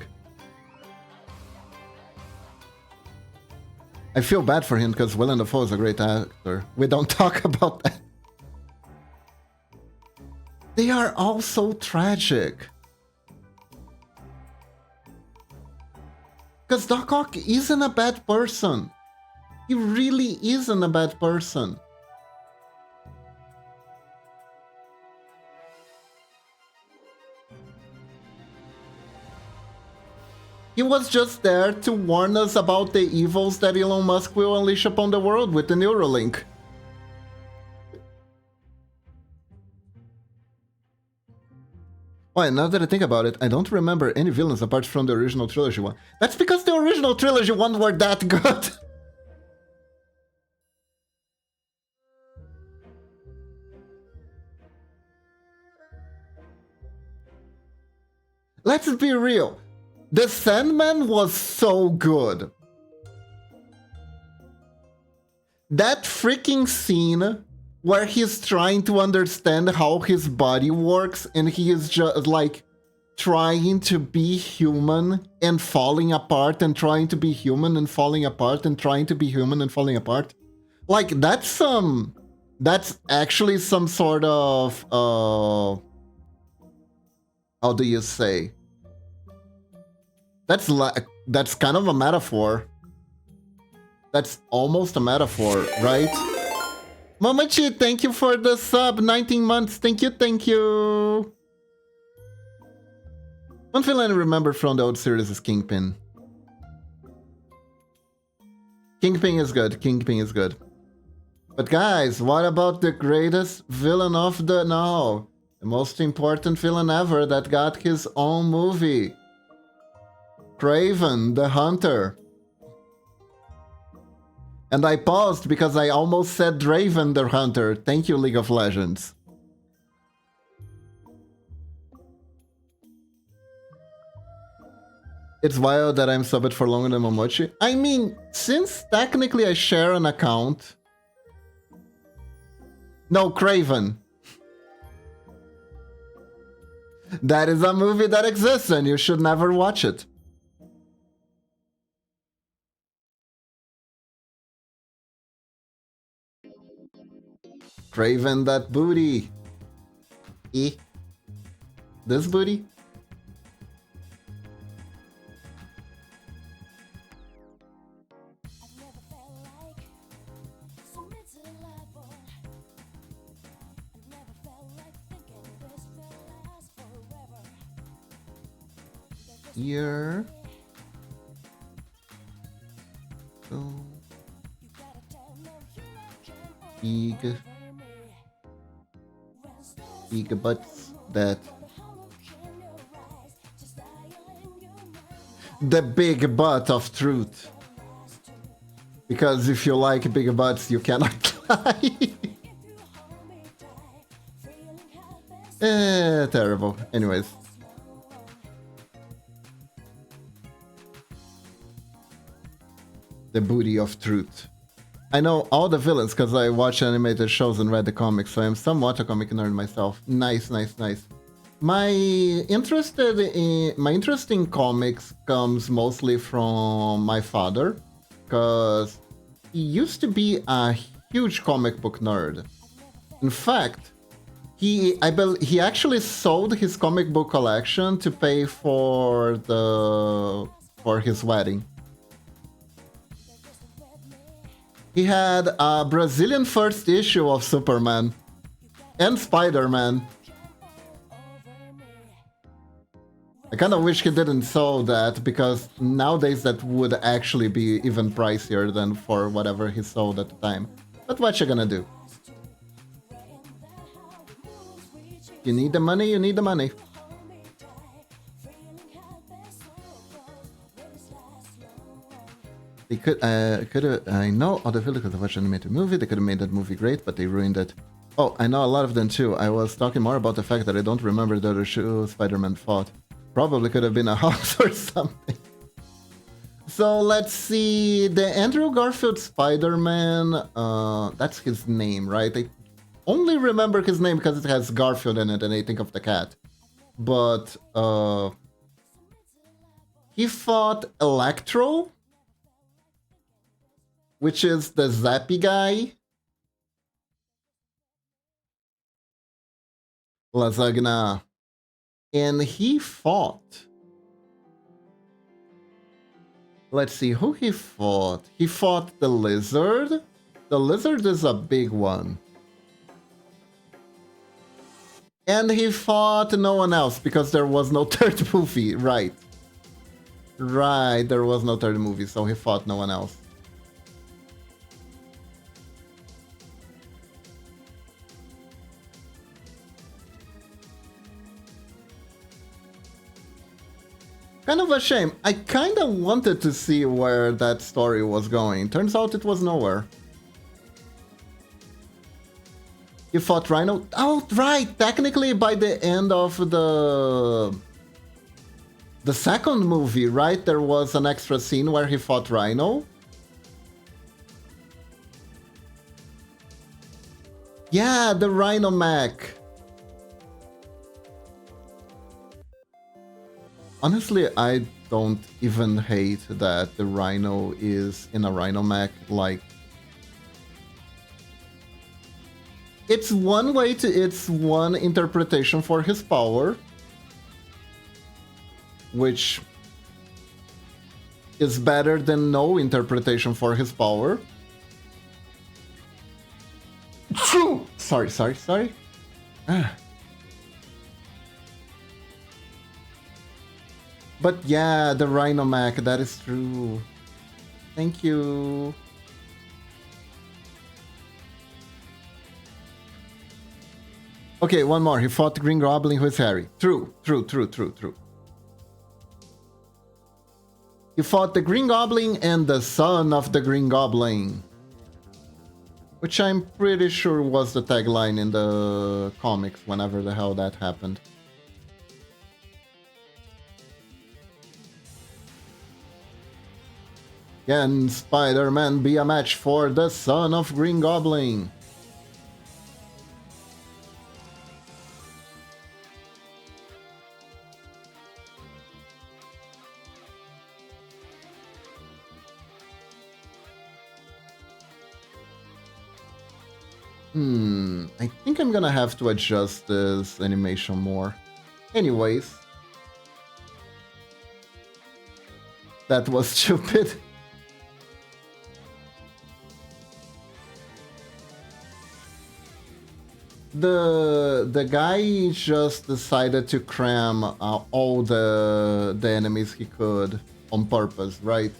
S1: I feel bad for him because Willem Dafoe is a great actor. We don't talk about that. They are all so tragic. Because Doc Ock isn't a bad person. He really isn't a bad person. He was just there to warn us about the evils that Elon Musk will unleash upon the world with the Neuralink. Oh, and now that I think about it, I don't remember any villains apart from the original trilogy one. That's because the original trilogy ones were that good. Let's be real. The Sandman was so good. That freaking scene where he's trying to understand how his body works and he is just like trying to be human and falling apart and trying to be human and falling apart and trying to be human and falling apart. Like that's actually some sort of how do you say? That's kind of a metaphor. That's almost a metaphor, right? Momochi, thank you for the sub, 19 months. Thank you, thank you. One villain I remember from the old series is Kingpin. Kingpin is good. Kingpin is good. But guys, what about the greatest villain of the now? The most important villain ever that got his own movie. Kraven the Hunter. And I paused because I almost said Draven the Hunter. Thank you, League of Legends. It's wild that I'm subbed for longer than Momochi. I mean, since technically I share an account... No, Kraven. That is a movie that exists and you should never watch it. Kraven that booty. This booty? Here. So big butts that the big butt of truth. Because if you like big butts, you cannot lie. Terrible. Anyways. The booty of truth. I know all the villains because I watch animated shows and read the comics, so I'm somewhat a comic nerd myself. Nice, nice, nice. My interest in comics comes mostly from my father, because he used to be a huge comic book nerd. In fact, he actually sold his comic book collection to pay for his wedding. He had a Brazilian first issue of Superman and Spider-Man. I kind of wish he didn't sell that, because nowadays that would actually be even pricier than for whatever he sold at the time. But what you gonna do? You need the money, you need the money. They could I know other villains could have watched an animated movie, they could have made that movie great, but they ruined it. Oh, I know a lot of them too. I was talking more about the fact that I don't remember the other shoe Spider-Man fought. Probably could have been a house or something. So let's see, the Andrew Garfield Spider-Man, that's his name, right? I only remember his name because it has Garfield in it and I think of the cat. But, he fought Electro, which is the Zappy guy. Lasagna. And he fought... Let's see, who he fought? He fought the Lizard. The Lizard is a big one. And he fought no one else, because there was no third movie, right. Right, there was no third movie, so he fought no one else. Kind of a shame. I kind of wanted to see where that story was going. Turns out it was nowhere. You fought Rhino? Oh, right! Technically by the end of the second movie, right? There was an extra scene where he fought Rhino. Yeah, the Rhino mech. Honestly, I don't even hate that the Rhino is in a Rhino mech. Like, it's one interpretation for his power, which is better than no interpretation for his power. Sorry. But yeah, the Rhino mech, that is true. Thank you. Okay, one more. He fought the Green Goblin with Harry. True. He fought the Green Goblin and the son of the Green Goblin. Which I'm pretty sure was the tagline in the comics, whenever the hell that happened. Can Spider-Man be a match for the son of Green Goblin? I think I'm gonna have to adjust this animation more. Anyways. That was stupid. The guy just decided to cram all the enemies he could on purpose, right?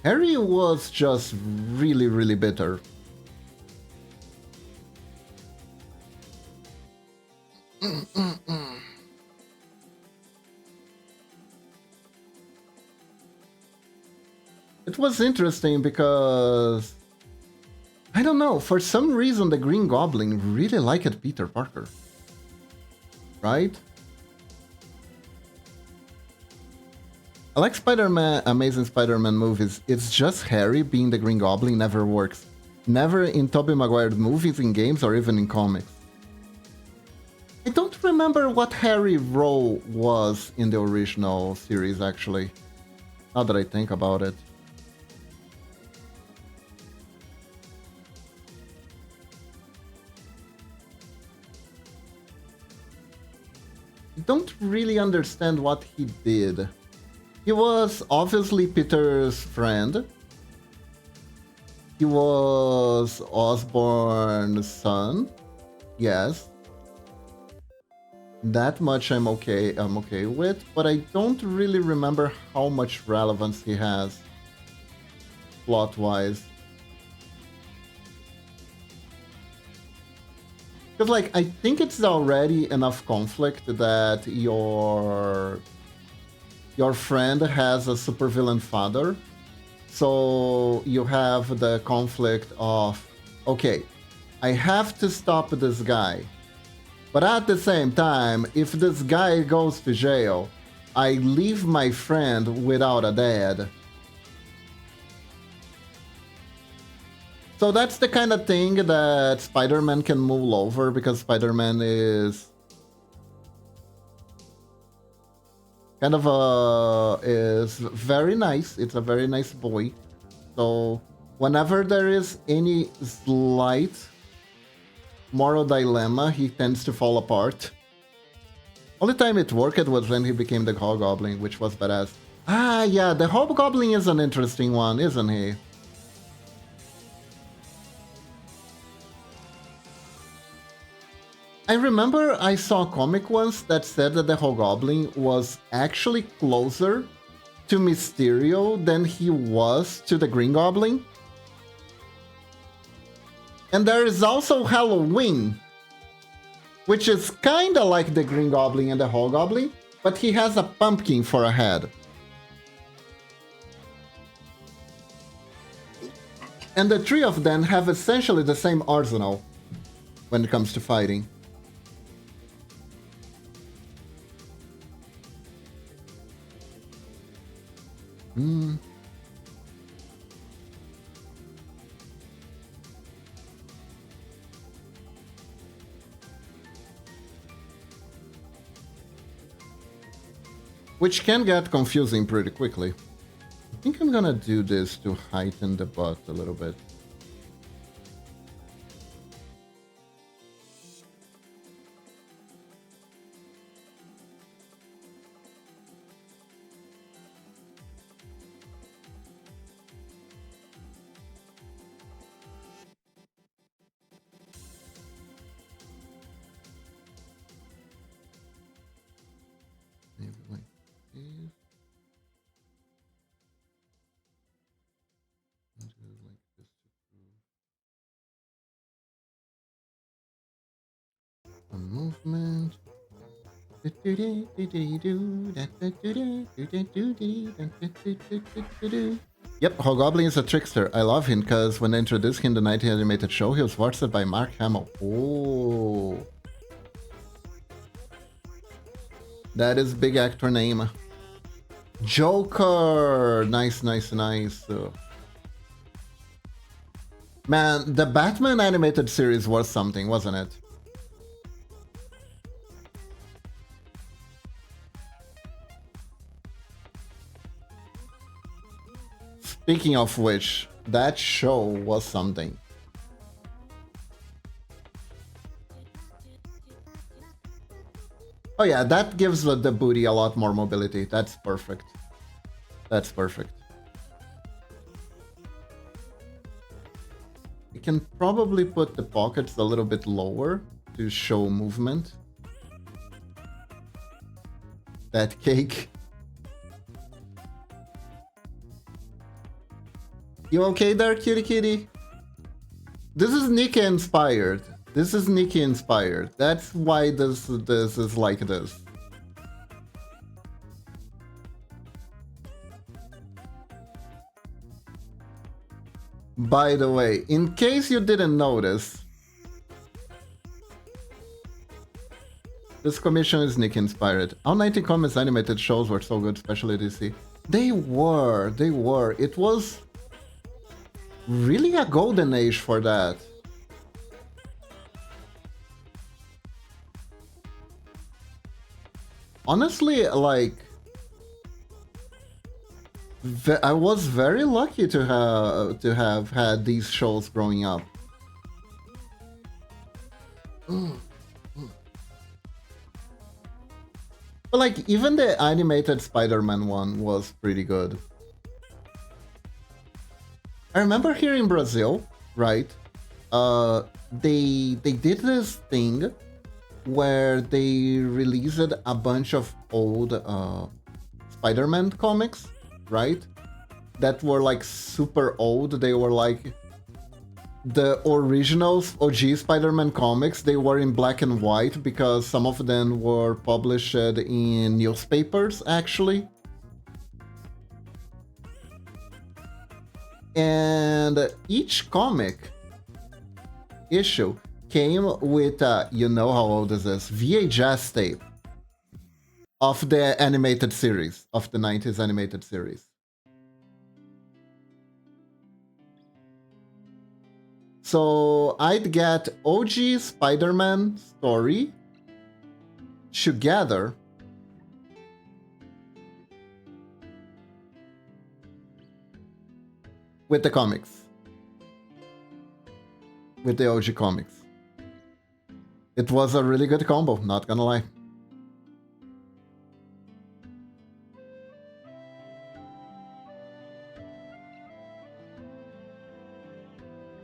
S1: Harry was just really, really bitter. It was interesting because I don't know, for some reason the Green Goblin really liked Peter Parker. Right? I like Spider-Man, Amazing Spider-Man movies. It's just Harry being the Green Goblin never works. Never in Tobey Maguire movies, in games, or even in comics. I don't remember what Harry's role was in the original series, actually. Now that I think about it. I don't really understand what he did. He was obviously Peter's friend. He was Osborn's son. Yes. That much I'm okay with, but I don't really remember how much relevance he has plot-wise. Because, like, I think it's already enough conflict that your friend has a supervillain father. So you have the conflict of, okay, I have to stop this guy. But at the same time, if this guy goes to jail, I leave my friend without a dad. So that's the kind of thing that Spider-Man can mull over, because Spider-Man is kind of is very nice. It's a very nice boy. So whenever there is any slight moral dilemma, he tends to fall apart. Only time it worked was when he became the Hobgoblin, which was badass. Ah, yeah, the Hobgoblin is an interesting one, isn't he? I remember I saw a comic once that said that the Hobgoblin was actually closer to Mysterio than he was to the Green Goblin. And there is also Halloween, which is kinda like the Green Goblin and the Hobgoblin, but he has a pumpkin for a head. And the three of them have essentially the same arsenal when it comes to fighting. Which can get confusing pretty quickly. I think I'm gonna do this to heighten the butt a little bit. Maybe like this. And do like this to prove a movement. Yep, Hobgoblin is a trickster. I love him because when they introduced him in the 90 animated show, he was voiced by Mark Hamill. Oh, that is big actor name. Joker! Nice, nice, nice. Man, the Batman animated series was something, wasn't it? Speaking of which, that show was something. Oh yeah, that gives the booty a lot more mobility. That's perfect. That's perfect. You can probably put the pockets a little bit lower to show movement. That cake. You okay there, kitty kitty? This is Nikki inspired. This is Nikki inspired. That's why this is like this. By the way, in case you didn't notice, this commission is Nick inspired. All 90 Comics animated shows were so good, especially DC. They were. It was really a golden age for that. Honestly, like, I was very lucky to have had these shows growing up. But like, even the animated Spider-Man one was pretty good. I remember here in Brazil, right? They did this thing where they released a bunch of old Spider-Man comics, right? That were like super old. They were like the original OG Spider-Man comics. They were in black and white because some of them were published in newspapers, actually. And each comic issue came with, you know how old is this, VHS tape of the animated series, of the 90s animated series. So I'd get OG Spider-Man story together with the comics. With the OG comics. It was a really good combo, not gonna lie.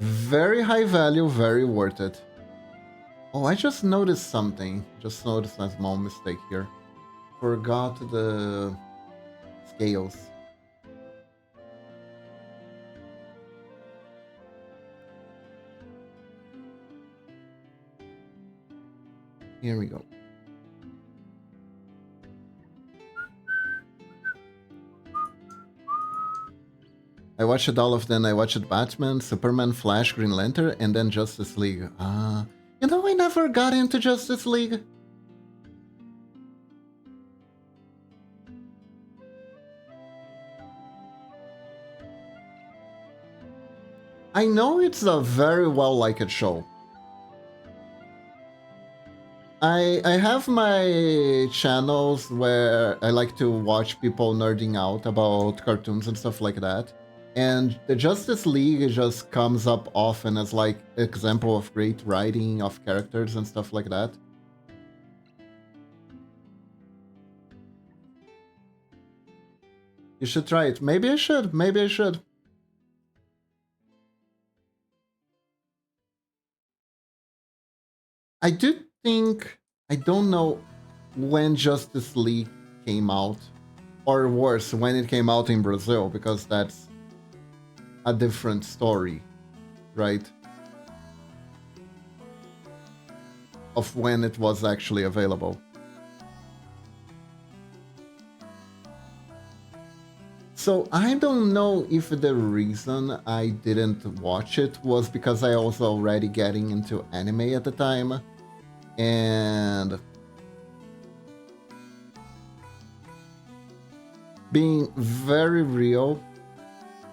S1: Very high value, very worth it. Oh, I just noticed something. Just noticed a small mistake here. Forgot the scales. Here we go. I watched all of them. I watched Batman, Superman, Flash, Green Lantern, and then Justice League. You know, I never got into Justice League. I know it's a very well-liked show. I have my channels where I like to watch people nerding out about cartoons and stuff like that. And the Justice League just comes up often as like example of great writing of characters and stuff like that. You should try it. Maybe I should. Maybe I should. I do think, I don't know when Justice League came out, or worse, when it came out in Brazil, because that's a different story, right? Of when it was actually available. So I don't know if the reason I didn't watch it was because I was already getting into anime at the time, and being very real,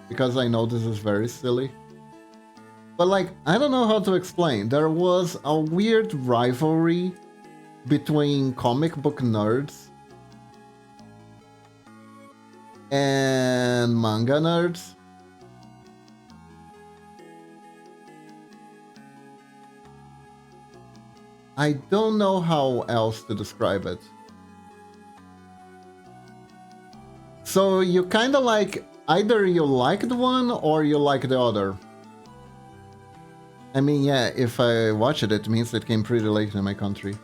S1: because I know this is very silly, but like, I don't know how to explain. There was a weird rivalry between comic book nerds and manga nerds. I don't know how else to describe it. So you kind of like, either you like the one or you like the other. I mean, yeah, if I watch it, it means it came pretty late in my country.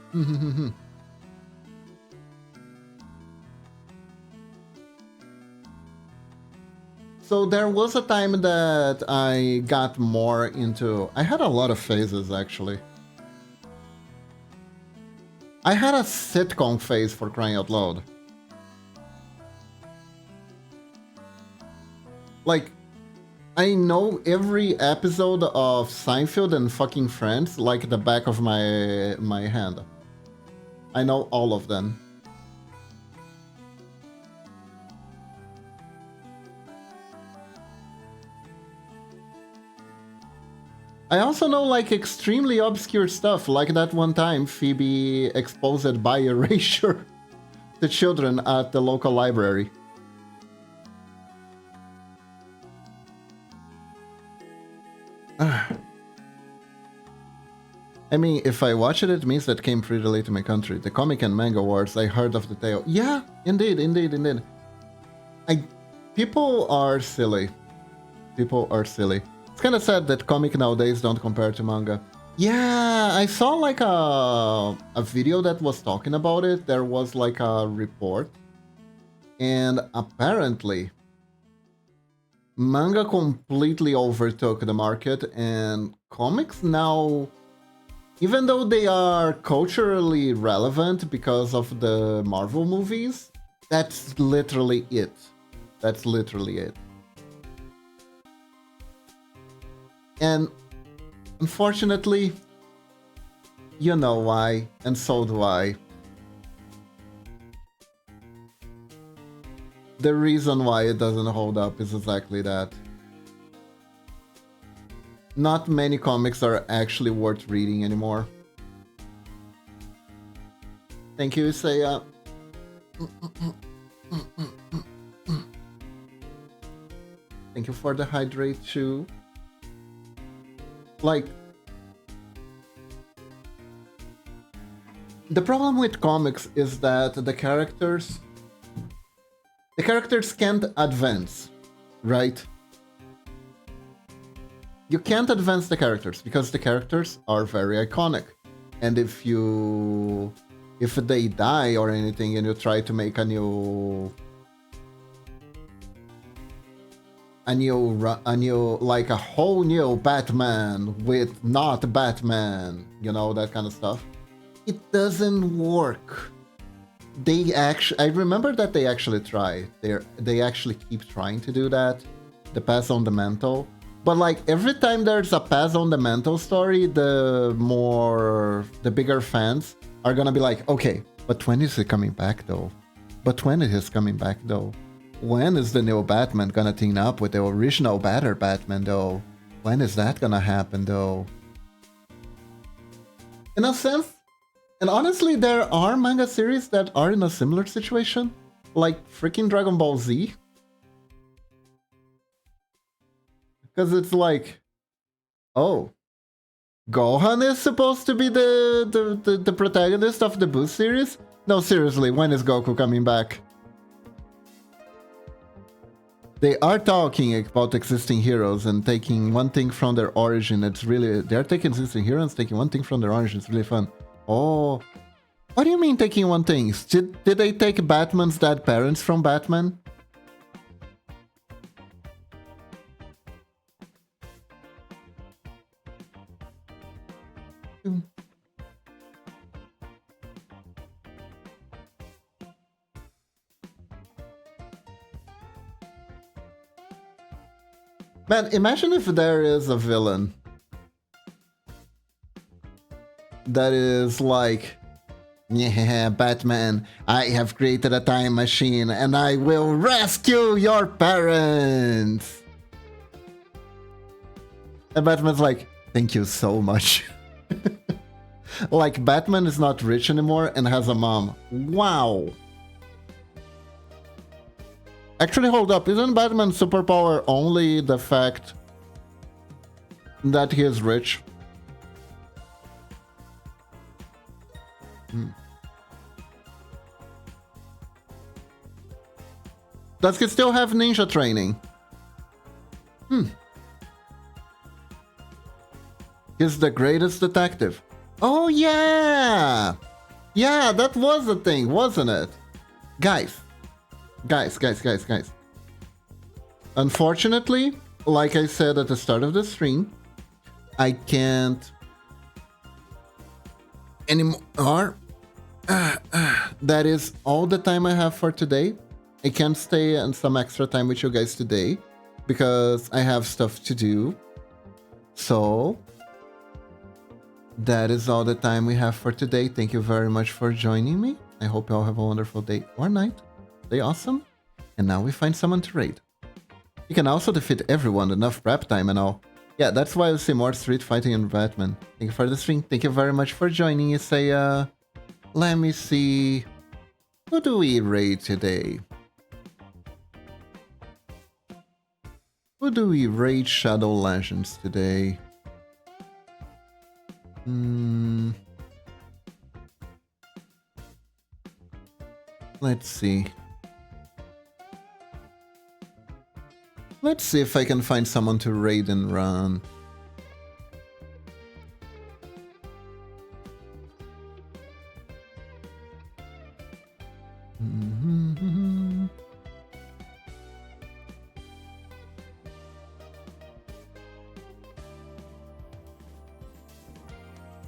S1: So there was a time that I got more into... I had a lot of phases, actually. I had a sitcom phase, for crying out loud. Like, I know every episode of Seinfeld and fucking Friends like the back of my hand. I know all of them. I also know like extremely obscure stuff, like that one time Phoebe exposed by erasure to children at the local library. I mean, if I watch it, it means that came pretty late to my country. The comic and manga wars, I heard of the tale. Yeah, indeed. People are silly. People are silly. It's kind of sad that comic nowadays don't compare to manga. Yeah, I saw like a video that was talking about it. There was like a report. And apparently, manga completely overtook the market, and comics now, even though they are culturally relevant because of the Marvel movies, that's literally it. That's literally it. And unfortunately, you know why, and so do I. The reason why it doesn't hold up is exactly that. Not many comics are actually worth reading anymore. Thank you, Isaiah. Thank you for the hydrate too. Like, the problem with comics is that the characters can't advance, right? You can't advance the characters because the characters are very iconic, and if they die or anything and you try to make a new like a whole new Batman with not Batman, you know, that kind of stuff, it doesn't work. I remember that they actually try. They actually keep trying to do that, the pass on the mantle. But like every time there's a pass on the mantle story, the bigger fans are gonna be like, okay, but when is it coming back though? But when it is coming back though? When is the new Batman gonna team up with the original Batman though? When is that gonna happen though? In a sense, and honestly, there are manga series that are in a similar situation, like freaking Dragon Ball Z. Because it's like, oh, Gohan is supposed to be the protagonist of the Boost series? No, seriously, when is Goku coming back? They are talking about existing heroes and taking one thing from their origin. They're taking existing heroes, taking one thing from their origin. It's really fun. Oh, what do you mean taking one thing? Did they take Batman's dead parents from Batman? Man, imagine if there is a villain that is like, yeah, Batman, I have created a time machine and I will rescue your parents. And Batman's like, thank you so much. Like, Batman is not rich anymore and has a mom. Wow. Actually, hold up. Isn't Batman's superpower only the fact that he is rich? Does he still have ninja training? He's the greatest detective. Oh, yeah! Yeah, that was the thing, wasn't it? Guys. Unfortunately, like I said at the start of the stream, I can't anymore. That is all the time I have for today. I can't stay and some extra time with you guys today because I have stuff to do. So that is all the time we have for today. Thank you very much for joining me. I hope you all have a wonderful day or night. Stay awesome. And now we find someone to raid. You can also defeat everyone, enough prep time and all. Yeah, that's why you see more street fighting in Batman. Thank you for the stream. Thank you very much for joining, Isaiah. Let me see. Who do we raid today? Who do we raid Shadow Legends today? Let's see. Let's see if I can find someone to raid and run.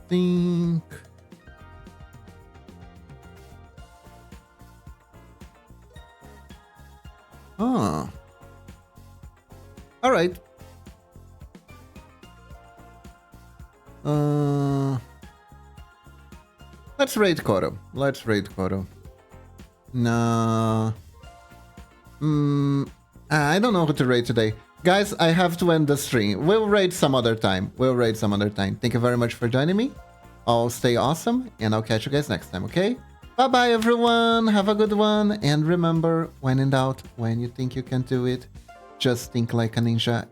S1: Think. Oh. All right. Let's raid Koro. Let's raid Koro. No. I don't know who to raid today. Guys, I have to end the stream. We'll raid some other time. Thank you very much for joining me. I'll stay awesome, and I'll catch you guys next time, okay? Bye-bye, everyone. Have a good one. And remember, when in doubt, when you think you can do it, just think like a ninja.